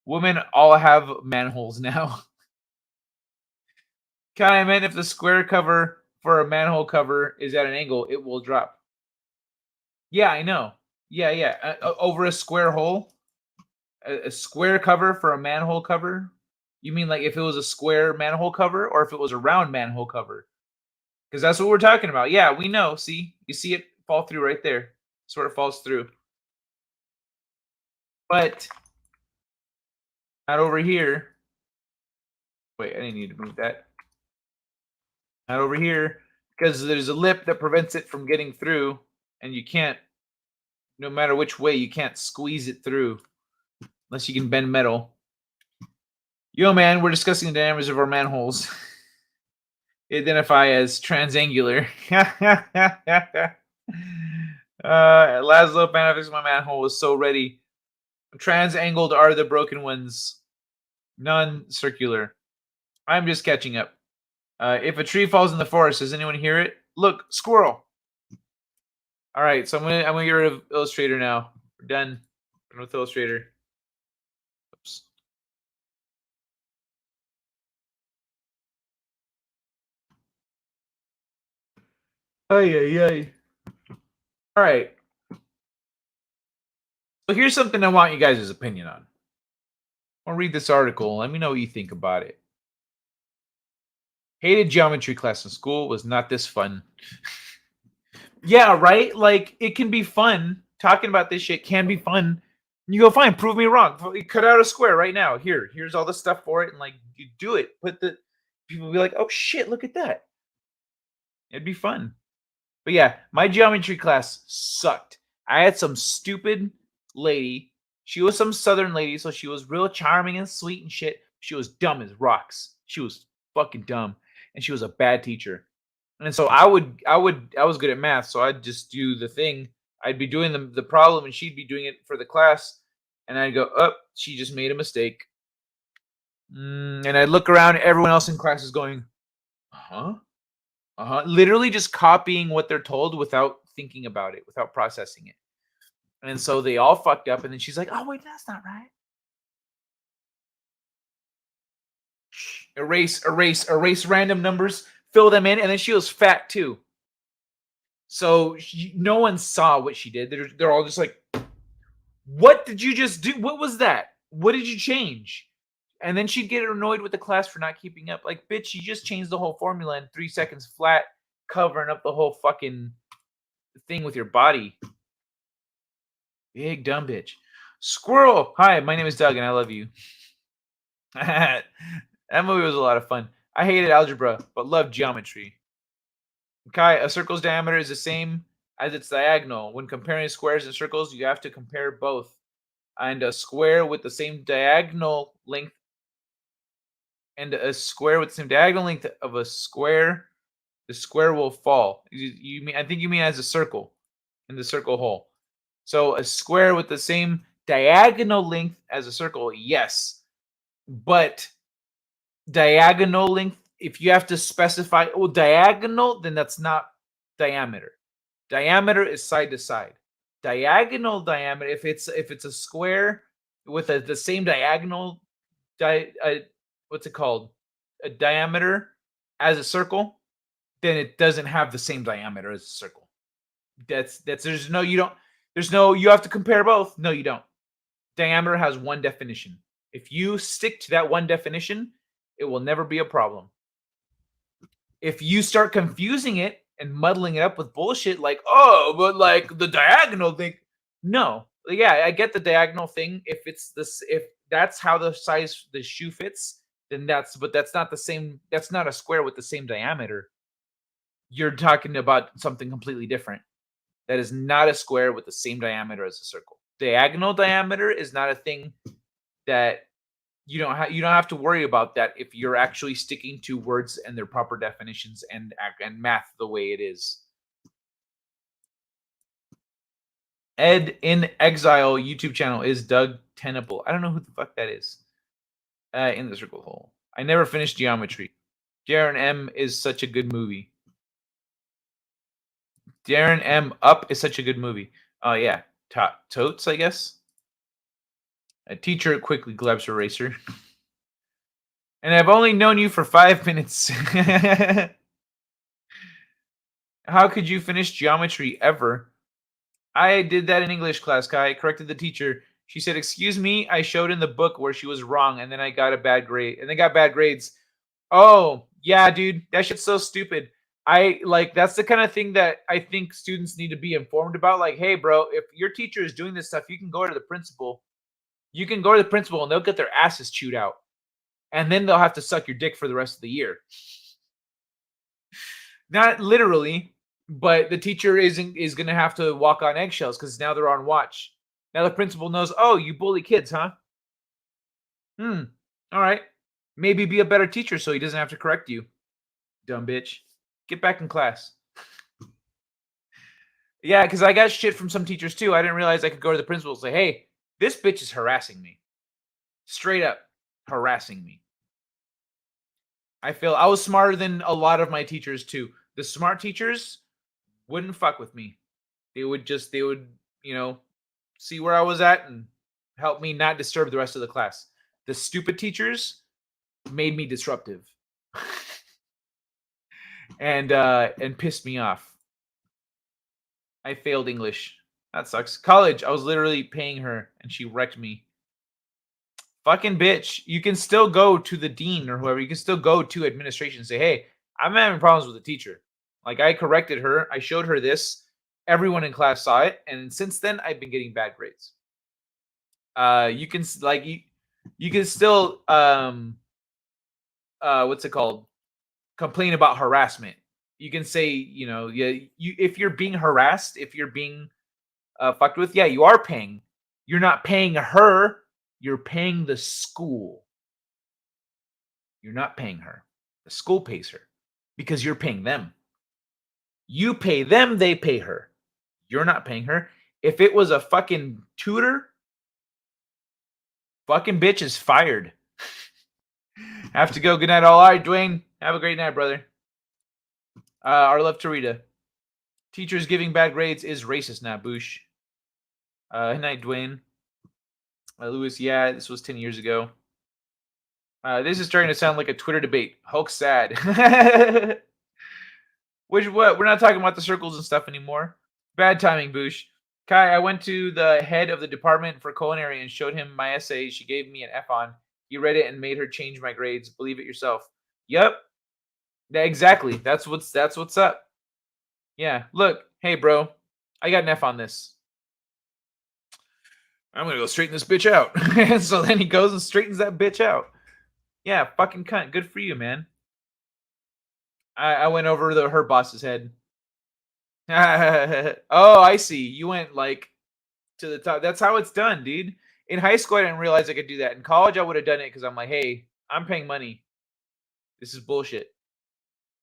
Women all have manholes now. Kai, I meant if the square cover for a manhole cover is at an angle, it will drop. Yeah, I know. Yeah. Over a square hole? A square cover for a manhole cover? You mean like if it was a square manhole cover or if it was a round manhole cover? Because that's what we're talking about. Yeah, we know. See? You see it fall through right there. That's where it falls through. But not over here. Wait, I didn't need to move that. Not over here. Because there's a lip that prevents it from getting through. And you can't, no matter which way, you can't squeeze it through. Unless you can bend metal. Yo, man, we're discussing the diameters of our manholes. They identify as transangular. Laszlo Panafix, my manhole was so ready. Transangled are the broken ones. Non-circular. I'm just catching up. If a tree falls in the forest, does anyone hear it? Look, squirrel. All right, so I'm gonna get rid of Illustrator now. We're done with Illustrator. Oops. Ay. All right. So here's something I want you guys' opinion on. I'll read this article. Let me know what you think about it. Hated geometry class in school. Was not this fun. Yeah, right? Like, it can be fun. Talking about this shit can be fun. You go, fine, prove me wrong. Cut out a square right now. Here's all the stuff for it. And, like, you do it. People will be like, oh, shit, look at that. It'd be fun. But yeah, my geometry class sucked. I had some stupid lady. She was some southern lady, so she was real charming and sweet and shit. She was dumb as rocks. She was fucking dumb. And she was a bad teacher. And so I was good at math, so I'd just do the thing. I'd be doing the problem and she'd be doing it for the class. And I'd go, oh, she just made a mistake. And I'd look around, everyone else in class is going, literally just copying what they're told without thinking about it, without processing it. And so they all fucked up, and then she's like, oh, wait, that's not right. Erase random numbers, fill them in, and then she was fat too. So no one saw what she did. They're all just like, what did you just do? What was that? What did you change? And then she'd get annoyed with the class for not keeping up. Like, bitch, you just changed the whole formula in 3 seconds flat, covering up the whole fucking thing with your body. Big dumb bitch. Squirrel. Hi, my name is Doug, and I love you. That movie was a lot of fun. I hated algebra, but loved geometry. Kai, a circle's diameter is the same as its diagonal. When comparing squares and circles, you have to compare both. And a square with the same diagonal length of a square, the square will fall. You mean? I think you mean as a circle, in the circle hole. So a square with the same diagonal length as a circle, yes. But diagonal length, if you have to specify diagonal, then that's not diameter. Diameter is side to side. Diagonal diameter, if it's a square with the same diagonal, what's it called? A diameter as a circle, then it doesn't have the same diameter as a circle. You have to compare both. No, you don't. Diameter has one definition. If you stick to that one definition, it will never be a problem. If you start confusing it and muddling it up with bullshit like, oh, but like the diagonal thing. No. Yeah, I get the diagonal thing. If that's how the size the shoe fits, then that's not the same. That's not a square with the same diameter. You're talking about something completely different. That is not a square with the same diameter as a circle. Diagonal diameter is not a thing that you don't have to worry about that if you're actually sticking to words and their proper definitions and math the way it is. Ed in Exile YouTube channel is Doug Tenable. I don't know who the fuck that is. In the circle hole. I never finished Geometry. Darren M is such a good movie. Darren M Up is such a good movie. Oh yeah, totes, I guess. A teacher quickly grabs her eraser. And I've only known you for 5 minutes. How could you finish geometry ever? I did that in English class, Kai. I corrected the teacher. She said, "Excuse me, I showed in the book where she was wrong, and then I got a bad grade." And they got bad grades. Oh, yeah, dude. That shit's so stupid. That's the kind of thing that I think students need to be informed about. Like, hey, bro, if your teacher is doing this stuff, you can go to the principal. You can go to the principal and they'll get their asses chewed out. And then they'll have to suck your dick for the rest of the year. Not literally, but the teacher is going to have to walk on eggshells because now they're on watch. Now the principal knows, oh, you bully kids, huh? All right. Maybe be a better teacher so he doesn't have to correct you. Dumb bitch. Get back in class. Yeah, because I got shit from some teachers too. I didn't realize I could go to the principal and say, hey, this bitch is harassing me. Straight up harassing me. I feel I was smarter than a lot of my teachers too. The smart teachers wouldn't fuck with me. They would, see where I was at and help me not disturb the rest of the class. The stupid teachers made me disruptive. and pissed me off. I failed English. That sucks. College, I was literally paying her and she wrecked me. Fucking bitch. You can still go to the dean or whoever. You can still go to administration and say, hey, I'm having problems with the teacher. Like, I corrected her. I showed her this. Everyone in class saw it. And since then, I've been getting bad grades. You can still, what's it called? Complain about harassment. You can say, if you're being harassed, if you're being fucked with, yeah, you are paying. You're not paying her. You're paying the school. You're not paying her. The school pays her because you're paying them. You pay them, they pay her. You're not paying her. If it was a fucking tutor, fucking bitch is fired. Have to go. Good night, all. All right, Dwayne. Have a great night, brother. Our love to Rita. Teachers giving bad grades is racist now, Boosh. Good night, Dwayne. Lewis, yeah, this was 10 years ago. This is starting to sound like a Twitter debate. Hulk sad. Which what? We're not talking about the circles and stuff anymore. Bad timing, Boosh. Kai, I went to the head of the department for culinary and showed him my essay. She gave me an F on. He read it and made her change my grades. Believe it yourself. Yep. Yeah, exactly. That's what's up. Yeah. Look, hey, bro, I got an F on this. I'm gonna go straighten this bitch out. And so then he goes and straightens that bitch out. Yeah, fucking cunt. Good for you, man. I went over her boss's head. Oh, I see. You went to the top. That's how it's done, dude. In high school, I didn't realize I could do that. In college, I would have done it because I'm like, hey, I'm paying money. This is bullshit.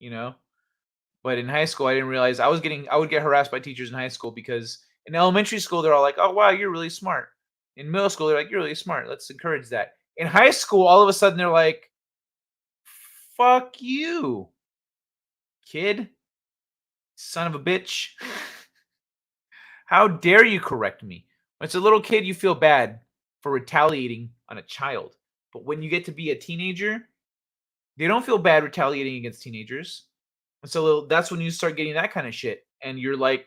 But in high school, I didn't realize I would get harassed by teachers in high school because in elementary school, they're all like, oh, wow, you're really smart. In middle school, they're like, you're really smart. Let's encourage that. In high school, all of a sudden, they're like, fuck you, kid. Son of a bitch. How dare you correct me? When it's a little kid, you feel bad for retaliating on a child. But when you get to be a teenager, they don't feel bad retaliating against teenagers. And so that's when you start getting that kind of shit. And you're like,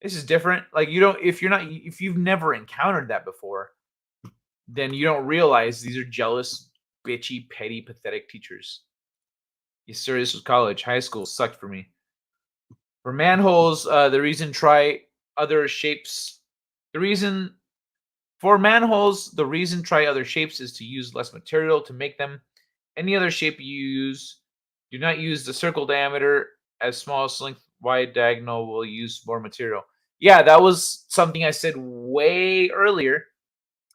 this is different. Like, if you've never encountered that before, then you don't realize these are jealous, bitchy, petty, pathetic teachers. Yes, sir, this was college. High school sucked for me. For manholes, the reason try other shapes is to use less material to make them. Any other shape you use, do not use the circle diameter as small as length wide diagonal will use more material. Yeah, that was something I said way earlier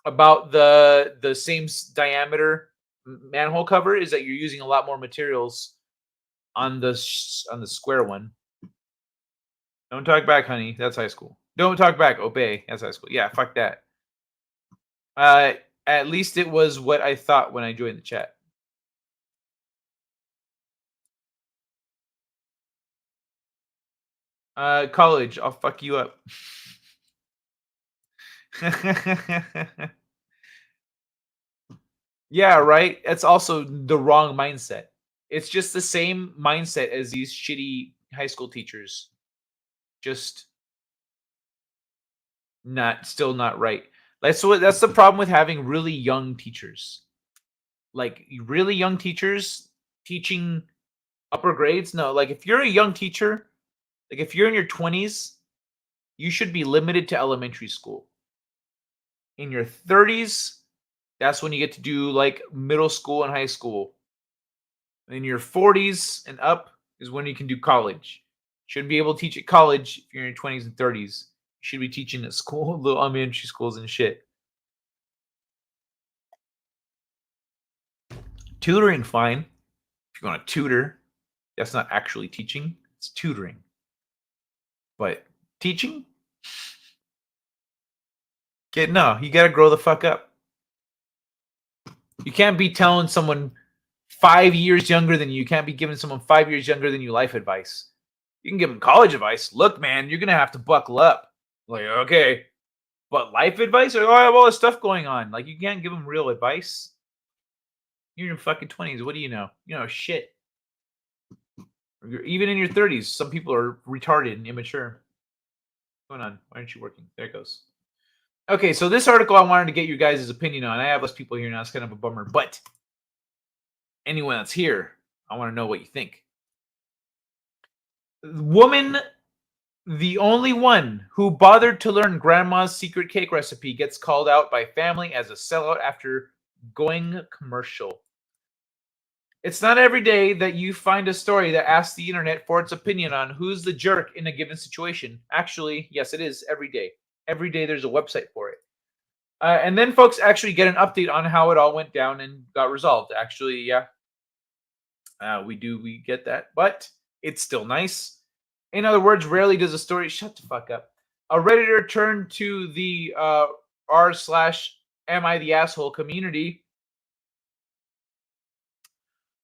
about the same diameter manhole cover is that you're using a lot more materials on the square one. Don't talk back, honey. That's high school. Don't talk back. Obey. That's high school. Yeah, fuck that. At least it was what I thought when I joined the chat. College, I'll fuck you up. Yeah, right? That's also the wrong mindset. It's just the same mindset as these shitty high school teachers. Just still not right. That's the problem with having really young teachers. Like really young teachers teaching upper grades. No, like if you're a young teacher, like if you're in your 20s, you should be limited to elementary school. In your 30s, that's when you get to do like middle school and high school. In your 40s and up is when you can do college. Shouldn't be able to teach at college if you're in your 20s and 30s. You should be teaching at school, little elementary schools and shit. Tutoring, fine. If you're going to tutor, that's not actually teaching, it's tutoring. But teaching? No, you got to grow the fuck up. You can't be telling someone 5 years younger than you. You can't be giving someone 5 years younger than you life advice. You can give them college advice. Look, man, you're going to have to buckle up. Like, okay. But life advice? Oh, I have all this stuff going on. Like, you can't give them real advice. You're in your fucking 20s. What do you know? You know, shit. Even in your 30s, some people are retarded and immature. What's going on? Why aren't you working? There it goes. Okay, so this article I wanted to get you guys' opinion on. I have less people here now. It's kind of a bummer. But anyone that's here, I want to know what you think. Woman, the only one who bothered to learn grandma's secret cake recipe, gets called out by family as a sellout after going commercial. It's not every day that you find a story that asks the internet for its opinion on who's the jerk in a given situation. Actually, yes, it is every day. Every day there's a website for it. And then folks actually get an update on how it all went down and got resolved. Actually, yeah, we get that, but it's still nice. In other words, rarely does a story... Shut the fuck up. A Redditor turned to the r/am I the asshole community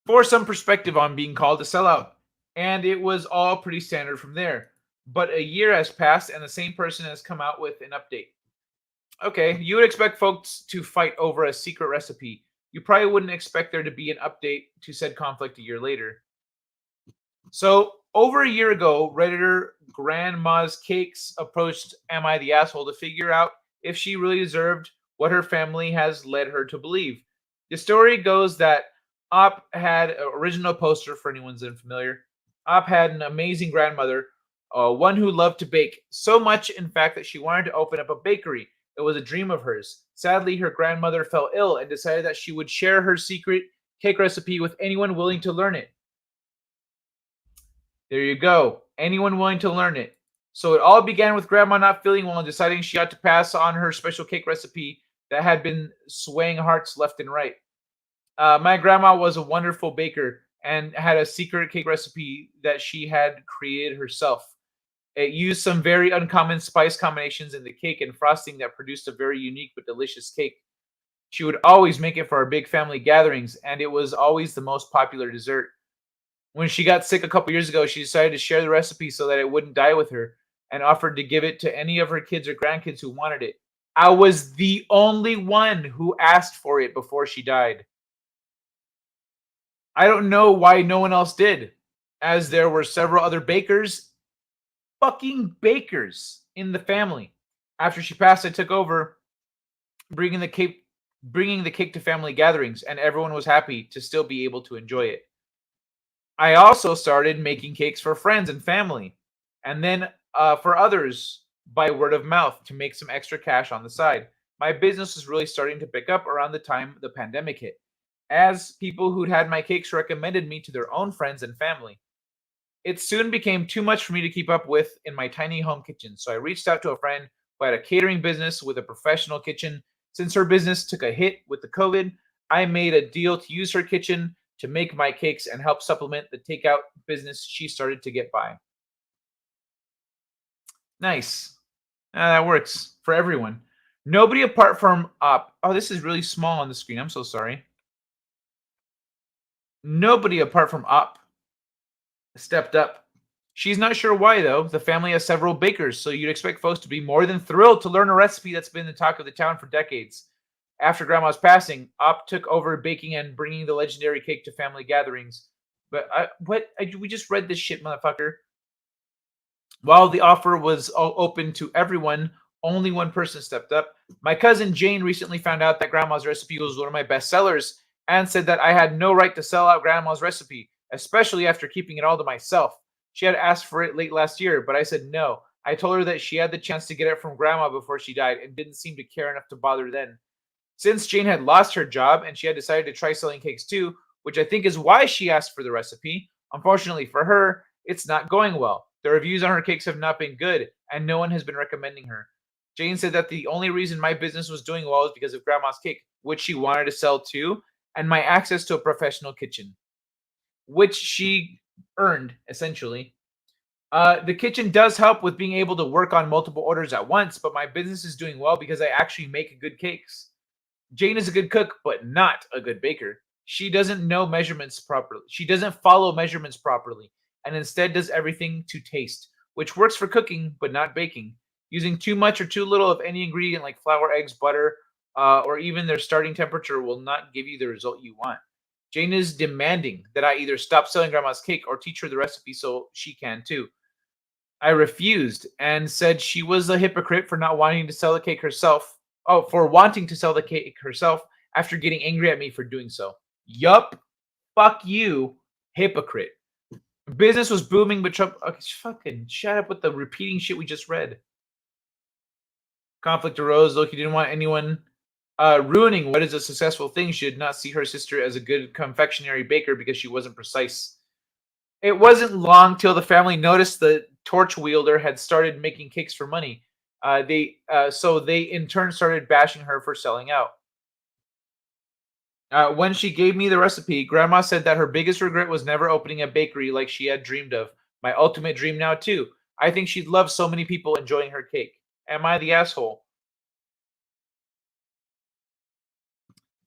for some perspective on being called a sellout. And it was all pretty standard from there. But a year has passed and the same person has come out with an update. Okay, you would expect folks to fight over a secret recipe. You probably wouldn't expect there to be an update to said conflict a year later. So, over a year ago, Redditor Grandma's Cakes approached Am I the Asshole to figure out if she really deserved what her family has led her to believe. The story goes that Op had an original poster, for anyone's unfamiliar. Op had an amazing grandmother, one who loved to bake, so much, in fact, that she wanted to open up a bakery. It was a dream of hers. Sadly, her grandmother fell ill and decided that she would share her secret cake recipe with anyone willing to learn it. There you go. Anyone willing to learn it. So it all began with Grandma not feeling well and deciding she ought to pass on her special cake recipe that had been swaying hearts left and right. My grandma was a wonderful baker and had a secret cake recipe that she had created herself. It used some very uncommon spice combinations in the cake and frosting that produced a very unique but delicious cake. She would always make it for our big family gatherings, and it was always the most popular dessert. When she got sick a couple years ago, she decided to share the recipe so that it wouldn't die with her and offered to give it to any of her kids or grandkids who wanted it. I was the only one who asked for it before she died. I don't know why no one else did, as there were several other fucking bakers in the family. After she passed, I took over bringing the cake to family gatherings, and everyone was happy to still be able to enjoy it. I also started making cakes for friends and family, and then for others by word of mouth to make some extra cash on the side. My business was really starting to pick up around the time the pandemic hit, as people who'd had my cakes recommended me to their own friends and family. It soon became too much for me to keep up with in my tiny home kitchen, so I reached out to a friend who had a catering business with a professional kitchen. Since her business took a hit with the COVID, I made a deal to use her kitchen to make my cakes and help supplement the takeout business she started to get by. Nice. That works for everyone. Nobody apart from oh, this is really small on the screen. I'm so sorry. Nobody apart from stepped up. She's not sure why, though. The family has several bakers, so you'd expect folks to be more than thrilled to learn a recipe that's been the talk of the town for decades. After Grandma's passing, took over baking and bringing the legendary cake to family gatherings. But we just read this shit, motherfucker. While the offer was open to everyone, only one person stepped up. My cousin Jane recently found out that Grandma's recipe was one of my best sellers and said that I had no right to sell out Grandma's recipe, especially after keeping it all to myself. She had asked for it late last year, but I said no. I told her that she had the chance to get it from Grandma before she died and didn't seem to care enough to bother then. Since Jane had lost her job and she had decided to try selling cakes too, which I think is why she asked for the recipe, unfortunately for her, it's not going well. The reviews on her cakes have not been good, and no one has been recommending her. Jane said that the only reason my business was doing well is because of Grandma's cake, which she wanted to sell too, and my access to a professional kitchen, which she earned, essentially. The kitchen does help with being able to work on multiple orders at once, but my business is doing well because I actually make good cakes. Jane is a good cook, but not a good baker. She doesn't know measurements properly. She doesn't follow measurements properly, and instead does everything to taste, which works for cooking, but not baking. Using too much or too little of any ingredient like flour, eggs, butter, or even their starting temperature will not give you the result you want. Jane is demanding that I either stop selling Grandma's cake or teach her the recipe so she can too. I refused and said she was a hypocrite for not wanting to sell the cake herself. Oh, for wanting to sell the cake herself after getting angry at me for doing so. Yup. Fuck you, hypocrite. Business was booming, but Trump. Okay, fucking shut up with the repeating shit we just read. Conflict arose. Loki didn't want anyone ruining what is a successful thing. She did not see her sister as a good confectionery baker because she wasn't precise. It wasn't long till the family noticed the torch wielder had started making cakes for money. So they in turn started bashing her for selling out. When she gave me the recipe, Grandma said that her biggest regret was never opening a bakery like she had dreamed of. My ultimate dream now, too. I think she'd love so many people enjoying her cake. Am I the asshole?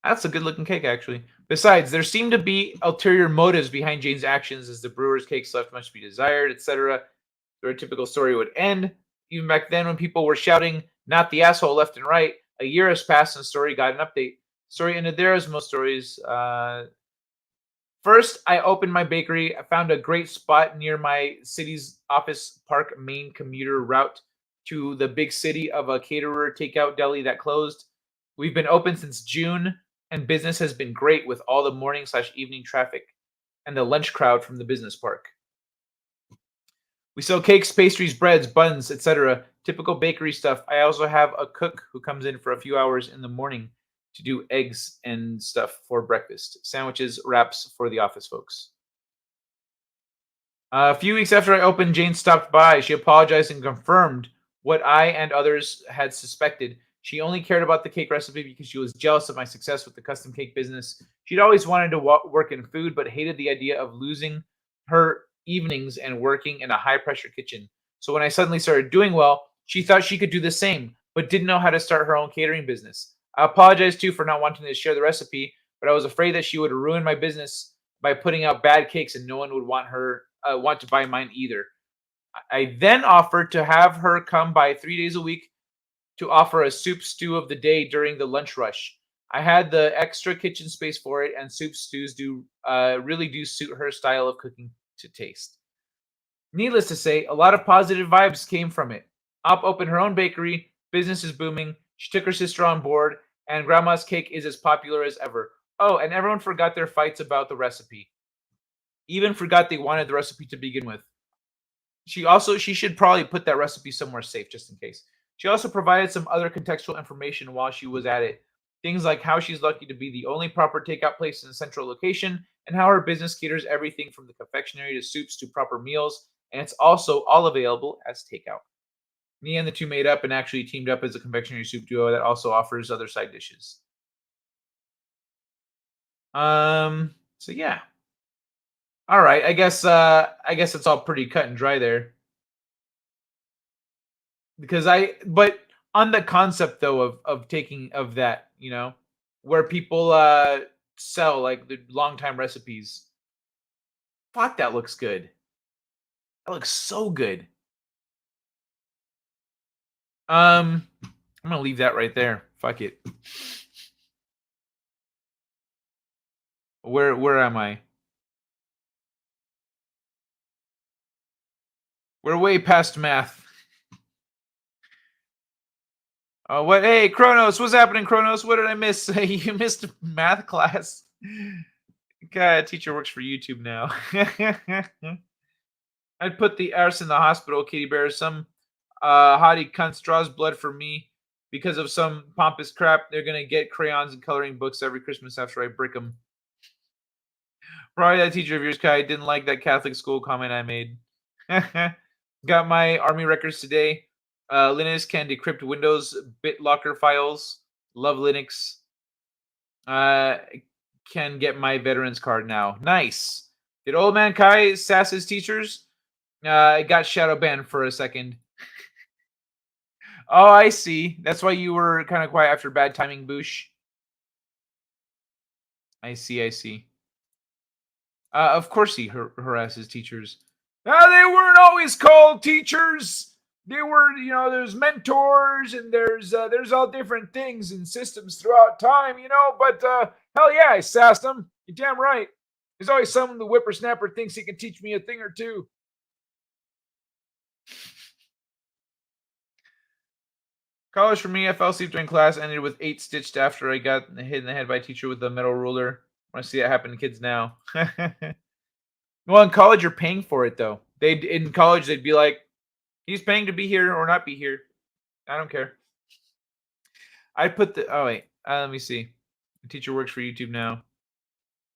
That's a good-looking cake, actually. Besides, there seemed to be ulterior motives behind Jane's actions, as the brewer's cakes left much to be desired, etc. The typical story would end. Even back then, when people were shouting, "Not the asshole," left and right, a year has passed and the story got an update. Story ended there, as most stories. First, I opened my bakery. I found a great spot near my city's office park main commuter route to the big city of a caterer takeout deli that closed. We've been open since June, and business has been great with all the morning/evening traffic and the lunch crowd from the business park. We sell cakes, pastries, breads, buns, etc. Typical bakery stuff. I also have a cook who comes in for a few hours in the morning to do eggs and stuff for breakfast. Sandwiches, wraps for the office folks. A few weeks after I opened, Jane stopped by. She apologized and confirmed what I and others had suspected. She only cared about the cake recipe because she was jealous of my success with the custom cake business. She'd always wanted to work in food, but hated the idea of losing her evenings and working in a high-pressure kitchen. So when I suddenly started doing well, she thought she could do the same, but didn't know how to start her own catering business. I apologized too for not wanting to share the recipe, but I was afraid that she would ruin my business by putting out bad cakes and no one would want to buy mine either. I then offered to have her come by 3 days a week to offer a soup stew of the day during the lunch rush. I had the extra kitchen space for it, and soup stews really do suit her style of cooking to taste. Needless to say, a lot of positive vibes came from it. Op opened her own bakery, business is booming, she took her sister on board, and Grandma's cake is as popular as ever. Oh, and everyone forgot their fights about the recipe. Even forgot they wanted the recipe to begin with. She should probably put that recipe somewhere safe just in case. She also provided some other contextual information while she was at it. Things like how she's lucky to be the only proper takeout place in a central location, and how her business caters everything from the confectionery to soups to proper meals, and it's also all available as takeout. Me and the two made up and actually teamed up as a confectionery soup duo that also offers other side dishes. So yeah. All right, I guess it's all pretty cut and dry there. But on the concept though of taking of that, you know, where people sell like the long time recipes. Fuck, that looks good. That looks so good. I'm gonna leave that right there. Fuck it. Where am I? We're way past math. Oh, what? Hey, Kronos, what's happening, Kronos? What did I miss? You missed math class. God, teacher works for YouTube now. I'd put the arse in the hospital, Kitty Bear. Some hottie cunt draws blood for me because of some pompous crap. They're gonna get crayons and coloring books every Christmas after I brick them. Probably that teacher of yours, Kai, didn't like that Catholic school comment I made. Got my army records today. Linux can decrypt Windows BitLocker files. Love Linux. Can get my veterans card now. Nice. Did old man Kai sass his teachers? Got shadow banned for a second. Oh, I see. That's why you were kind of quiet after bad timing, Boosh. I see. Of course he harasses teachers. They weren't always called teachers. They were, you know, there's mentors and there's all different things and systems throughout time, you know. But hell yeah, I sassed them. You're damn right. There's always someone the whippersnapper thinks he can teach me a thing or two. College for me, I fell asleep during class, ended with 8 stitched after I got hit in the head by a teacher with a metal ruler. I want to see that happen to kids now. Well, in college, you're paying for it, though. In college, they'd be like, he's paying to be here or not be here. I don't care. I put the... Oh, wait. Let me see. The teacher works for YouTube now.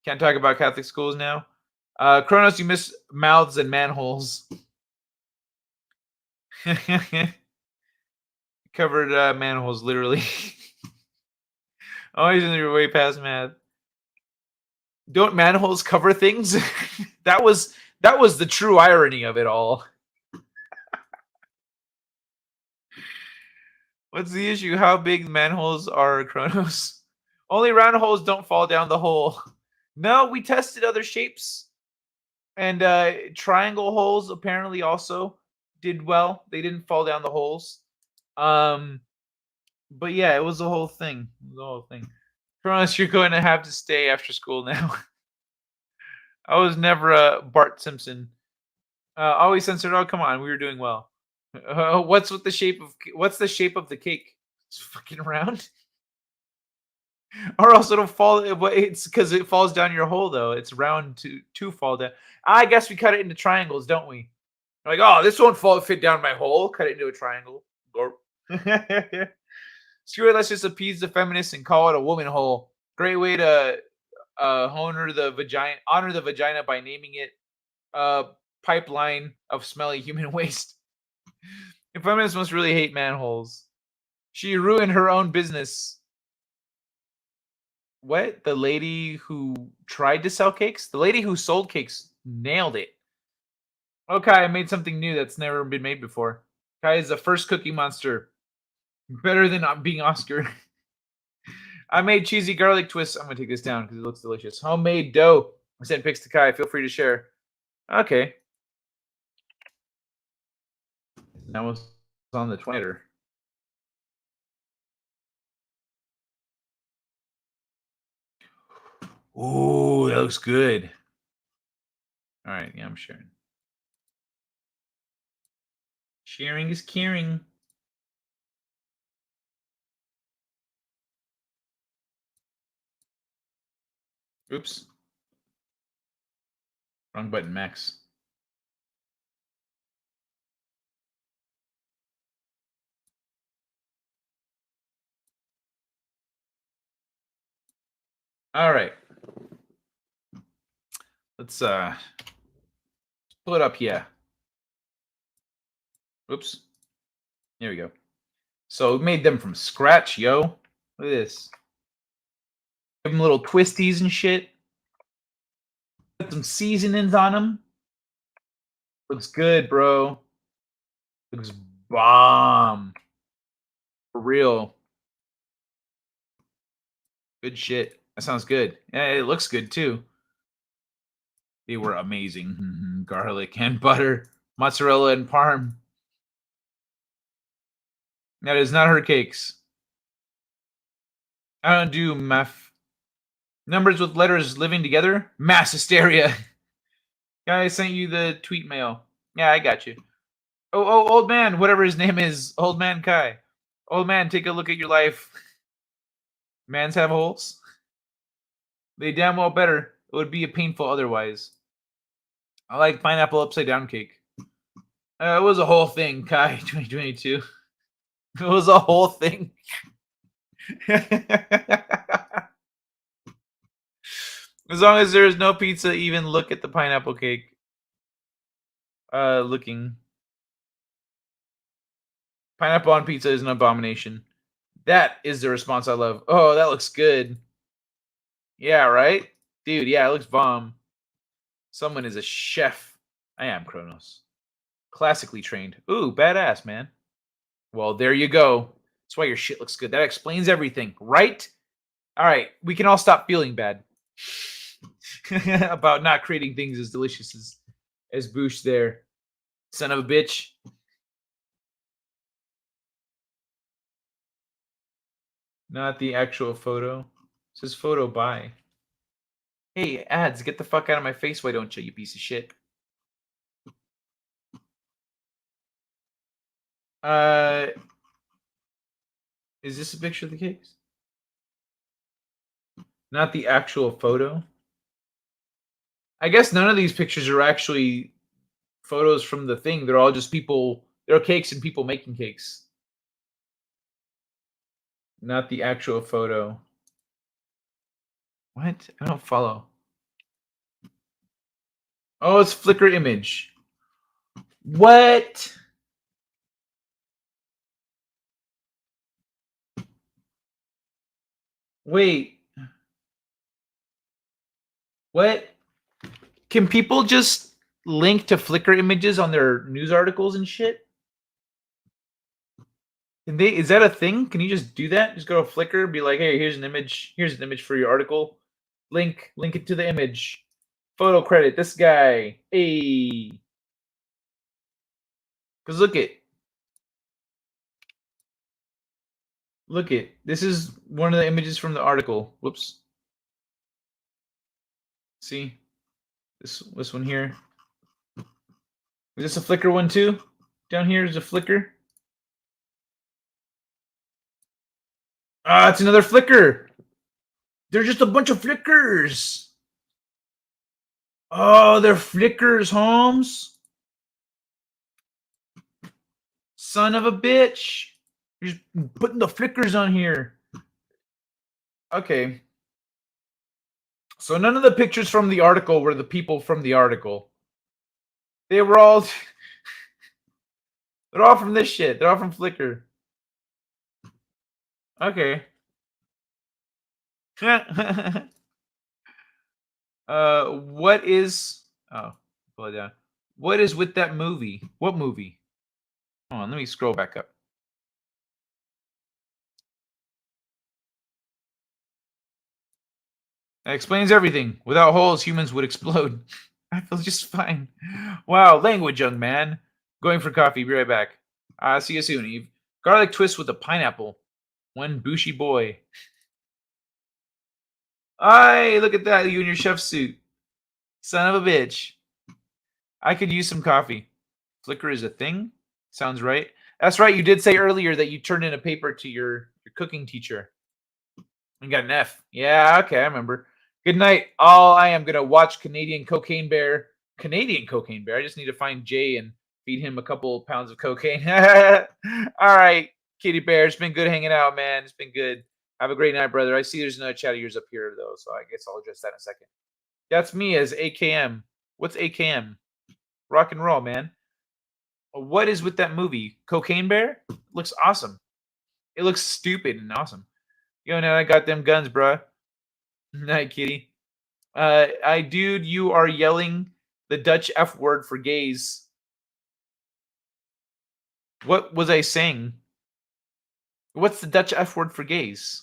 Can't talk about Catholic schools now. Kronos, you miss mouths and manholes. Covered manholes, literally. Always in your way past math. Don't manholes cover things? that was the true irony of it all. What's the issue? How big manholes are, Kronos? Only round holes don't fall down the hole. No, we tested other shapes. And triangle holes apparently also did well. They didn't fall down the holes. But yeah, it was the whole thing. Kronos, you're going to have to stay after school now. I was never a Bart Simpson. Always censored. Oh, come on, we were doing well. What's the shape of the cake? It's fucking round. Or else it'll fall. It's because it falls down your hole, though. It's round to fall down. I guess we cut it into triangles, don't we? Like, oh, this won't fit down my hole. Cut it into a triangle. Screw it. Let's just appease the feminists and call it a woman hole. Great way to honor the vagina by naming it pipeline of smelly human waste. The feminists must really hate manholes. She ruined her own business. What? The lady who tried to sell cakes? The lady who sold cakes nailed it. Okay, I made something new that's never been made before. Kai is the first Cookie Monster. Better than being Oscar. I made cheesy garlic twists. I'm going to take this down because it looks delicious. Homemade dough. I sent pics to Kai. Feel free to share. Okay. That was on the Twitter. Ooh, that looks good. All right, yeah, I'm sharing. Sharing is caring. Oops. Wrong button, Max. All right. Let's pull it up here. Oops. There we go. So we made them from scratch, yo. Look at this. Give them little twisties and shit. Put some seasonings on them. Looks good, bro. Looks bomb. For real. Good shit. That sounds good. Yeah, it looks good too. They were amazing. Garlic and butter, mozzarella and parm. That is not her cakes. I don't do math. Numbers with letters living together? Mass hysteria. Guy, I sent you the tweet mail. Yeah, I got you. Oh, old man, whatever his name is. Old man Kai. Old man, take a look at your life. Mans have holes? They damn well better. It would be a painful otherwise. I like pineapple upside down cake. It was a whole thing, Kai 2022. It was a whole thing. As long as there is no pizza, even look at the pineapple cake. Looking. Pineapple on pizza is an abomination. That is the response I love. Oh, that looks good. Yeah, right? Dude, yeah, it looks bomb. Someone is a chef. I am Kronos. Classically trained. Ooh, badass, man. Well, there you go. That's why your shit looks good. That explains everything, right? All right, we can all stop feeling bad about not creating things as delicious as Boosh there. Son of a bitch. Not the actual photo. It says photo by. Hey, ads, get the fuck out of my face, why don't you, you piece of shit? Is this a picture of the cakes? Not the actual photo? I guess none of these pictures are actually photos from the thing. They're all just people. They're cakes and people making cakes. Not the actual photo. What? I don't follow. Oh, it's Flickr image. What? Wait. What? Can people just link to Flickr images on their news articles and shit? Can they? Is that a thing? Can you just do that? Just go to Flickr and be like, hey, here's an image. Here's an image for your article. Link it to the image. Photo credit this guy. Hey. Because look it. This is one of the images from the article. Whoops. See? This one here. Is this a Flickr one too? Down here is a Flickr. Ah, it's another Flickr. They're just a bunch of Flickrs. Oh, they're Flickrs, Holmes. Son of a bitch. You're just putting the Flickrs on here. Okay. So none of the pictures from the article were the people from the article. They were all... They're all from this shit. They're all from Flickr. Okay. What is... Oh, pull it down. What is with that movie? What movie? Hold on, let me scroll back up. That explains everything. Without holes, humans would explode. I feel just fine. Wow, language, young man. Going for coffee. Be right back. See you soon, Eve. Garlic twist with a pineapple. One bushy boy. Hey, look at that. You in your chef suit. Son of a bitch. I could use some coffee. Flickr is a thing? Sounds right. That's right. You did say earlier that you turned in a paper to your cooking teacher. And got an F. Yeah, okay, I remember. Good night. All I am going to watch Canadian Cocaine Bear. Canadian Cocaine Bear. I just need to find Jay and feed him a couple pounds of cocaine. All right, Kitty Bear. It's been good hanging out, man. It's been good. Have a great night, brother. I see there's another chat of yours up here, though, so I guess I'll address that in a second. That's me as AKM. What's AKM? Rock and roll, man. What is with that movie? Cocaine Bear? Looks awesome. It looks stupid and awesome. Yo, now I got them guns, bruh. Night, kitty. Dude, you are yelling the Dutch F word for gays. What was I saying? What's the Dutch F word for gays?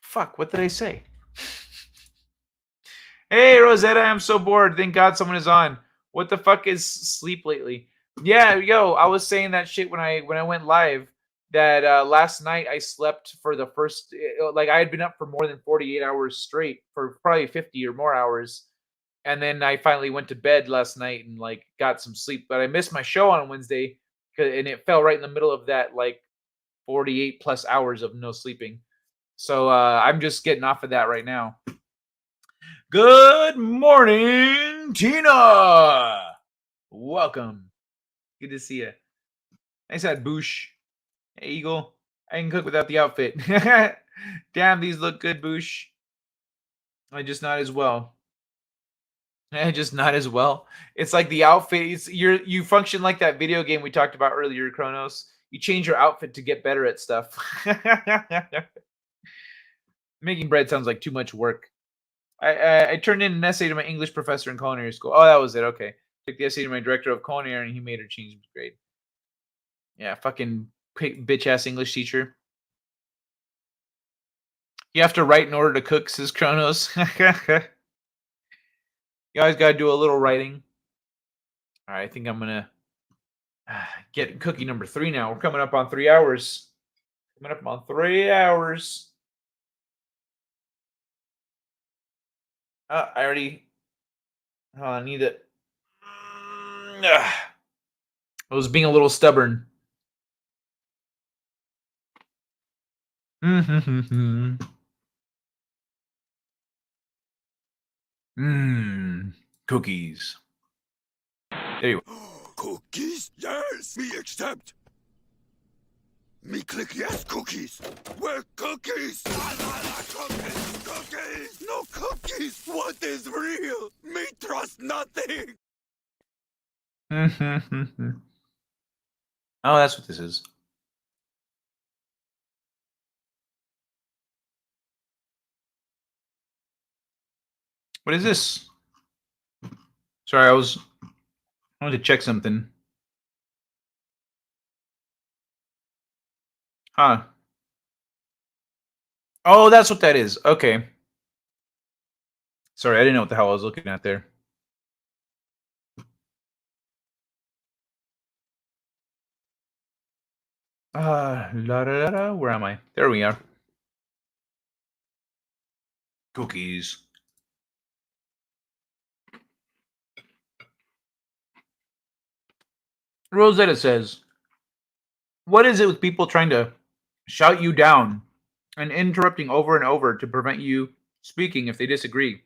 Fuck, what did I say? Hey, Rosetta, I'm so bored. Thank God someone is on. What the fuck is sleep lately? Yeah, yo, I was saying that shit when I went live. That last night I slept for the first, like I had been up for more than 48 hours straight for probably 50 or more hours, and then I finally went to bed last night and like got some sleep. But I missed my show on Wednesday, and it fell right in the middle of that like 48 plus hours of no sleeping. So I'm just getting off of that right now. Good morning, Tina. Welcome. Good to see you. Nice hat, Boosh. Hey, Eagle. I can cook without the outfit. Damn, these look good, Boosh. I just not as well. Just not as well. It's like the outfit. You function like that video game we talked about earlier, Kronos. You change your outfit to get better at stuff. Making bread sounds like too much work. I turned in an essay to my English professor in culinary school. Oh, that was it. Okay. Took the essay to my director of culinary, and he made her change the grade. Yeah, fucking bitch ass English teacher. You have to write in order to cook, says Kronos. You always got to do a little writing. All right, I think I'm gonna get cookie number 3 now. We're coming up on 3 hours. Coming up on 3 hours. I already. Oh, I need it. I was being a little stubborn. Cookies. There you go. Cookies? Yes, me accept. Me click yes, cookies. Where cookies? Cookies, cookies. No cookies. What is real? Me trust nothing. Oh, that's what this is. What is this? Sorry, I wanted to check something. Huh. Oh, that's what that is. Okay. Sorry, I didn't know what the hell I was looking at there. Where am I? There we are. Cookies. Rosetta says, what is it with people trying to shout you down and interrupting over and over to prevent you speaking if they disagree?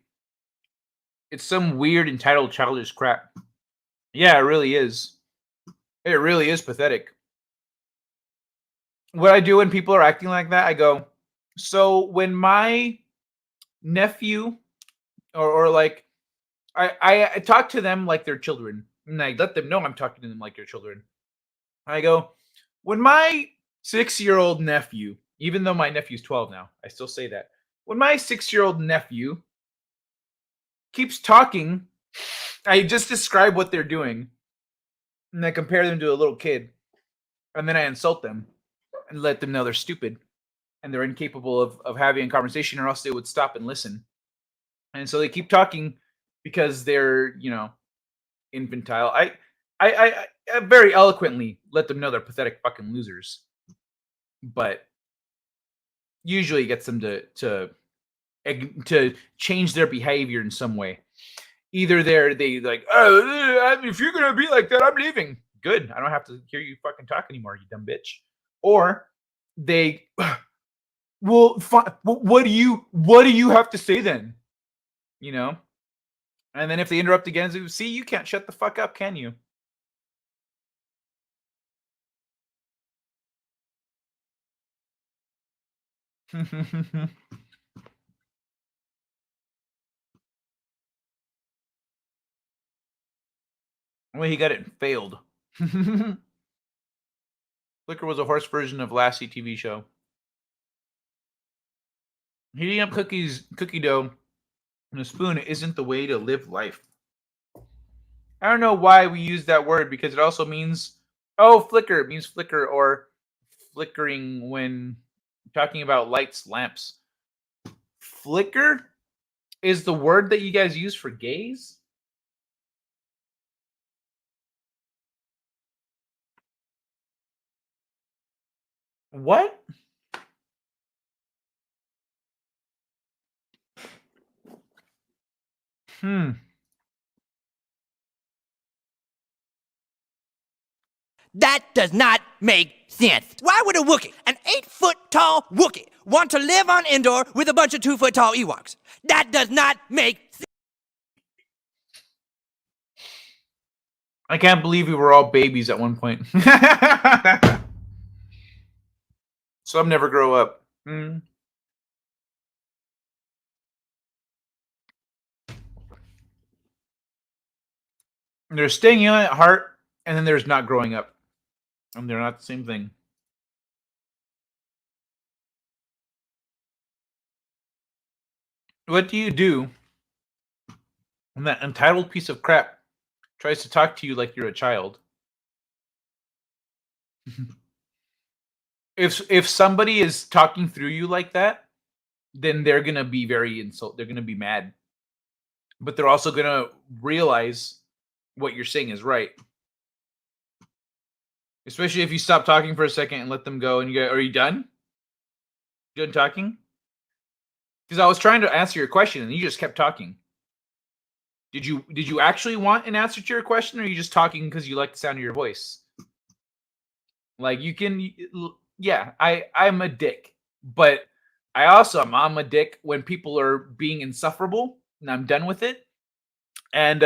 It's some weird, entitled, childish crap. Yeah, it really is. It really is pathetic. What I do when people are acting like that, I go, so when my nephew or like I talk to them like they're children, and I let them know I'm talking to them like they're children. I go, when my 6-year-old nephew, even though my nephew's 12 now, I still say that. When my 6-year-old nephew keeps talking, I just describe what they're doing, and I compare them to a little kid, and then I insult them and let them know they're stupid and they're incapable of having a conversation, or else they would stop and listen. And so they keep talking because they're, infantile. I very eloquently let them know they're pathetic fucking losers, but usually gets them to change their behavior in some way. Either they like, oh, if you're gonna be like that, I'm leaving. Good, I don't have to hear you fucking talk anymore, you dumb bitch. Or they, well, what do you have to say then? And then if they interrupt again, see, you can't shut the fuck up, can you? Well, he got it and failed. Flicker was a horse version of Lassie TV show. Heating up cookie dough in a spoon isn't the way to live life. I don't know why we use that word, because it also means, oh, flicker, it means flicker, or flickering when talking about lights, lamps. Flicker is the word that you guys use for gaze? What? That does not make sense. Why would a Wookiee, an 8-foot tall Wookiee, want to live on Endor with a bunch of 2-foot tall Ewoks? That does not make sense. I can't believe we were all babies at one point. Some never grow up. There's staying young at heart, and then there's not growing up. And they're not the same thing. What do you do when that entitled piece of crap tries to talk to you like you're a child? If somebody is talking through you like that, then they're gonna be they're gonna be mad. But they're also gonna realize what you're saying is right. Especially if you stop talking for a second and let them go and you go, are you done? You done talking? Because I was trying to answer your question and you just kept talking. Did you actually want an answer to your question, or are you just talking because you like the sound of your voice? Like you can, yeah, I'm a dick, but I'm a dick when people are being insufferable and I'm done with it. And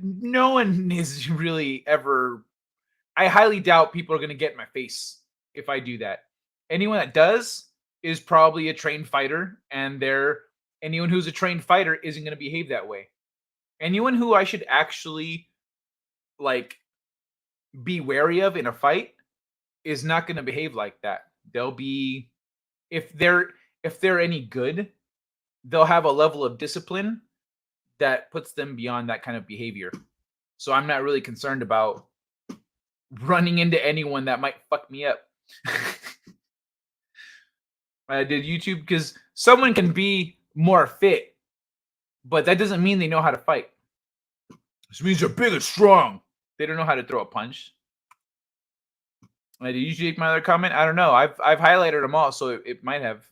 no one is really ever. I highly doubt people are going to get in my face if I do that. Anyone that does is probably a trained fighter, and anyone who's a trained fighter isn't going to behave that way. Anyone who I should actually like be wary of in a fight is not going to behave like that. They'll be, if they're any good, they'll have a level of discipline that puts them beyond that kind of behavior. So I'm not really concerned about running into anyone that might fuck me up. I did YouTube because someone can be more fit, but that doesn't mean they know how to fight. This means they're big and strong. They don't know how to throw a punch. Did you take my other comment? I don't know. I've highlighted them all, so it might have.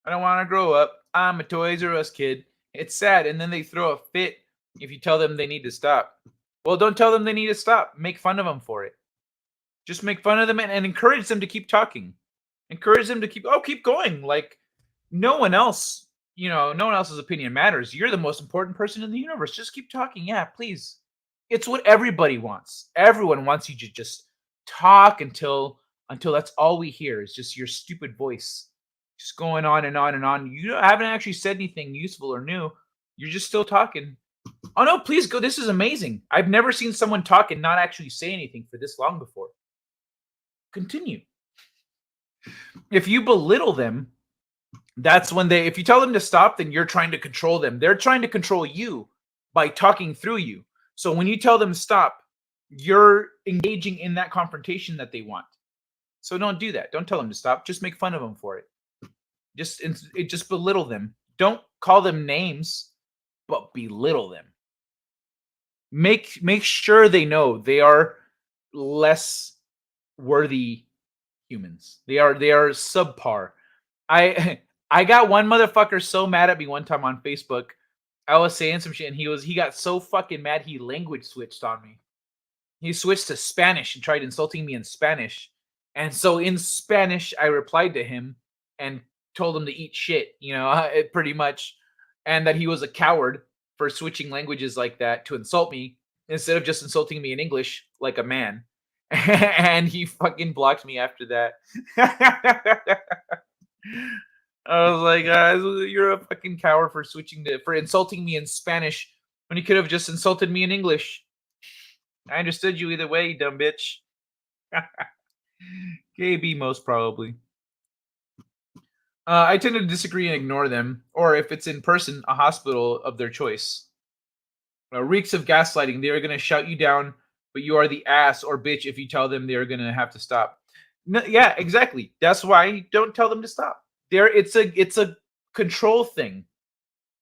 I don't want to grow up. I'm a Toys R Us kid. It's sad, and then they throw a fit if you tell them they need to stop. Well, don't tell them they need to stop. Make fun of them for it. Just make fun of them and encourage them to keep talking. Encourage them to keep going. Like no one else's opinion matters. You're the most important person in the universe. Just keep talking. Yeah, please. It's what everybody wants. Everyone wants you to just talk until that's all we hear is just your stupid voice. Just going on and on and on. You haven't actually said anything useful or new. You're just still talking. Oh no, please go. This is amazing. I've never seen someone talk and not actually say anything for this long before. Continue. If you belittle them, that's when if you tell them to stop, then you're trying to control them. They're trying to control you by talking through you. So when you tell them stop, you're engaging in that confrontation that they want. So don't do that. Don't tell them to stop. Just make fun of them for it. Just belittle them. Don't call them names, but belittle them. Make sure they know they are less worthy humans. They are subpar. I got one motherfucker so mad at me one time on Facebook. I was saying some shit and he got so fucking mad he language switched on me. He switched to Spanish and tried insulting me in Spanish. And so in Spanish, I replied to him and told him to eat shit, pretty much. And that he was a coward for switching languages like that to insult me instead of just insulting me in English like a man. And he fucking blocked me after that. I was like, you're a fucking coward for for insulting me in Spanish when you could have just insulted me in English. I understood you either way, you dumb bitch. KB most probably. I tend to disagree and ignore them, or if it's in person, a hospital of their choice. Reeks of gaslighting. They are going to shout you down but you are the ass or bitch if you tell them they're gonna have to stop. No, yeah, exactly. That's why you don't tell them to stop. It's a control thing.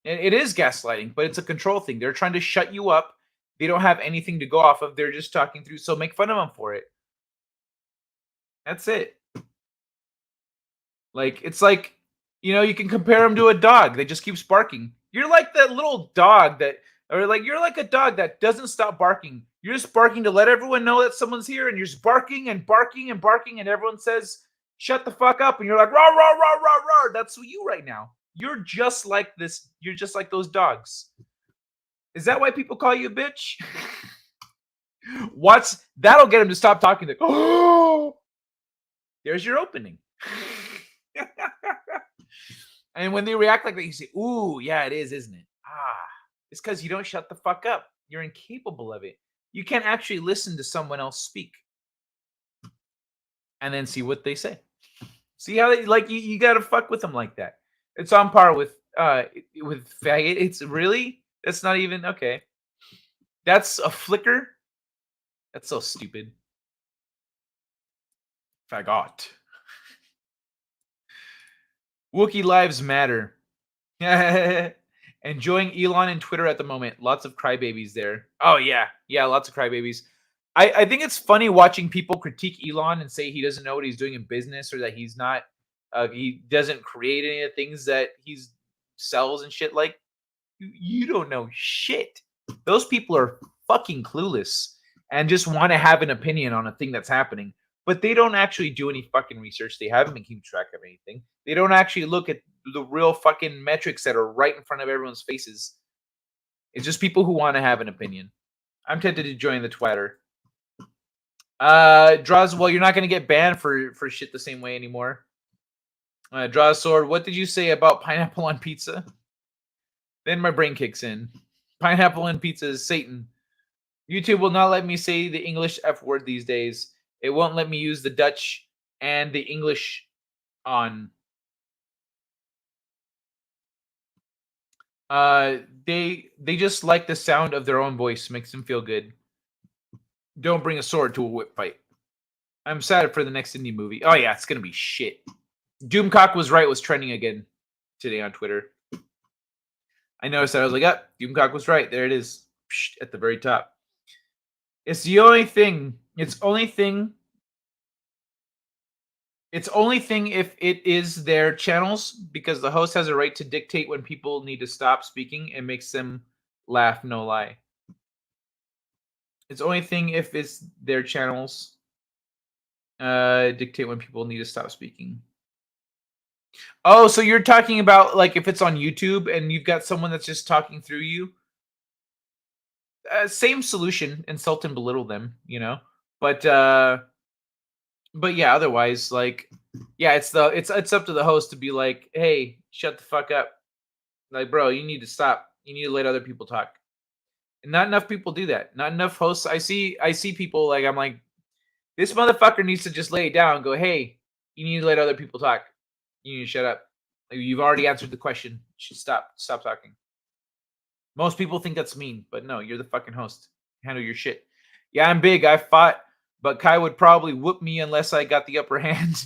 It is gaslighting, but it's a control thing. They're trying to shut you up. They don't have anything to go off of. They're just talking through. So make fun of them for it. That's it. Like, it's like, you can compare them to a dog that just keeps barking. You're like that little dog you're like a dog that doesn't stop barking. You're just barking to let everyone know that someone's here, and you're just barking and barking and barking, and everyone says, shut the fuck up, and you're like, rah, rah, rah, rah, rah. That's you right now. You're just like this. You're just like those dogs. Is that why people call you a bitch? That'll get them to stop talking. Like, oh, there's your opening. And when they react like that, you say, ooh, yeah, it is, isn't it? It's because you don't shut the fuck up. You're incapable of it. You can't actually listen to someone else speak and then see what they say. See how they, like, you gotta fuck with them like that. It's on par with faggot. It's really, that's not even okay. That's a flicker. That's so stupid. Faggot. Wookiee lives matter. Enjoying Elon and Twitter at the moment. Lots of crybabies there. Oh yeah, lots of crybabies. I think it's funny watching people critique Elon and say he doesn't know what he's doing in business, or that he's not, he doesn't create any of the things that he sells and shit. Like, you don't know shit. Those people are fucking clueless and just want to have an opinion on a thing that's happening. But they don't actually do any fucking research. They haven't been keeping track of anything. They don't actually look at the real fucking metrics that are right in front of everyone's faces. It's just people who want to have an opinion. I'm tempted to join the twatter. Draws, well, you're not going to get banned for shit the same way anymore. Draw a sword. What did you say about pineapple on pizza? Then my brain kicks in. Pineapple on pizza is Satan. YouTube will not let me say the English F word these days. It won't let me use the Dutch and the English on. They just like the sound of their own voice. Makes them feel good. Don't bring a sword to a whip fight. I'm sad for the next indie movie. Oh yeah, it's gonna be shit. Doomcock was right. Was trending again today on Twitter. I noticed that. I was like, "Up, Doomcock was right." There it is, at the very top. It's the only thing. It's only thing if it is their channels, because the host has a right to dictate when people need to stop speaking. It makes them laugh, no lie. It's only thing if it's their channels dictate when people need to stop speaking. Oh, so you're talking about like if it's on YouTube and you've got someone that's just talking through you? Same solution, insult and belittle them, But yeah, otherwise, like, yeah, it's up to the host to be like, hey, shut the fuck up. Like, bro, you need to stop. You need to let other people talk. And not enough people do that. Not enough hosts. I see people like, I'm like, this motherfucker needs to just lay it down and go, hey, you need to let other people talk. You need to shut up. Like, you've already answered the question. You should stop talking. Most people think that's mean, but no, you're the fucking host. Handle your shit. Yeah, I'm big. I fought, but Kai would probably whoop me unless I got the upper hand.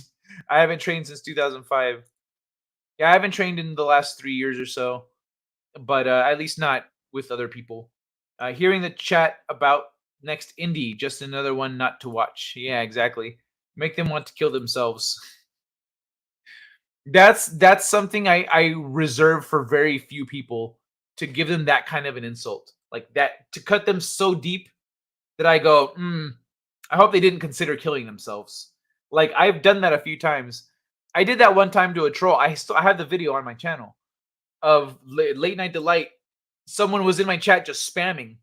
I haven't trained since 2005. Yeah, I haven't trained in the last 3 years or so, but at least not with other people. Hearing the chat about next indie, just another one not to watch. Yeah, exactly. Make them want to kill themselves. That's something I reserve for very few people, to give them that kind of an insult. Like that, to cut them so deep that I go, I hope they didn't consider killing themselves. Like, I've done that a few times. I did that one time to a troll. I have the video on my channel of Late Night Delight. Someone was in my chat just spamming.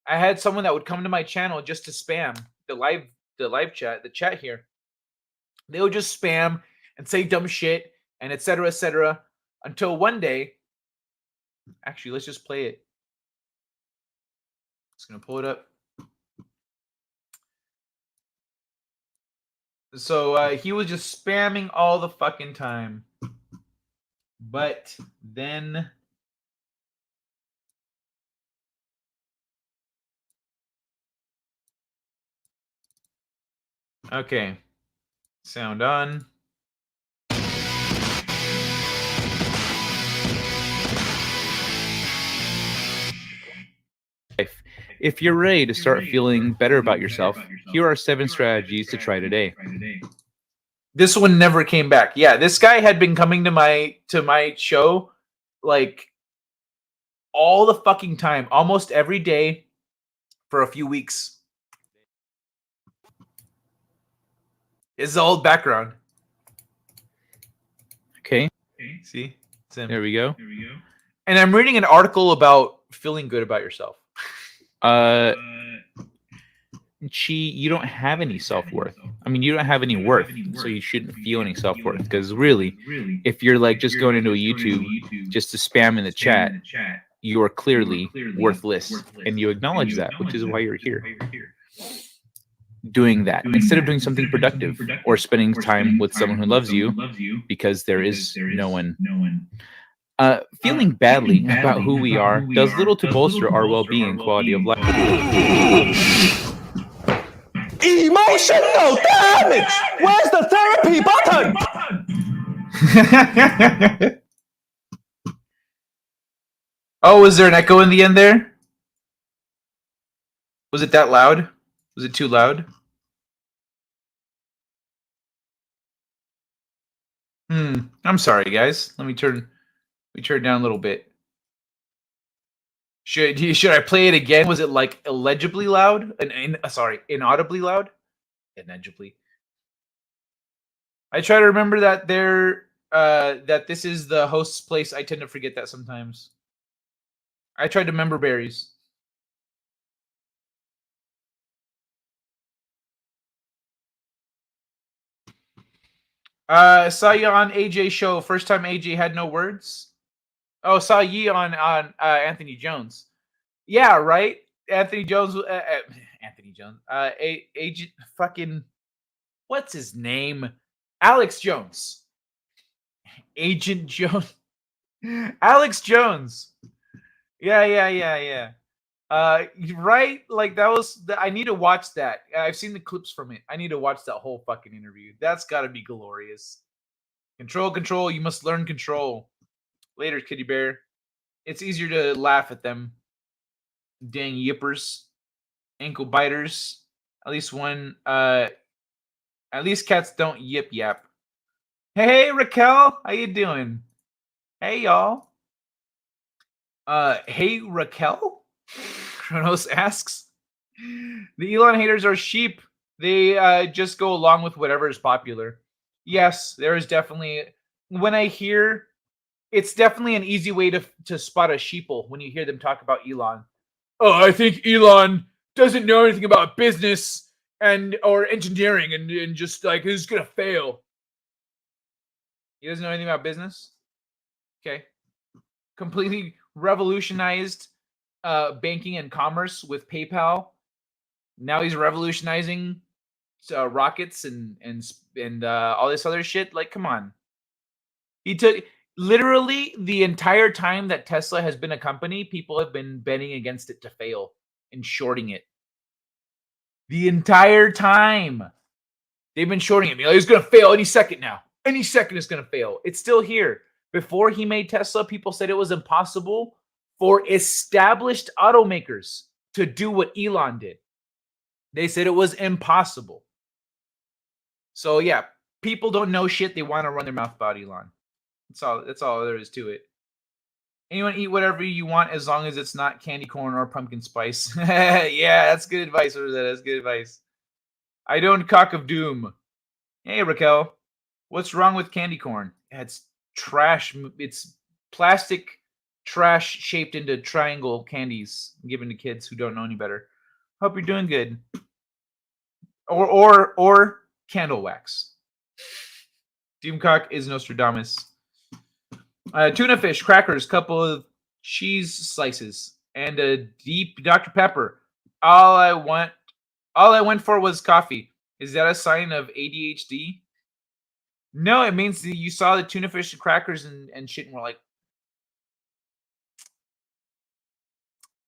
I had someone that would come to my channel just to spam the live chat, the chat here. They would just spam and say dumb shit and etc. Until one day, actually, let's just play it. Just gonna pull it up. So he was just spamming all the fucking time. But then Okay. Sound on. If you're ready to start feeling better about yourself, here are 7 strategies to try today. This one never came back. Yeah, this guy had been coming to my show like all the fucking time, almost every day for a few weeks. It's the old background. Okay. See? There we go. And I'm reading an article about feeling good about yourself. You don't have any self-worth. I mean, you don't have any worth, so you shouldn't feel any self-worth. Because really, if you're like just going into a YouTube just to spam in the chat, you are clearly worthless, and you acknowledge that, which is why you're here. Doing that instead of doing something productive or spending time with someone who loves you, because there is no one. Feeling badly about who we are does little to bolster our well-being and quality of life. Emotional damage! Where's the therapy button? Oh, was there an echo in the end there? Was it that loud? Was it too loud? I'm sorry, guys. Let me turn down a little bit. Should I play it again? Was it like illegibly loud? Inaudibly loud? Illegibly. I try to remember that that this is the host's place. I tend to forget that sometimes. I tried to remember berries. Saw you on AJ show. First time AJ had no words. Oh, saw ye on Anthony Jones. Yeah, right. Anthony Jones. Anthony Jones. Agent fucking. What's his name? Alex Jones. Agent Jones. Alex Jones. Yeah. Right? Like that was. I need to watch that. I've seen the clips from it. I need to watch that whole fucking interview. That's got to be glorious. Control. You must learn control. Later, kitty bear. It's easier to laugh at them. Dang yippers, ankle biters. At least one. At least cats don't yip yap. Hey Raquel, how you doing? Hey y'all. Hey Raquel. Kronos asks. The Elon haters are sheep. They just go along with whatever is popular. Yes, there is definitely. When I hear, it's definitely an easy way to spot a sheeple when you hear them talk about Elon. Oh, I think Elon doesn't know anything about business or engineering and just like he's gonna fail. He doesn't know anything about business. Okay, completely revolutionized banking and commerce with PayPal. Now he's revolutionizing rockets and all this other shit. Like, come on. He took literally the entire time that Tesla has been a company, people have been betting against it to fail and shorting it. The entire time they've been shorting it. He's going to fail any second now. Any second it's going to fail. It's still here. Before he made Tesla, people said it was impossible for established automakers to do what Elon did. They said it was impossible. So yeah, people don't know shit. They want to run their mouth about Elon. That's all there is to it. Anyone eat whatever you want as long as it's not candy corn or pumpkin spice. Yeah, that's good advice, Rosetta. That's good advice. I don't cock of doom. Hey, Raquel. What's wrong with candy corn? It's trash. It's plastic trash shaped into triangle candies given to kids who don't know any better. Hope you're doing good. Or candle wax. Doomcock is Nostradamus. Tuna fish, crackers, couple of cheese slices, and a deep Dr. Pepper. All I went for was coffee. Is that a sign of ADHD? No, it means that you saw the tuna fish and crackers and shit and were like,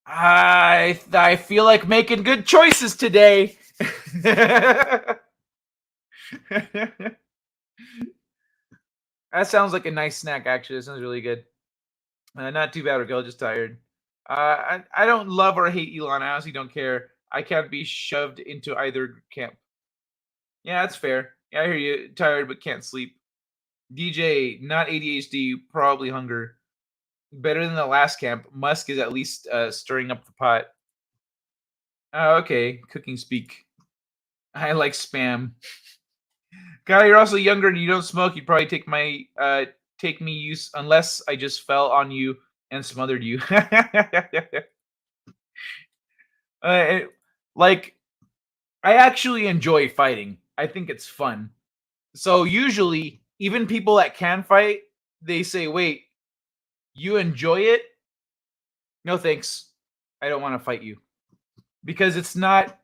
I feel like making good choices today. That sounds like a nice snack, actually. That sounds really good. Not too bad, Raquel, just tired. I don't love or hate Elon. I honestly don't care. I can't be shoved into either camp. Yeah, that's fair. Yeah, I hear you. Tired but can't sleep. DJ, not ADHD, probably hunger. Better than the last camp. Musk is at least stirring up the pot. Okay, cooking speak. I like spam. God, you're also younger and you don't smoke. You'd probably take me use unless I just fell on you and smothered you. Like, I actually enjoy fighting. I think it's fun. So usually, even people that can fight, they say, "Wait, you enjoy it? No thanks. I don't want to fight you." Because it's not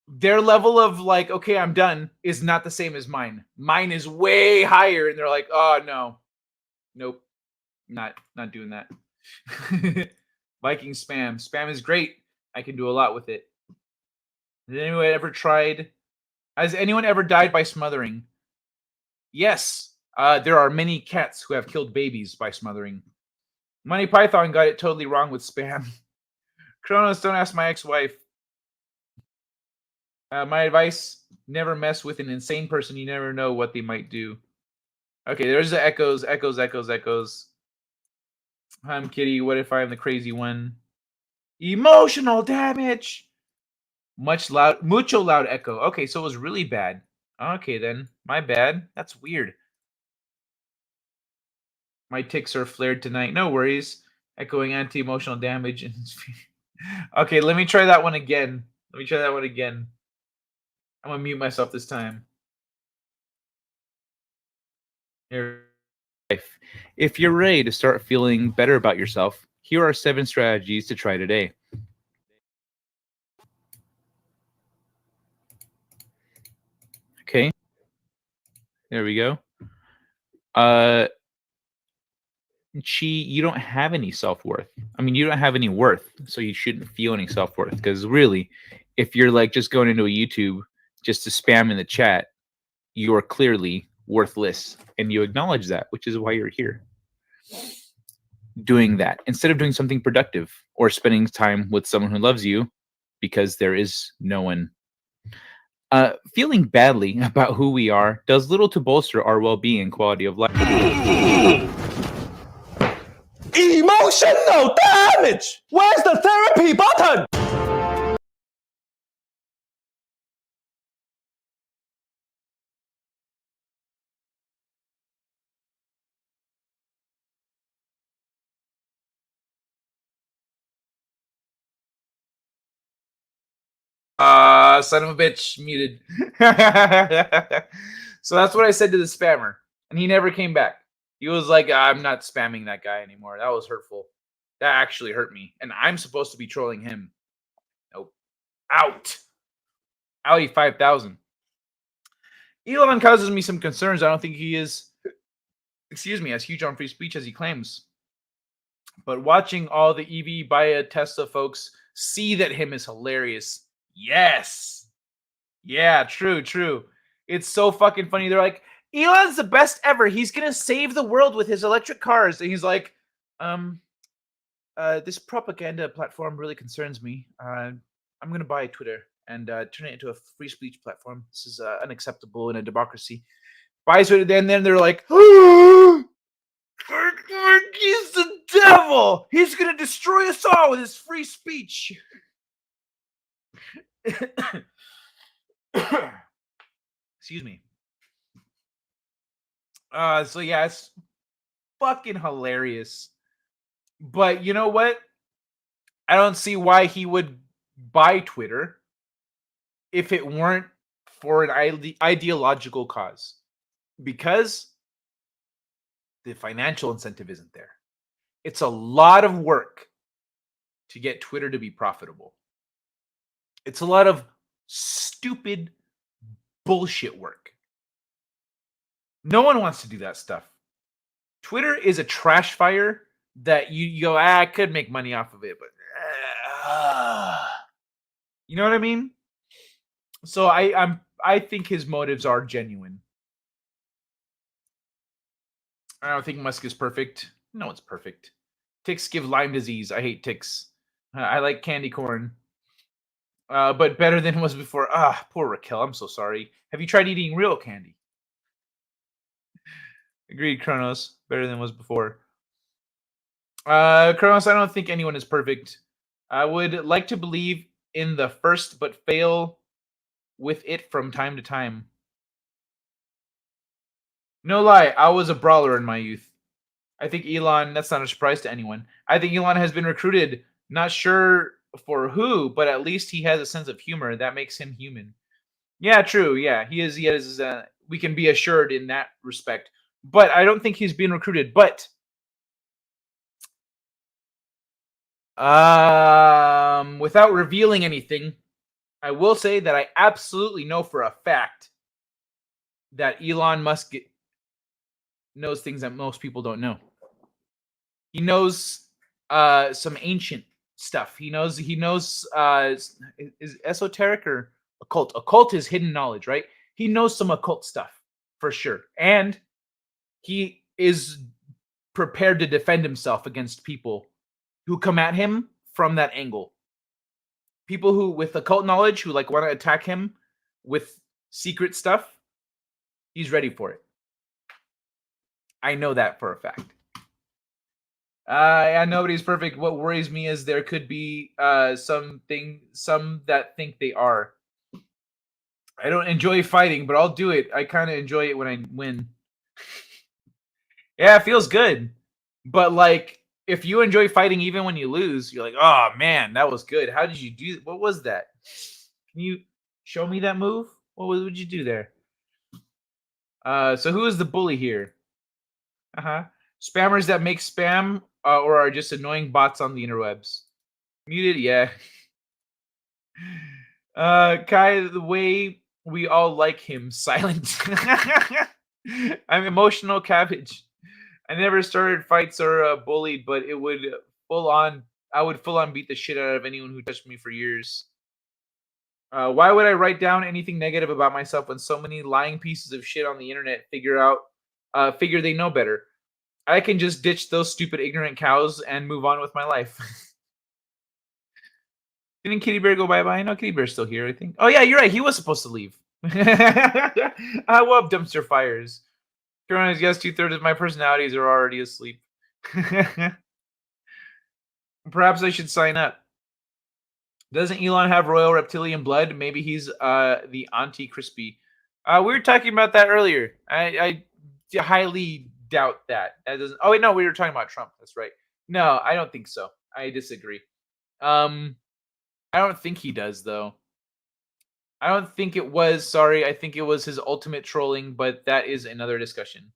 their level of like, okay, I'm done, is not the same as mine. Mine is way higher, and they're like, oh no. Nope. Not doing that. Viking spam. Spam is great. I can do a lot with it. Has anyone ever died by smothering? Yes. There are many cats who have killed babies by smothering. Monty Python got it totally wrong with spam. Kronos, don't ask my ex-wife. My advice, never mess with an insane person. You never know what they might do. Okay, there's the echoes. I'm Kitty. What if I'm the crazy one? Emotional damage. Mucho loud echo. Okay, so it was really bad. Okay, then. My bad. That's weird. My tics are flared tonight. No worries. Echoing anti-emotional damage. Okay, let me try that one again. I'm gonna mute myself this time. Here. If you're ready to start feeling better about yourself, here are 7 strategies to try today. Okay. There we go. You don't have any self-worth. I mean, you don't have any worth, so you shouldn't feel any self-worth. Because really, if you're like just going into a YouTube just to spam in the chat, you are clearly worthless, and you acknowledge that, which is why you're here. Doing that instead of doing something productive or spending time with someone who loves you, because there is no one. Feeling badly about who we are does little to bolster our well-being and quality of life. Emotional damage! Where's the therapy button? Son of a bitch, muted. So that's what I said to the spammer, and he never came back. He was like, I'm not spamming that guy anymore. That was hurtful. That actually hurt me, and I'm supposed to be trolling him. Nope. Out. Outie 5000. Elon causes me some concerns. I don't think he is, as huge on free speech as he claims. But watching all the EV via Tesla folks see that him is hilarious. Yes. Yeah, true. It's so fucking funny. They're like, Elon's the best ever. He's gonna save the world with his electric cars. And he's like, this propaganda platform really concerns me. I'm gonna buy Twitter and turn it into a free speech platform. This is unacceptable in a democracy. Buys it, and then they're like, he's the devil. He's gonna destroy us all with his free speech. Excuse me. So yeah, it's fucking hilarious. But you know what? I don't see why he would buy Twitter if it weren't for an ideological cause. Because the financial incentive isn't there. It's a lot of work to get Twitter to be profitable. It's a lot of stupid bullshit work. No one wants to do that stuff. Twitter is a trash fire that you go, I could make money off of it, but you know what I mean? So I think his motives are genuine. I don't think Musk is perfect. No one's perfect. Ticks give Lyme disease. I hate ticks. I like candy corn. But better than it was before. Ah, poor Raquel. I'm so sorry. Have you tried eating real candy? Agreed, Kronos. Better than it was before. Kronos, I don't think anyone is perfect. I would like to believe in the first, but fail with it from time to time. No lie, I was a brawler in my youth. I think Elon, that's not a surprise to anyone. I think Elon has been recruited, not sure for who, but at least he has a sense of humor that makes him human. Yeah, true. Yeah, he is. He is. We can be assured in that respect. But I don't think he's being recruited. But without revealing anything, I will say that I absolutely know for a fact that Elon Musk knows things that most people don't know. He knows some ancient stuff. He knows is esoteric or occult. Occult is hidden knowledge, right? He knows some occult stuff for sure. And he is prepared to defend himself against people who come at him from that angle. People who with occult knowledge who like want to attack him with secret stuff, he's ready for it. I know that for a fact. Nobody's perfect. What worries me is there could be some that think they are. I don't enjoy fighting, but I'll do it. I kind of enjoy it when I win. Yeah, it feels good. But like, if you enjoy fighting even when you lose, you're like, oh man, that was good. How did you do? What was that? Can you show me that move? What would you do there? So who is the bully here? Spammers that make spam or are just annoying bots on the interwebs. Muted, yeah. Kai, the way we all like him, silent. I'm emotional cabbage. I never started fights or bullied, but it would I would full on beat the shit out of anyone who touched me for years. Why would I write down anything negative about myself when so many lying pieces of shit on the internet figure they know better? I can just ditch those stupid ignorant cows and move on with my life. Didn't Kitty Bear go bye-bye? No, Kitty Bear's still here, I think. Oh yeah, you're right. He was supposed to leave. I love dumpster fires. Corona's yes, 2/3 of my personalities are already asleep. Perhaps I should sign up. Doesn't Elon have royal reptilian blood? Maybe he's the Auntie Crispy. We were talking about that earlier. I highly doubt that. That doesn't. Oh wait, no, we were talking about Trump. That's right. No, I don't think so. I disagree. I don't think he does though. I don't think it was. Sorry, I think it was his ultimate trolling, but that is another discussion.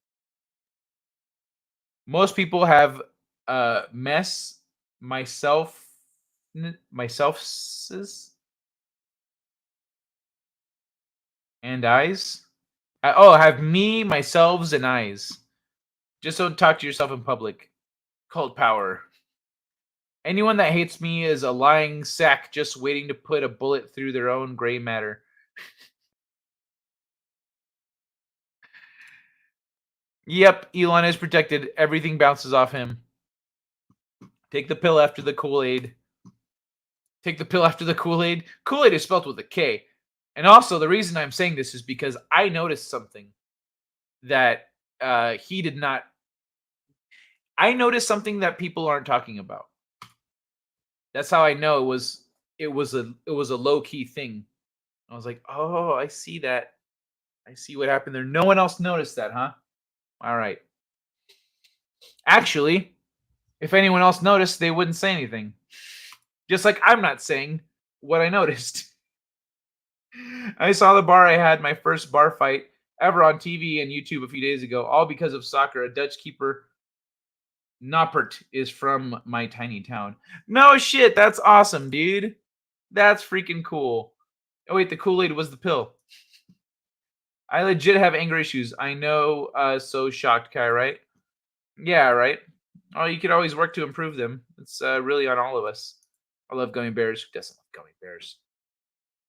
Most people have M.F.S, myself's and eyes. Have me, myself's, and eyes. Just don't talk to yourself in public. Cult power. Anyone that hates me is a lying sack just waiting to put a bullet through their own gray matter. Yep, Elon is protected. Everything bounces off him. Take the pill after the Kool-Aid. Take the pill after the Kool-Aid. Kool-Aid is spelled with a K. And also, the reason I'm saying this is because I noticed something that he did not. I noticed something that people aren't talking about. That's how I know it was a low-key thing. I was like, oh, I see that. I see what happened there. No one else noticed that, huh? All right. Actually, if anyone else noticed, they wouldn't say anything. Just like I'm not saying what I noticed. I saw the bar I had my first bar fight ever on TV and YouTube a few days ago, all because of soccer. A Dutch keeper, Noppert, is from my tiny town. No shit, that's awesome, dude. That's freaking cool. Oh wait, the Kool-Aid was the pill. I legit have anger issues. I know, so shocked, Kai, right? Yeah, right? Oh, you could always work to improve them. It's really on all of us. I love gummy bears. Who doesn't love gummy bears?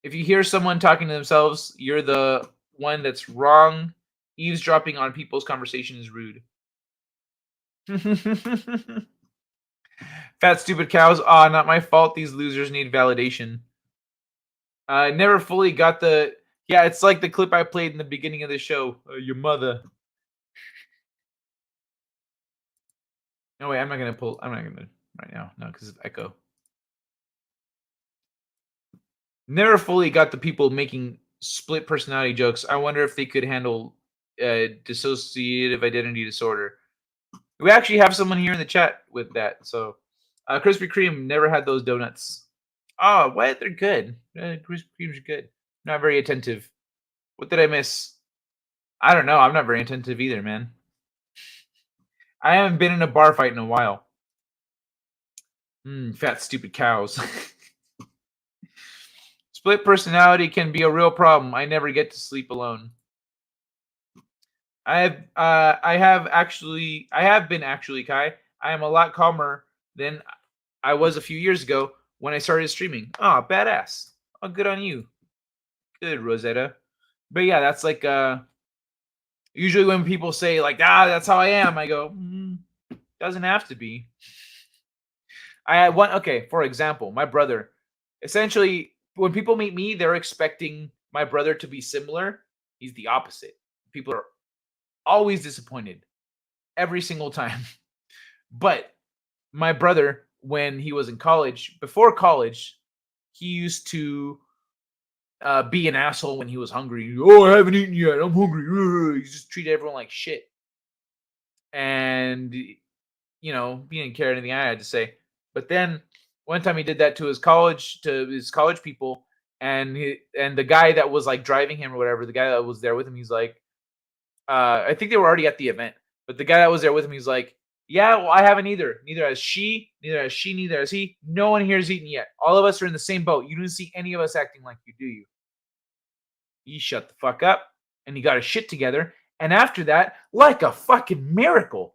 If you hear someone talking to themselves, you're the one that's wrong. Eavesdropping on people's conversation is rude. Fat stupid cows. Ah, not my fault. These losers need validation. I never fully got the. Yeah, it's like the clip I played in the beginning of the show. Your mother. No wait, I'm not gonna right now. No, because of echo. Never fully got the people making split personality jokes. I wonder if they could handle dissociative identity disorder. We actually have someone here in the chat with that. So, Krispy Kreme never had those donuts. Oh, what? They're good. Krispy Kremes are good. Not very attentive. What did I miss? I don't know. I'm not very attentive either, man. I haven't been in a bar fight in a while. Fat, stupid cows. Split personality can be a real problem. I never get to sleep alone. I have been actually, Kai. I am a lot calmer than I was a few years ago when I started streaming. Oh, badass. Oh, good on you. Good, Rosetta. But yeah, that's like usually when people say like, that's how I am, I go, doesn't have to be. For example, my brother. Essentially, when people meet me, they're expecting my brother to be similar. He's the opposite. People are always disappointed every single time. But my brother, when he was in college, before college, he used to be an asshole when he was hungry. Oh, I haven't eaten yet. I'm hungry. He just treated everyone like shit. And, he didn't care anything I had to say. But then one time he did that to his college people. And the guy that was like driving him or whatever, the guy that was there with him, he's like, I think they were already at the event, but the guy that was there with him, he's like, yeah, well, I haven't either. Neither has she, neither has he. No one here has eaten yet. All of us are in the same boat. You don't see any of us acting like you, do you? He shut the fuck up and he got his shit together. And after that, like a fucking miracle,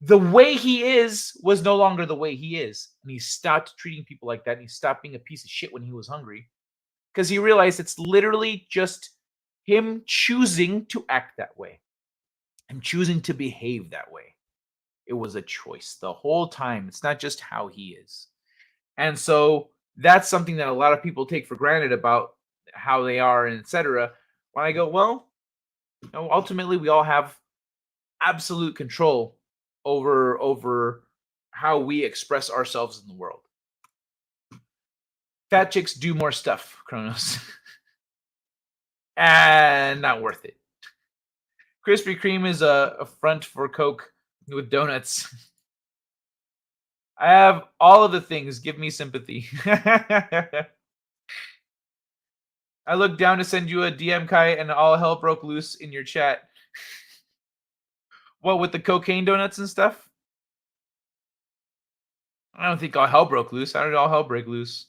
the way he is was no longer the way he is. And he stopped treating people like that. And he stopped being a piece of shit when he was hungry. Because he realized it's literally just him choosing to act that way. Him choosing to behave that way. It was a choice the whole time. It's not just how he is. And so that's something that a lot of people take for granted about how they are and etc. When I go, well, ultimately we all have absolute control over how we express ourselves in the world. Fat chicks do more stuff, Kronos. And not worth it. Krispy Kreme is a front for Coke with donuts. I have all of the things. Give me sympathy. I looked down to send you a DM, Kai, and all hell broke loose in your chat. What, with the cocaine donuts and stuff? I don't think all hell broke loose. How did all hell break loose?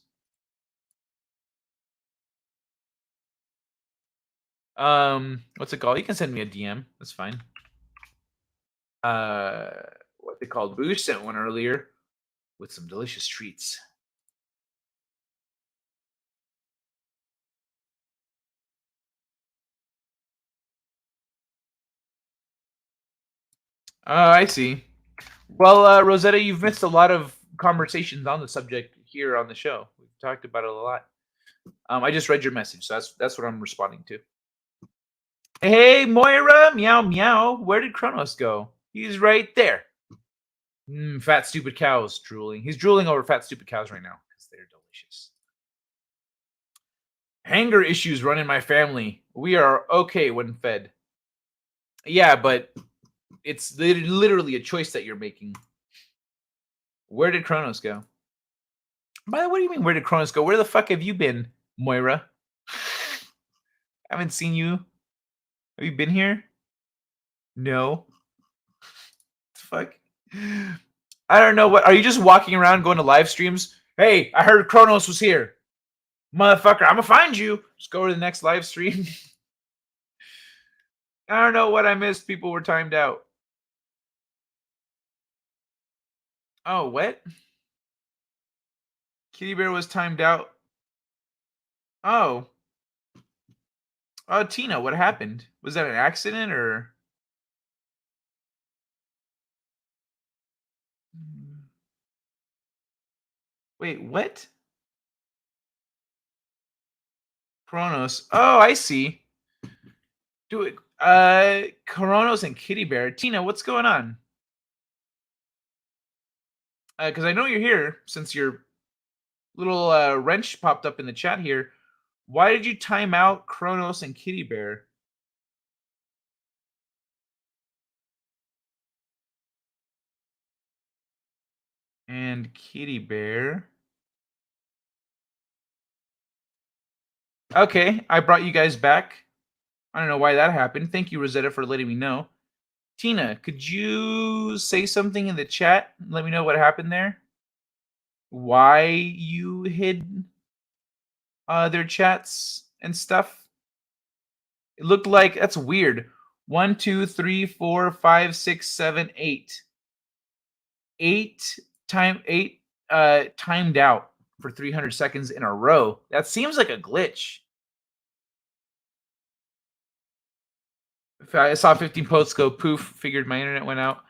What's it called? You can send me a DM. That's fine. What they called? Boosh sent one earlier with some delicious treats. I see. Well, Rosetta, you've missed a lot of conversations on the subject here on the show. We've talked about it a lot. I just read your message, so that's what I'm responding to. Hey, Moira, meow meow. Where did Kronos go? He's right there. Fat stupid cows drooling. He's drooling over fat stupid cows right now because they're delicious. Hanger issues run in my family. We are okay when fed. Yeah, but it's literally a choice that you're making. Where did Kronos go? By the way, what do you mean, where did Kronos go? Where the fuck have you been, Moira? I haven't seen you. Have you been here? No. Fuck. I don't know. What are you just walking around going to live streams? Hey, I heard Kronos was here. Motherfucker, I'm gonna find you. Just go to the next live stream. I don't know what I missed. People were timed out. Oh, what? Kitty Bear was timed out. Oh. Oh, Tina, what happened? Was that an accident or? Wait, what? Kronos. Oh, I see. Do it. Kronos and Kitty Bear. Tina, what's going on? Because I know you're here since your little wrench popped up in the chat here. Why did you time out Kronos and Kitty Bear? And Kitty Bear. Okay, I brought you guys back. I don't know why that happened. Thank you, Rosetta, for letting me know. Tina, could you say something in the chat? Let me know what happened there. Why you hid their chats and stuff? It looked like that's weird. 1, 2, 3, 4, 5, 6, 7, 8. 8 timed out for 300 seconds in a row. That seems like a glitch. I saw 15 posts go poof. Figured my internet went out.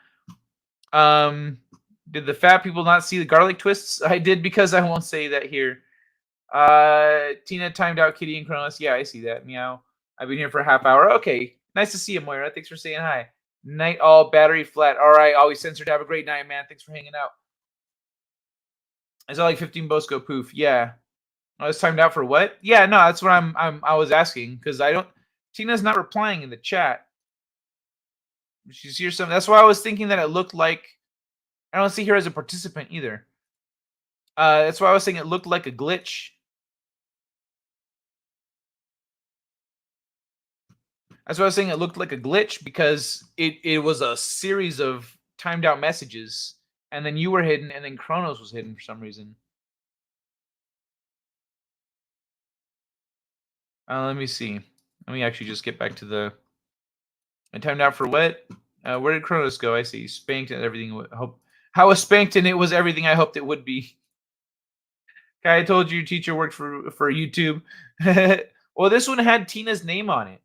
Did the fat people not see the garlic twists? I did because I won't say that here. Tina timed out Kitty and Kronos. Yeah, I see that. Meow. I've been here for a half hour. Okay. Nice to see you, Moira. Thanks for saying hi. Night all, battery flat. All right. Always censored. Have a great night, man. Thanks for hanging out. I saw like 15 posts go poof. Yeah. I was timed out for what? Yeah, no, that's what I was asking because I don't. Tina's not replying in the chat. She's here some. That's why I was thinking that it looked like. I don't see her as a participant either. That's why I was saying it looked like a glitch. That's why I was saying it looked like a glitch because it was a series of timed out messages, and then you were hidden, and then Kronos was hidden for some reason. Let me see. Let me actually just get back to the. I timed out for what? Where did Kronos go? I see. Spanked and everything. How was spanked and it was everything I hoped it would be. Guy, I told you your teacher worked for YouTube. Well, this one had Tina's name on it.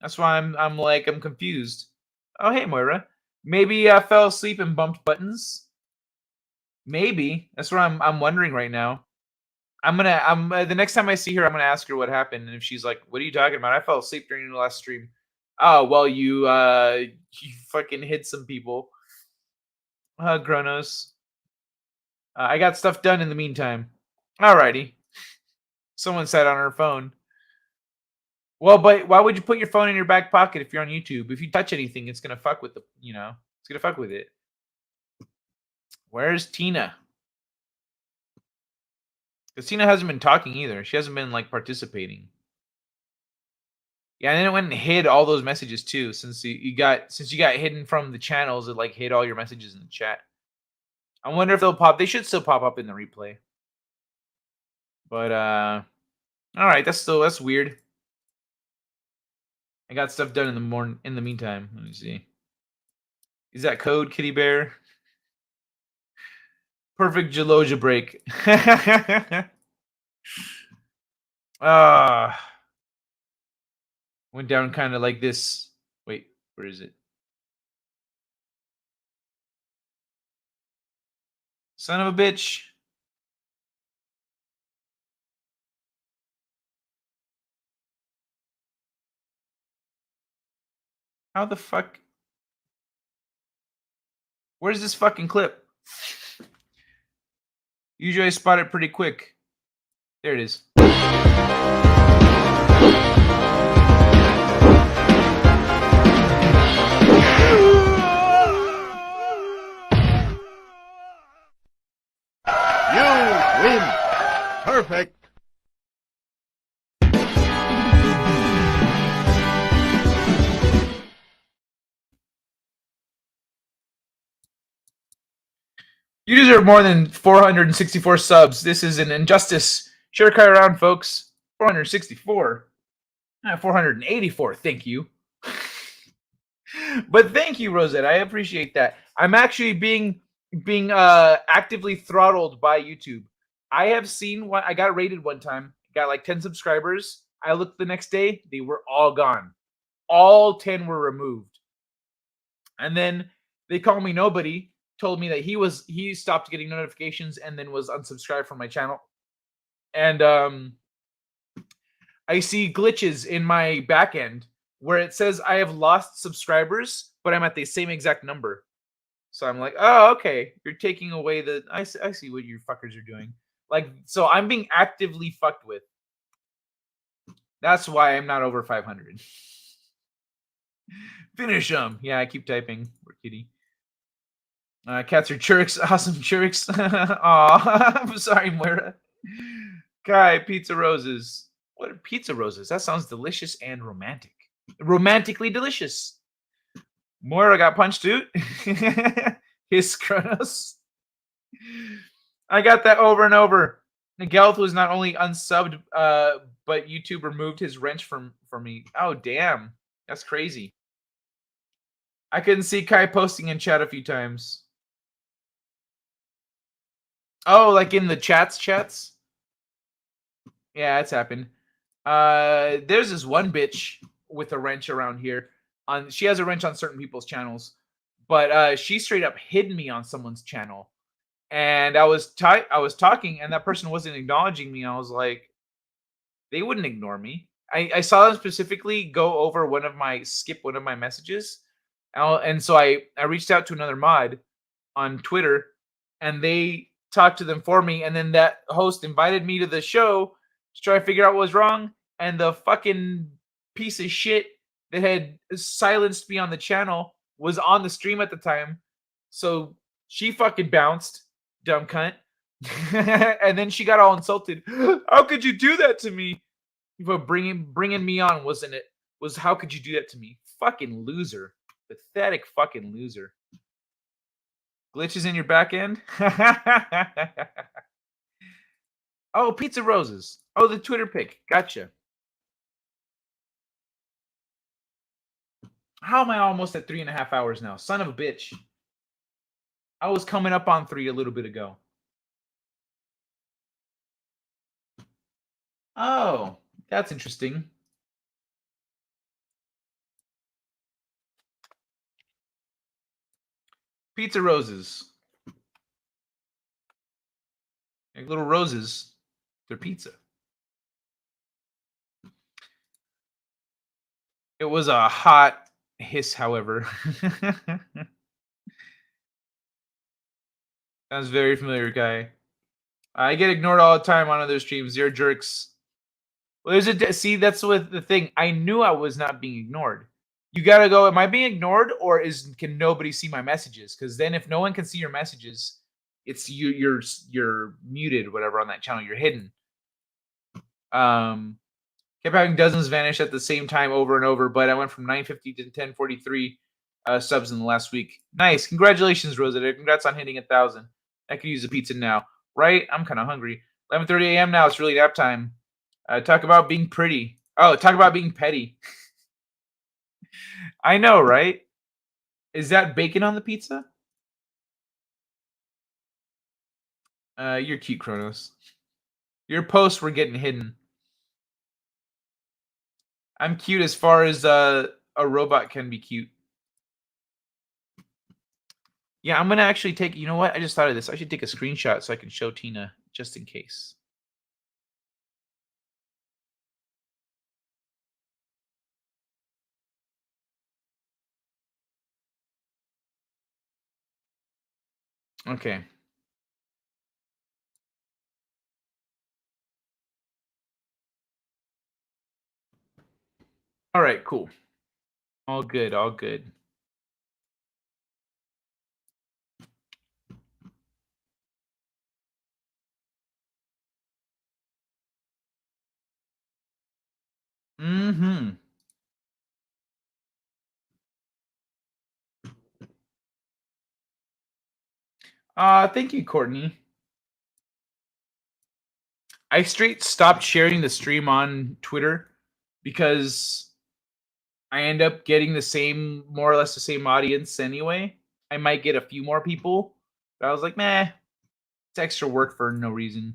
That's why I'm confused. Oh, hey Moira. Maybe I fell asleep and bumped buttons. Maybe. That's what I'm wondering right now. I'm the next time I see her, I'm gonna ask her what happened, and if she's like, "What are you talking about? I fell asleep during the last stream." Oh well, you fucking hit some people. Kronos. I got stuff done in the meantime. Alrighty. Someone said on her phone. Well, but why would you put your phone in your back pocket if you're on YouTube? If you touch anything, it's gonna fuck with the, it's gonna fuck with it. Where's Tina? Because Tina hasn't been talking either. She hasn't been like participating. Yeah, and then it went and hid all those messages too. Since you got hidden from the channels, it like hid all your messages in the chat. I wonder if they'll pop. They should still pop up in the replay. But all right, that's weird. I got stuff done in the meantime. Let me see. Is that code, Kitty Bear? Perfect Jaloja break. Went down kind of like this. Wait, where is it? Son of a bitch. How the fuck? Where's this fucking clip? Usually I spot it pretty quick. There it is. You win. Perfect. You deserve more than 464 subs. This is an injustice. Share Kai around, folks. 464. 484. Thank you. But thank you, Rosette. I appreciate that. I'm actually being actively throttled by YouTube. I have seen one. I got rated one time. got like 10 subscribers. I looked the next day, they were all gone. All 10 were removed. And then they called me nobody, told me that he stopped getting notifications and then was unsubscribed from my channel. And I see glitches in my back end where it says I have lost subscribers, but I'm at the same exact number. So I'm like, oh, okay. You're taking away the... I see what you fuckers are doing. Like, so I'm being actively fucked with. That's why I'm not over 500. Finish them. Yeah, I keep typing. Poor kitty. Cats are chirks. Awesome chirks. Aw, I'm sorry, Moira. Kai, pizza roses. What are pizza roses? That sounds delicious and romantic. Romantically delicious. Moira got punched too. His Kronos. I got that over and over. Gelth was not only unsubbed, but YouTube removed his wrench from me. Oh, damn. That's crazy. I couldn't see Kai posting in chat a few times. Oh, like in the chats? Yeah, it's happened. There's this one bitch with a wrench around here. She has a wrench on certain people's channels, but she straight up hid me on someone's channel. And I was talking, and that person wasn't acknowledging me. I was like, they wouldn't ignore me. I saw them specifically go over skip one of my messages. And so I reached out to another mod on Twitter, and they talked to them for me. And then that host invited me to the show to try to figure out what was wrong. And the fucking piece of shit that had silenced me on the channel was on the stream at the time. So she fucking bounced, dumb cunt. And then she got all insulted. How could you do that to me? But bringing me on was how could you do that to me? Fucking loser. Pathetic fucking loser. Glitches in your back end? Oh, pizza roses. Oh, the Twitter pic. Gotcha. How am I almost at 3.5 hours now? Son of a bitch. I was coming up on 3 a little bit ago. Oh, that's interesting. Pizza roses. Like little roses. They're pizza. It was a hot hiss, however. Sounds very familiar, guy. I get ignored all the time on other streams. They're jerks. Well, see, that's what the thing. I knew I was not being ignored. You gotta go, am I being ignored, or can nobody see my messages? Because then if no one can see your messages, it's you're muted, whatever, on that channel. You're hidden. Kept having dozens vanish at the same time over and over, but I went from 950 to 1043 subs in the last week. Nice. Congratulations, Rosetta. Congrats on hitting 1,000. I could use a pizza now. Right? I'm kind of hungry. 11:30 a.m. now. It's really nap time. Talk about being pretty. Oh, talk about being petty. I know, right? Is that bacon on the pizza? You're cute, Kronos. Your posts were getting hidden. I'm cute as far as a robot can be cute. Yeah, I'm going to actually take... You know what? I just thought of this. I should take a screenshot so I can show Tina just in case. Okay. All right, cool. All good, all good. Mm-hmm. Thank you, Courtney. I straight stopped sharing the stream on Twitter because I end up getting more or less the same audience anyway. I might get a few more people, but I was like, meh, it's extra work for no reason.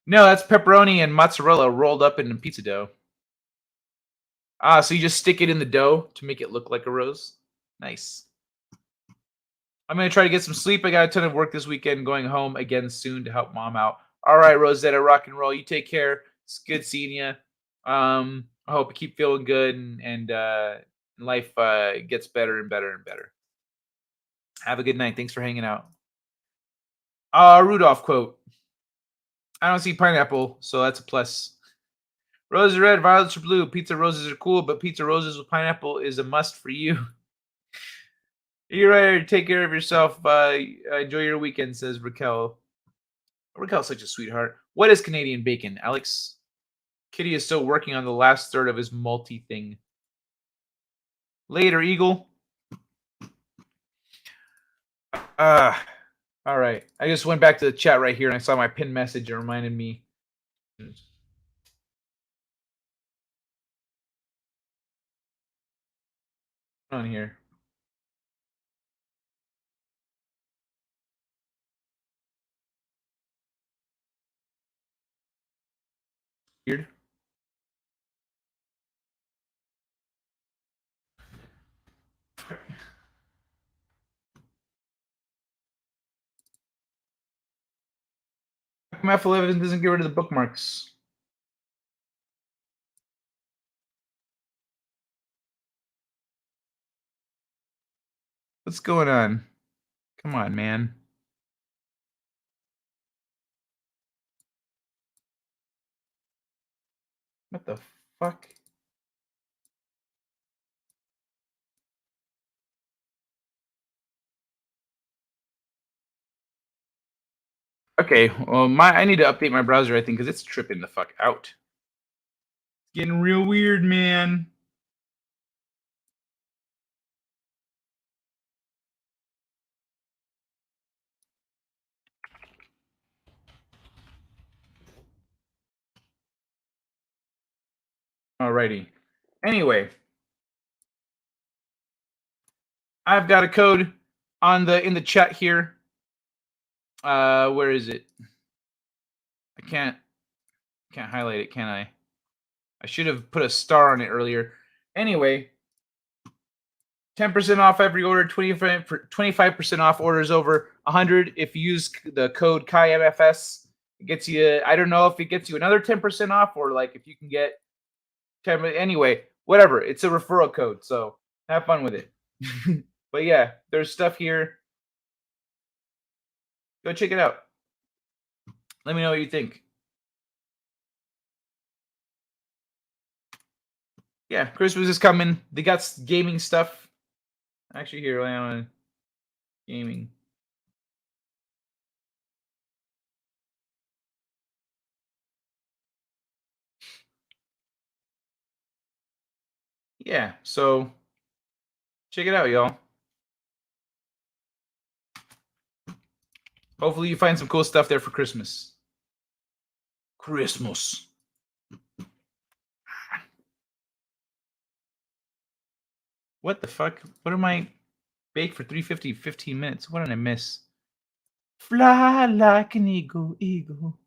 No, that's pepperoni and mozzarella rolled up in pizza dough. Ah, so you just stick it in the dough to make it look like a rose. Nice. I'm gonna try to get some sleep. I got a ton of work this weekend. Going home again soon to help mom out. All right, Rosetta, rock and roll. You take care. It's good seeing you. I hope you keep feeling good and life gets better and better and better. Have a good night. Thanks for hanging out. Rudolph quote. I don't see pineapple, so that's a plus. Roses are red, violets are blue. Pizza roses are cool, but pizza roses with pineapple is a must for you. You're right. Take care of yourself. Enjoy your weekend, says Raquel. Raquel's such a sweetheart. What is Canadian bacon, Alex? Kitty is still working on the last third of his multi thing. Later, Eagle. All right. I just went back to the chat right here and I saw my pinned message. It reminded me. On here. Weird. M.F. doesn't get rid of the bookmarks. What's going on? Come on, man. What the fuck? Okay, well, I need to update my browser, I think, because it's tripping the fuck out. It's getting real weird, man. Alrighty. Anyway, I've got a code in the chat here. Where is it? I can't highlight it, can I? I should have put a star on it earlier. Anyway, 10% off every order, 25% off orders over 100. If you use the code M.F.S, it gets you. I don't know if it gets you another 10% off or like if you can get 10. Anyway, whatever. It's a referral code, so have fun with it. But yeah, there's stuff here. Go check it out. Let me know what you think. Yeah, Christmas is coming. They got gaming stuff. Actually, here, I want gaming. Yeah, so check it out, y'all. Hopefully you find some cool stuff there for Christmas. Christmas. What the fuck? What am I baked for 350 15 minutes? What did I miss? Fly like an eagle, eagle.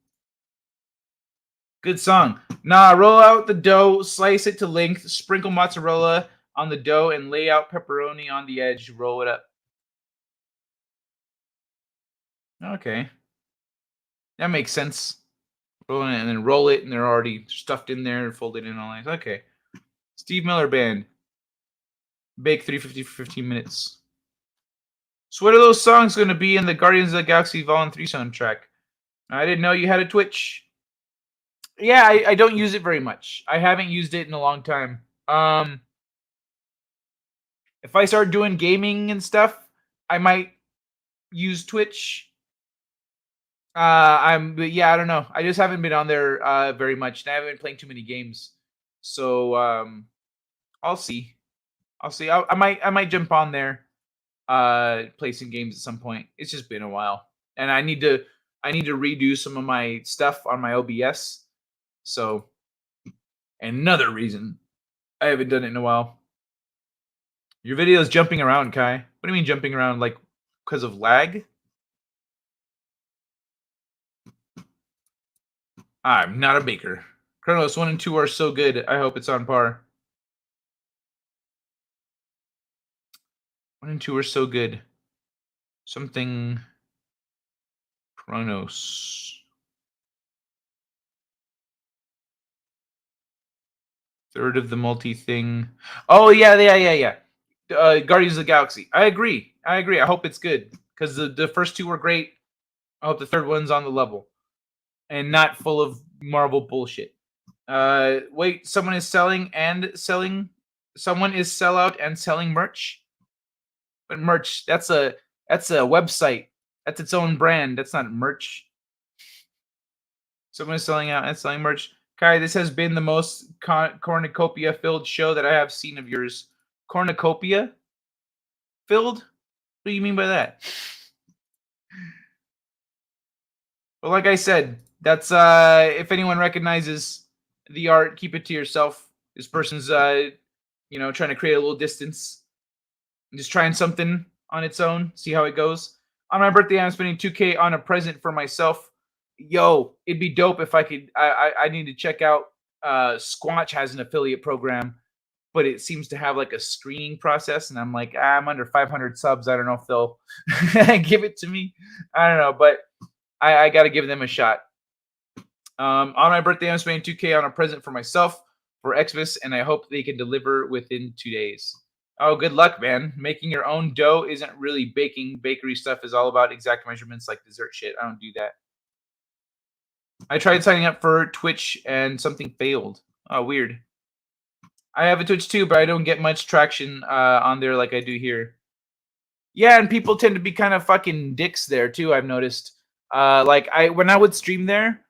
Good song. Nah, roll out the dough, slice it to length, sprinkle mozzarella on the dough, and lay out pepperoni on the edge. Roll it up. Okay. That makes sense. Roll it and then roll it, and they're already stuffed in there and folded in all nice. Okay. Steve Miller Band. Bake 350 for 15 minutes. So what are those songs going to be in the Guardians of the Galaxy Vol. 3 soundtrack? I didn't know you had a Twitch. Yeah, I don't use it very much. I haven't used it in a long time. If I start doing gaming and stuff, I might use Twitch. But yeah, I don't know. I just haven't been on there very much. And I haven't been playing too many games. So I'll see. I might jump on there, play some games at some point. It's just been a while, and I need to redo some of my stuff on my OBS. So another reason I haven't done it in a while. Your video is jumping around, Kai. What do you mean jumping around? Like because of lag? I'm not a baker. Kronos 1 and 2 are so good. I hope it's on par. 1 and 2 are so good. Something Kronos. Third of the multi thing. Oh yeah. Guardians of the Galaxy. I agree. I hope it's good because the first two were great. I hope the third one's on the level and not full of Marvel bullshit. Wait, someone is selling and selling. Someone is sellout and selling merch. But merch, that's a website. That's its own brand. That's not merch. Someone is selling out and selling merch. Kai, this has been the most cornucopia-filled show that I have seen of yours. Cornucopia? Filled? What do you mean by that? Well, like I said, that's if anyone recognizes the art, keep it to yourself. This person's trying to create a little distance. Just trying something on its own, see how it goes. On my birthday, I'm spending $2K on a present for myself. Yo, it'd be dope if I could. I need to check out. Squatch has an affiliate program, but it seems to have like a screening process, and I'm like, I'm under 500 subs. I don't know if they'll give it to me. I don't know, but I got to give them a shot. On my birthday, I'm spending $2K on a present for myself for M.F.S, and I hope they can deliver within 2 days. Oh, good luck, man. Making your own dough isn't really baking. Bakery stuff is all about exact measurements like dessert shit. I don't do that. I tried signing up for Twitch and something failed. Oh, weird. I have a Twitch too, but I don't get much traction on there like I do here. Yeah, and people tend to be kind of fucking dicks there too, I've noticed. When I would stream there,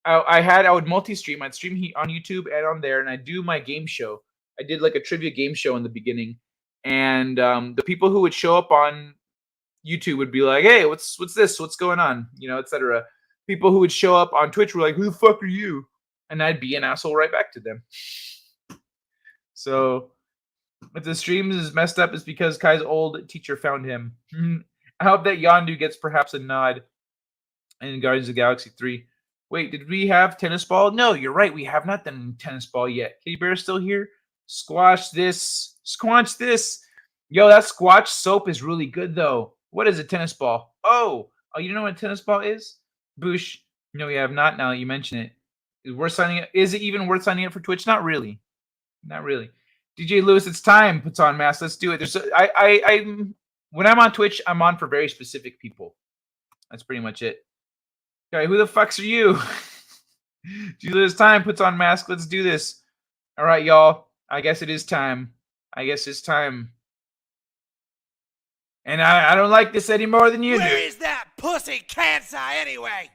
I would multi-stream. I'd stream on YouTube and on there, and I'd do my game show. I did like a trivia game show in the beginning. And the people who would show up on YouTube would be like, "Hey, what's this? What's going on?" Etc. People who would show up on Twitch were like, "Who the fuck are you?" And I'd be an asshole right back to them. So if the stream is messed up, it's because Kai's old teacher found him. I hope that Yondu gets perhaps a nod in Guardians of the Galaxy 3. Wait, did we have tennis ball? No, you're right. We have not done tennis ball yet. Kitty Bear is still here. Squash this. Squanch this. Yo, that Squatch soap is really good, though. What is a tennis ball? Oh, you know what a tennis ball is? Boosh. No, we have not now that you mention it. Is it even worth signing up for Twitch? Not really. Not really. DJ Lewis, it's time. Puts on mask. Let's do it. When I'm on Twitch, I'm on for very specific people. That's pretty much it. Okay, who the fucks are you? DJ Lewis, time. Puts on mask. Let's do this. All right, y'all. I guess it is time. I guess it's time. And I don't like this any more than you do. Where is that pussy cancer anyway?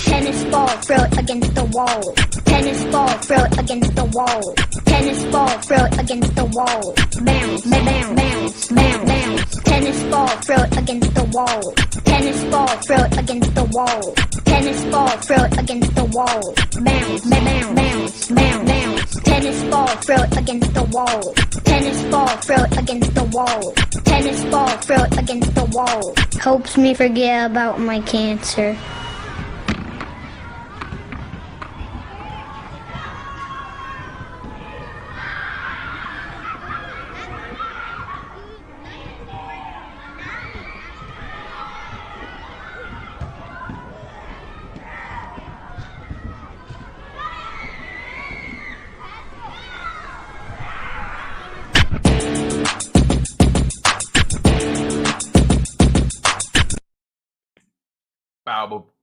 Tennis ball, throw it against the wall. Tennis ball, throw it against the wall. Tennis ball, throw it against the wall. Bounce, bounce, bounce, bounce, bounce. Tennis ball, throw it against the wall. Tennis ball, throw it against the wall. Tennis ball, throw it against the wall. Bounce, bounce, bounce, bounce, bounce. Tennis ball, throw it against the wall. Tennis ball, throw it against the wall. Tennis ball, throw it against the wall. Helps me forget about my cancer.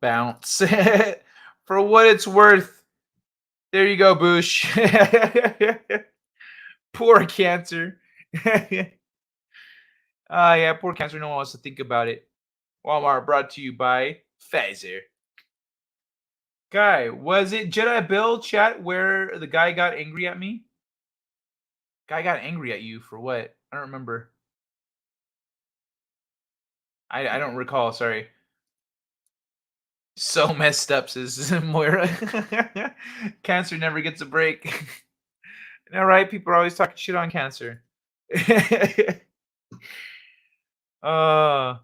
Bounce. For what it's worth. There you go, Boosh. Poor cancer. Yeah, poor cancer. No one wants to think about it. Walmart brought to you by Pfizer. Guy, was it Jedi Bill chat where the guy got angry at me? Guy got angry at you for what? I don't remember. I don't recall, sorry. So messed up, says Moira. Cancer never gets a break. All right, people are always talking shit on cancer. But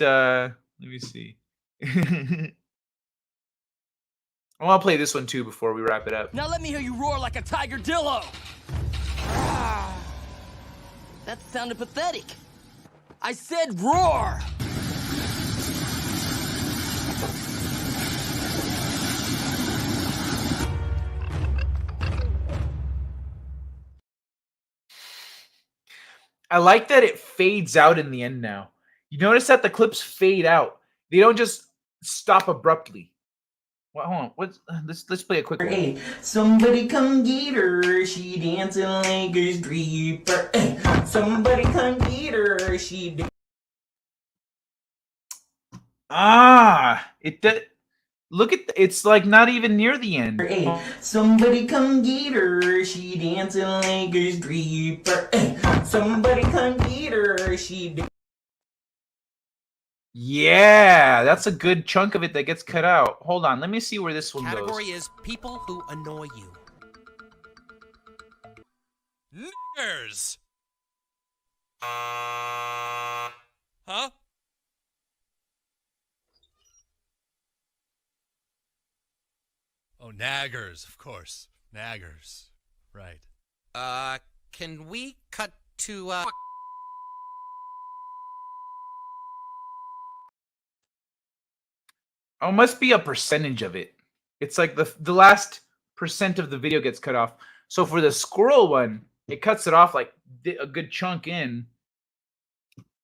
let me see. I want to play this one too before we wrap it up. Now let me hear you roar like a tiger dillo. Ah, that sounded pathetic. I said roar. I like that it fades out in the end now. You notice that the clips fade out. They don't just stop abruptly. Well, hold on. Let's play a quick one. Hey, somebody come get her. She dancing like a stripper. Hey, somebody come get her. She. It did. Look at it's like not even near the end. Hey, somebody come get her. She dancing like a stripper. Hey, somebody come get her. She. Yeah, that's a good chunk of it that gets cut out. Hold on, let me see where this one Category goes. is people who annoy you. Niggers. Huh? Oh, naggers, of course. Naggers. Right. Can we cut to, Oh, must be a percentage of it. It's like the last percent of the video gets cut off. So for the squirrel one, it cuts it off like a good chunk in.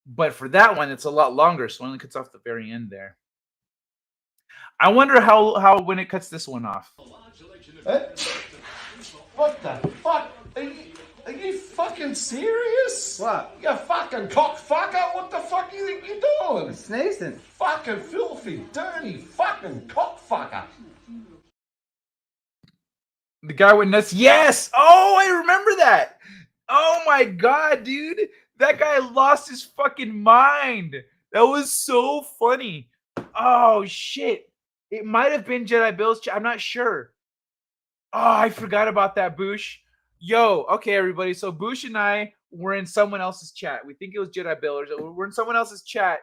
But for that one, it's a lot longer, so it only cuts off the very end there. I wonder how when it cuts this one off. What the fuck? Are you fucking serious? What? You fucking cockfucker! What the fuck you think you're doing? Sneezing. Fucking filthy, dirty, fucking cockfucker! The guy went nuts. Yes! Oh, I remember that. Oh my god, dude. That guy lost his fucking mind. That was so funny. Oh shit. It might have been Jedi Bill's chat. I'm not sure. Oh, I forgot about that, Boosh. Yo, okay, everybody. So Boosh and I were in someone else's chat. We think it was Jedi Bill. Or we're in someone else's chat.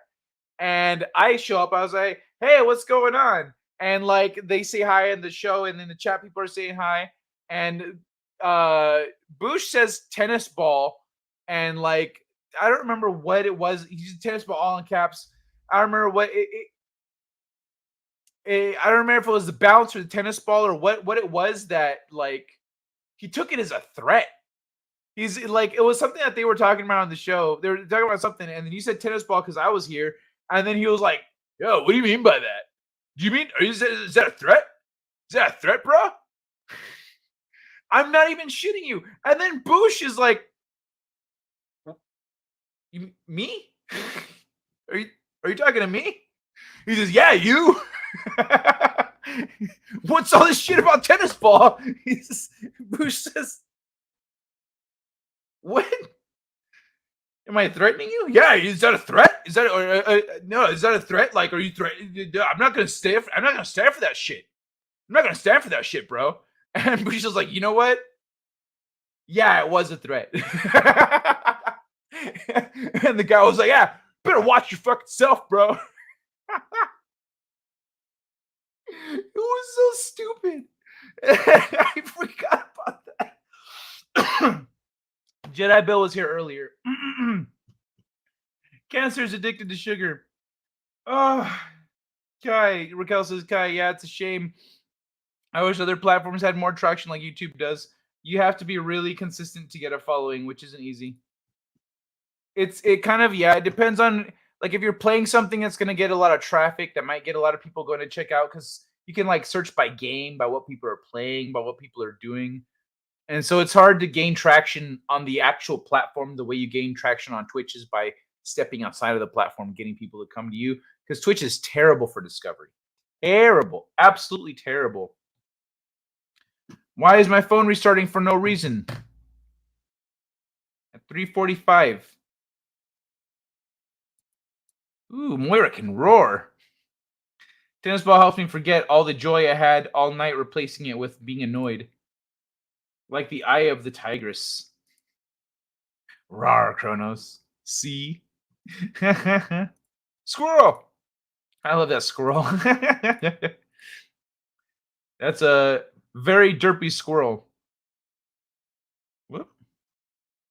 And I show up. I was like, hey, what's going on? And like they say hi in the show, and in the chat people are saying hi. And Boosh says tennis ball, and like I don't remember what it was. He used tennis ball all in caps. I don't remember what I don't remember if it was the bounce or the tennis ball or what it was that like he took it as a threat. He's like it was something that they were talking about on the show. They were talking about something, and then you said tennis ball because I was here, and then he was like, "Yo, what do you mean by that? Do you mean is that a threat? Is that a threat, bro?" I'm not even shitting you. And then Boosh is like, me? Are you talking to me? He says, yeah, you. What's all this shit about tennis ball? Boosh says, what? Am I threatening you? Yeah, is that a threat? Is that no? Is that a threat? Like, are you threatening? I'm not gonna stand for that shit. I'm not gonna stand for that shit, bro. And Bush was like, you know what? Yeah, it was a threat. And the guy was like, yeah, better watch your fucking self, bro. It was so stupid. I forgot about that. Jedi Bill was here earlier. Cancer is addicted to sugar. Oh, Kai. Raquel says, Kai, yeah, it's a shame. I wish other platforms had more traction like YouTube does. You have to be really consistent to get a following, which isn't easy. It kind of, yeah, it depends on, like, if you're playing something that's going to get a lot of traffic, that might get a lot of people going to check out, because you can, like, search by game, by what people are playing, by what people are doing. And so it's hard to gain traction on the actual platform. The way you gain traction on Twitch is by stepping outside of the platform, getting people to come to you, because Twitch is terrible for discovery. Terrible. Absolutely terrible. Why is my phone restarting for no reason? At 3:45. Ooh, Moira can roar. Tennis ball helps me forget all the joy I had all night, replacing it with being annoyed. Like the eye of the tigress. Rawr, Kronos. See? Squirrel! I love that squirrel. That's a very derpy squirrel. Whoop.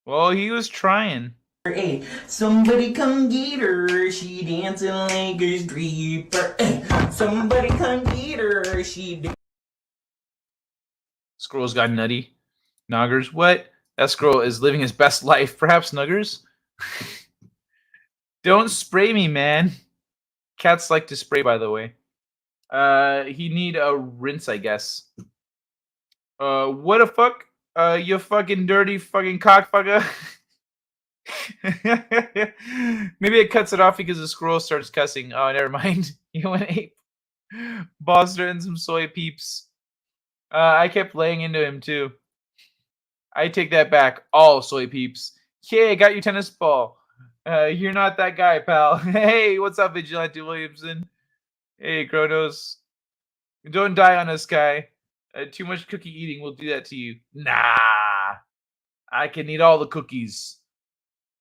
Well, he was trying. Hey, somebody come get her. She dancing like a stripper. Somebody come get her. Squirrel's got nutty. Noggers, what? That squirrel is living his best life. Perhaps Nuggers? Don't spray me, man. Cats like to spray, by the way. He need a rinse, I guess. What the fuck? You fucking dirty fucking cockfucker. Maybe it cuts it off because the squirrel starts cussing. Oh, never mind. You went ape. Boster and some soy peeps. I kept laying into him too. I take that back. All soy peeps. Yeah, got your tennis ball. You're not that guy, pal. Hey, what's up, Vigilante Williamson? Hey, Kronos. Don't die on us, guy. Too much cookie eating will do that to you. Nah. I can eat all the cookies.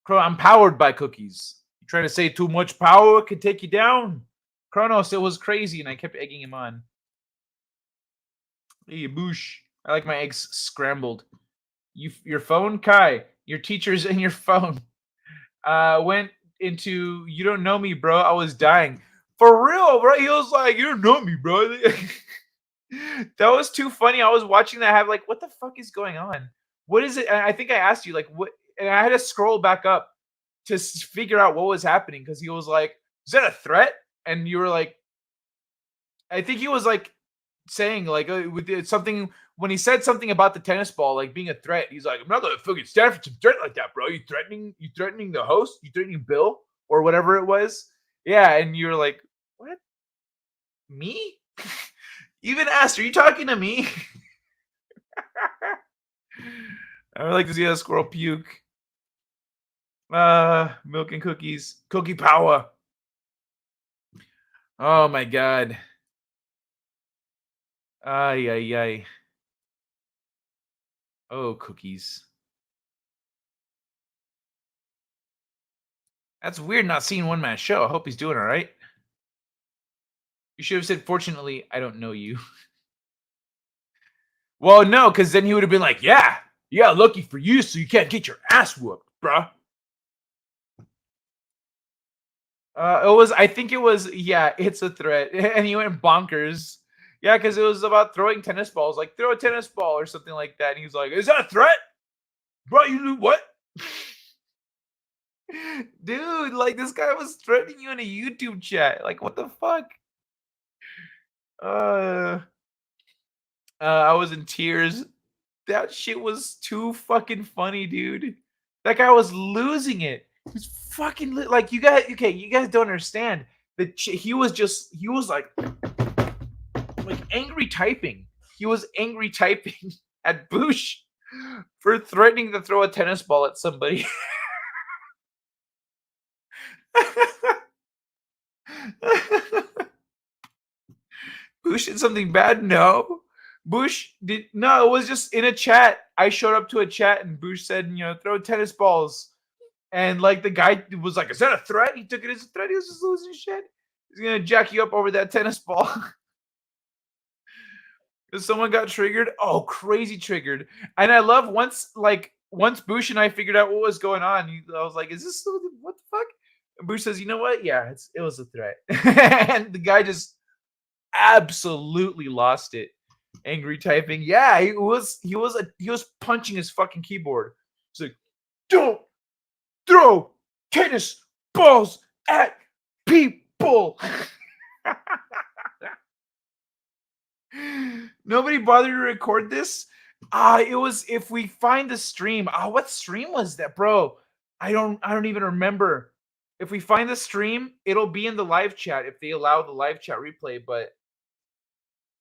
I'm powered by cookies. You trying to say too much power could take you down? Kronos, it was crazy, and I kept egging him on. Hey, boosh. I like my eggs scrambled. Your phone? Kai, your teacher's in your phone. Went into, you don't know me, bro. I was dying. For real, bro. He was like, you don't know me, bro. That was too funny. I was watching that, have like, what the fuck is going on? What is it? And I think I asked you, like, what? And I had to scroll back up to figure out what was happening because he was like, is that a threat? And you were like, I think he was like saying, like, with something, when he said something about the tennis ball, like being a threat, he's like, I'm not gonna fucking stand for some threat like that, bro. You threatening the host? You threatening Bill? Or whatever it was? Yeah, and you were like, what? Me? You even asked, are you talking to me? I would like to see a squirrel puke. Milk and cookies. Cookie power. Oh my god. Ay, ay, ay. Oh, cookies. That's weird not seeing One Man Show. I hope he's doing all right. You should have said, fortunately, I don't know you. Well, no, because then he would have been like, yeah, lucky for you, so you can't get your ass whooped, bruh. I think it was, yeah, it's a threat. And he went bonkers. Yeah, because it was about throwing tennis balls. Like, throw a tennis ball or something like that. And he was like, is that a threat? Bro, you knew what? Dude, like, this guy was threatening you in a YouTube chat. Like, what the fuck? I was in tears. That shit was too fucking funny, dude. That guy was losing it. He was fucking like, you guys. Okay, you guys don't understand that he was like angry typing. He was angry typing at Bush for threatening to throw a tennis ball at somebody. Bush did something bad? No. Bush did no, it was just in a chat. I showed up to a chat and Bush said, throw tennis balls. And like the guy was like, is that a threat? He took it as a threat. He was just losing shit. He's gonna jack you up over that tennis ball. Because someone got triggered. Oh, crazy triggered. And I love once Bush and I figured out what was going on. I was like, is this what the fuck? And Bush says, you know what? Yeah, it was a threat. And the guy just absolutely lost it. Angry typing. Yeah, he was punching his fucking keyboard. He's like, don't throw tennis balls at people. Nobody bothered to record this. It was, if we find the stream. What stream was that, bro? I don't even remember. If we find the stream, it'll be in the live chat if they allow the live chat replay, but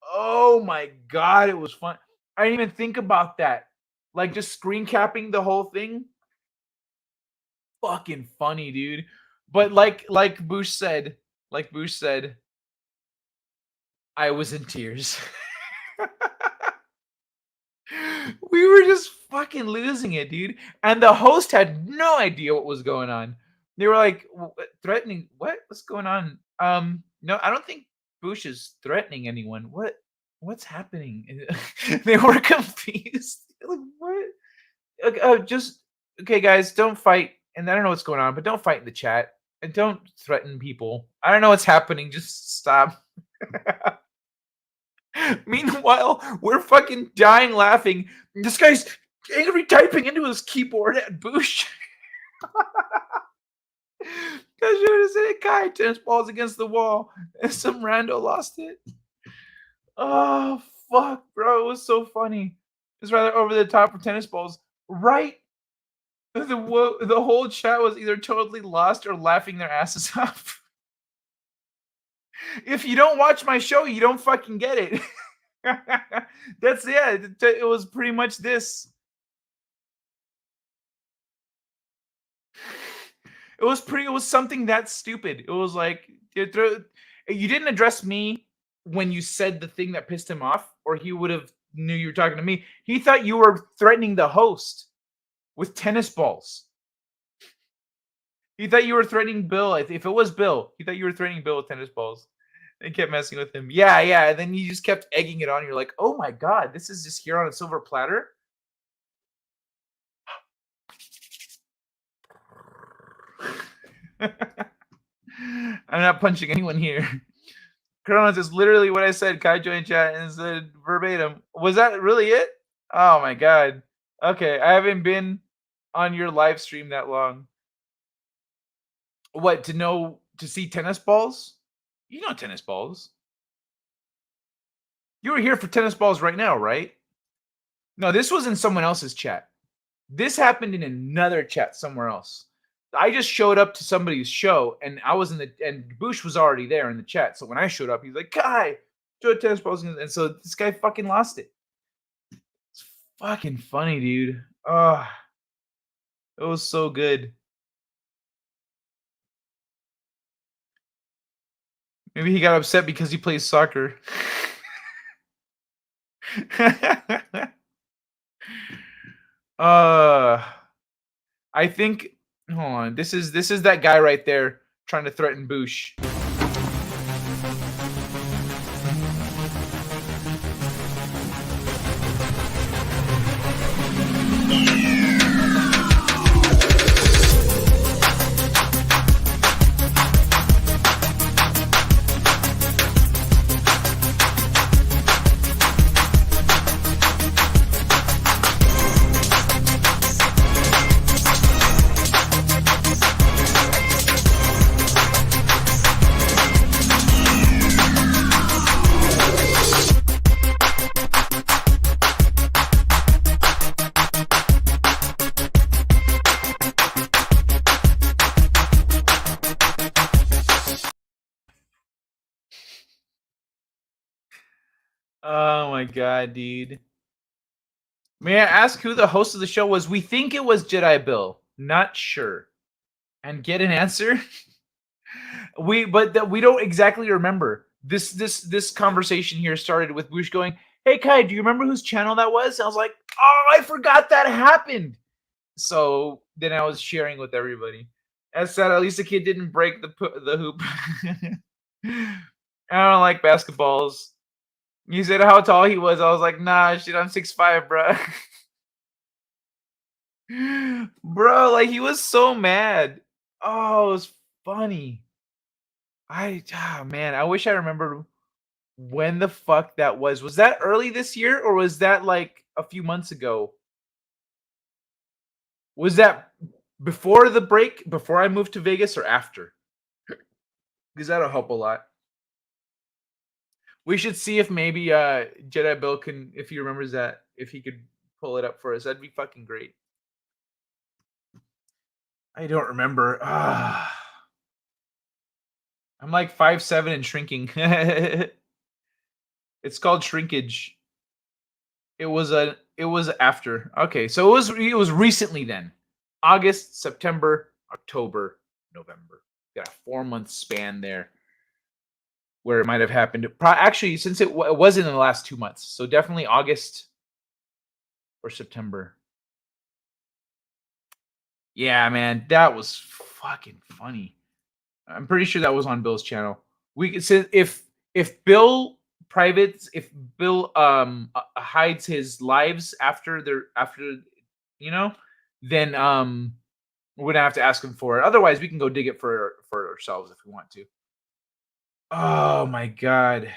oh my god, it was fun. I didn't even think about that. Like just screen capping the whole thing. Fucking funny, dude. But like Bush said, I was in tears. We were was fucking losing it, dude. And the host had no idea what was going on. They were like threatening. What's going on? No, I don't think Bush is threatening anyone. What's happening? They were confused. Like, what? Just okay, guys, don't fight. And I don't know what's going on, but don't fight in the chat and don't threaten people. I don't know what's happening. Just stop. Meanwhile, we're fucking dying laughing. This guy's angry typing into his keyboard at Bush. I should have said, guy, tennis balls against the wall. And some rando lost it. Oh, fuck, bro. It was so funny. It's rather over the top for tennis balls. Right? The whole chat was either totally lost or laughing their asses off. If you don't watch my show, you don't fucking get it. That's it was pretty much this. It was something that stupid. It was like you didn't address me when you said the thing that pissed him off, or he would have knew you were talking to me. He thought you were threatening the host with tennis balls. He thought you were threatening Bill. If it was Bill, he thought you were threatening Bill with tennis balls. And kept messing with him. Yeah. And then you just kept egging it on. You're like, oh my God, this is just here on a silver platter. I'm not punching anyone here. Kronos is literally what I said. Kai joined chat and said verbatim. Was that really it? Oh my God. Okay, I haven't been on your live stream that long. What, to see tennis balls? You know tennis balls. You were here for tennis balls right now, right? No, this was in someone else's chat. This happened in another chat somewhere else. I just showed up to somebody's show, and and Bush was already there in the chat. So when I showed up, he's like, "Guy, do a tennis balls," and so this guy fucking lost it. It's fucking funny, dude. Oh, it was so good. Maybe he got upset because he plays soccer. I think. Hold on. This is that guy right there trying to threaten Bush. Oh my God, dude. May I ask who the host of the show was? We think it was Jedi Bill. Not sure. And get an answer? We don't exactly remember. This conversation here started with Bush going, "Hey Kai, do you remember whose channel that was?" And I was like, "Oh, I forgot that happened." So then I was sharing with everybody. As said, at least the kid didn't break the hoop. I don't like basketballs. You said how tall he was. I was like, nah, shit, I'm 6'5", bro. Bro, like he was so mad. Oh, it was funny. Man, I wish I remembered when the fuck that was. Was that early this year or was that like a few months ago? Was that before the break, before I moved to Vegas, or after? Because that'll help a lot. We should see if maybe Jedi Bill can, if he remembers that, if he could pull it up for us. That'd be fucking great. I don't remember. I'm like 5'7" and shrinking. It's called shrinkage. It was after. Okay, so it was recently then. August, September, October, November. Got a 4-month span there where it might have happened. Actually, since it wasn't in the last 2 months, so definitely August or September. Yeah, man, that was fucking funny. I'm pretty sure that was on Bill's channel. We could say if Bill hides his lives after then we're gonna have to ask him for it. Otherwise, we can go dig it for ourselves if we want to. Oh my god.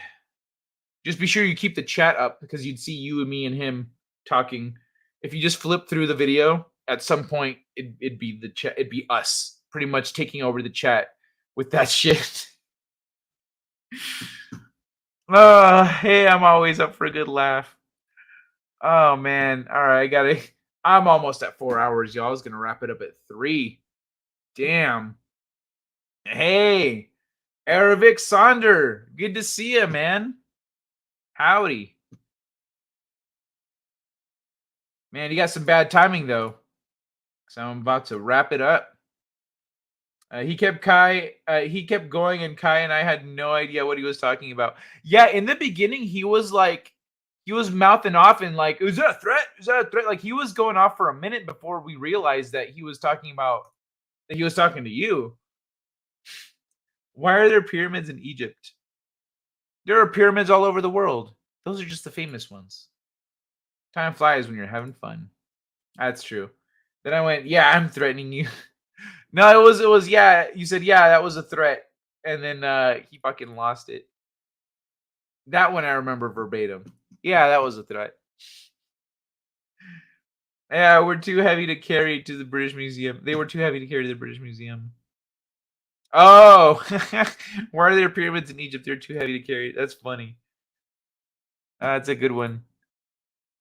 Just be sure you keep the chat up because you'd see you and me and him talking. If you just flip through the video, at some point it'd be the chat, it'd be us pretty much taking over the chat with that shit. Hey, I'm always up for a good laugh. Oh man. All right, I'm almost at 4 hours, y'all. I was gonna wrap it up at 3. Damn. Hey, Aravic Sonder. Good to see you, man. Howdy. Man, you got some bad timing though. So I'm about to wrap it up. He kept going, and Kai and I had no idea what he was talking about. Yeah, in the beginning, he was mouthing off and like, is that a threat? Is that a threat? Like he was going off for a minute before we realized that he was talking to you. Why are there pyramids in Egypt? There are pyramids all over the world. Those are just the famous ones. Time flies when you're having fun. That's true. Then I went, yeah, I'm threatening you. No, it was, yeah, you said, yeah, that was a threat. And then he fucking lost it. That one I remember verbatim. Yeah, that was a threat. Yeah, we're too heavy to carry to the British Museum. They were too heavy to carry to the British Museum. Oh, why are there pyramids in Egypt? They're too heavy to carry. That's funny. That's a good one.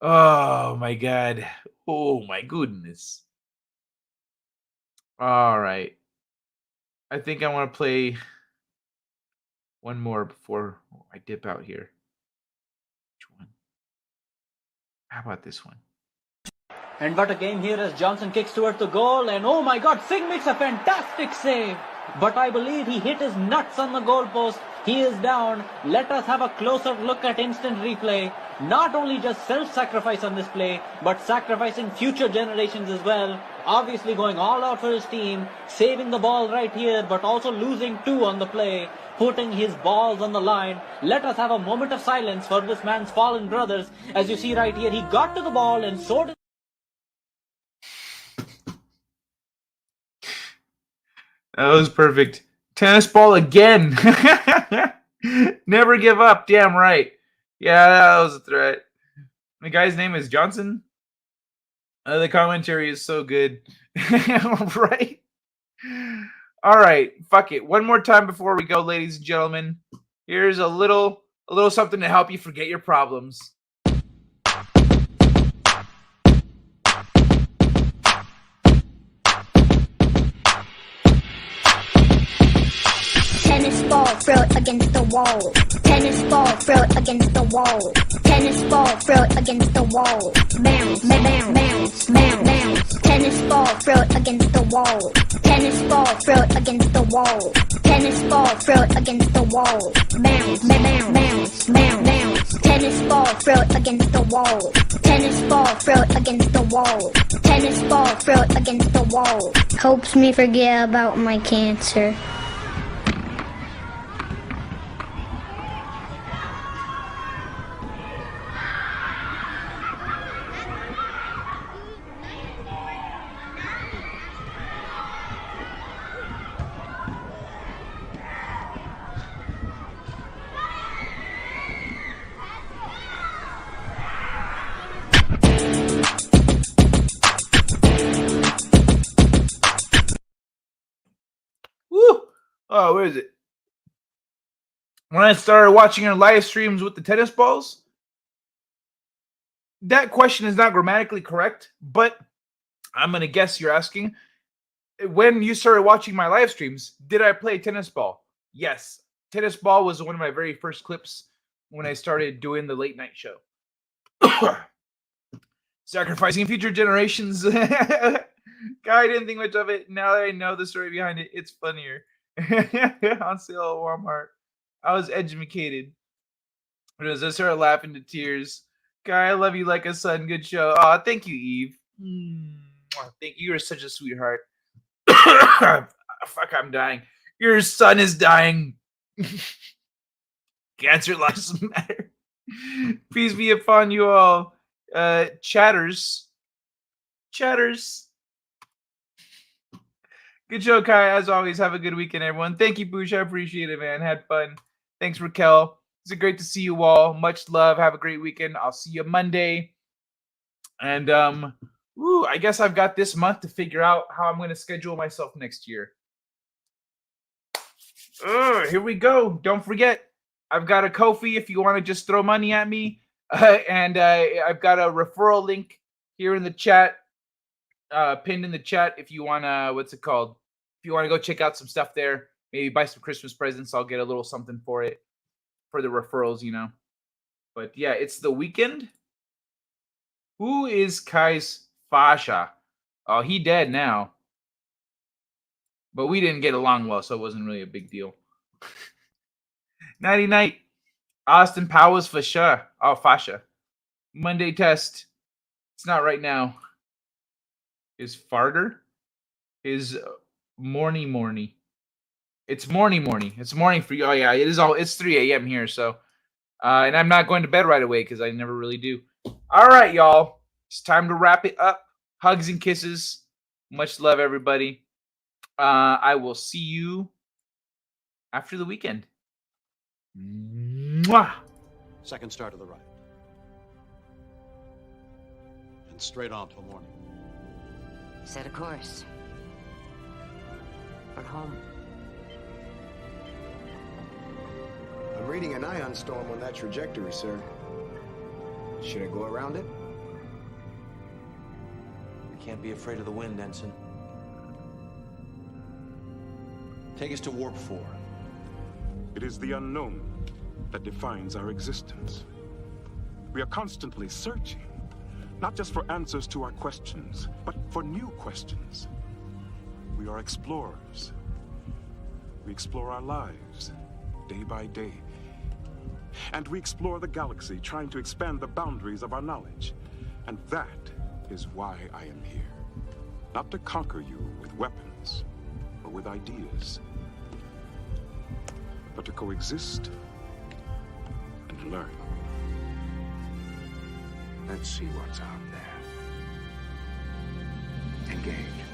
Oh my god. Oh my goodness. All right. I think I want to play one more before I dip out here. Which one? How about this one? And what a game here as Johnson kicks towards the goal, and oh my god, Singh makes a fantastic save. But I believe he hit his nuts on the goalpost. He is down. Let us have a closer look at instant replay. Not only just self-sacrifice on this play, but sacrificing future generations as well. Obviously going all out for his team, saving the ball right here, but also losing 2 on the play, putting his balls on the line. Let us have a moment of silence for this man's fallen brothers. As you see right here, he got to the ball and so did... That was perfect. Tennis ball again. Never give up. Damn right. Yeah, that was a threat. The guy's name is Johnson. The commentary is so good. Right? All right. Fuck it. One more time before we go, ladies and gentlemen. Here's a little something to help you forget your problems. Tennis ball, throw it against the wall. Tennis ball, throw it against the wall. Tennis ball, throw it against the wall. Bounce, bounce, bounce, bounce, bounce. Tennis ball, throw it against the wall. Tennis ball, throw it against the wall. Tennis ball, throw it against the wall. Bounce, bounce, bounce, bounce, bounce. Tennis ball, throw it against the wall. Tennis ball, throw it against the wall. Tennis ball, throw it against the wall. Helps me forget about my cancer. Woo! Oh, where is it? When I started watching your live streams with the tennis balls, that question is not grammatically correct, but I'm going to guess you're asking, when you started watching my live streams, did I play tennis ball? Yes. Tennis ball was one of my very first clips when I started doing the late night show. Sacrificing future generations. Guy, I didn't think much of it. Now that I know the story behind it, it's funnier. On sale at Walmart. I was educated. But as I started laughing to tears, Guy, I love you like a son. Good show. Oh, thank you, Eve. Thank you. You're such a sweetheart. Fuck, I'm dying. Your son is dying. Cancer lives matter. Peace be upon you all. Chatters. Good show, Kai. As always, have a good weekend, everyone. Thank you, Boosh. I appreciate it, man. Had fun. Thanks, Raquel. It's great to see you all. Much love. Have a great weekend. I'll see you Monday. And I guess I've got this month to figure out how I'm going to schedule myself next year. Here we go. Don't forget, I've got a Ko-fi if you want to just throw money at me. And I've got a referral link here in the chat, pinned in the chat if you want to, what's it called? If you want to go check out some stuff there, maybe buy some Christmas presents, I'll get a little something for it, for the referrals, you know. But yeah, it's the weekend. Who is Kai's Fasha? Oh, he dead now. But we didn't get along well, so it wasn't really a big deal. Nighty night. Austin Powers Fasha. Oh, Fasha. Monday test. It's not right now. Is farter? Is morning. It's morning. It's morning for you. Oh yeah, it is all. It's 3 a.m. here, so and I'm not going to bed right away because I never really do. All right, y'all. It's time to wrap it up. Hugs and kisses. Much love, everybody. I will see you after the weekend. Mwah! Second star to the right. And straight on till morning. Set a course. For home. I'm reading an ion storm on that trajectory, sir. Should I go around it? We can't be afraid of the wind, Ensign. Take us to Warp 4. It is the unknown that defines our existence. We are constantly searching, not just for answers to our questions, but for new questions. We are explorers. We explore our lives, day by day. And we explore the galaxy, trying to expand the boundaries of our knowledge. And that is why I am here. Not to conquer you with weapons or with ideas, but to coexist and learn. Let's see what's out there. Engage.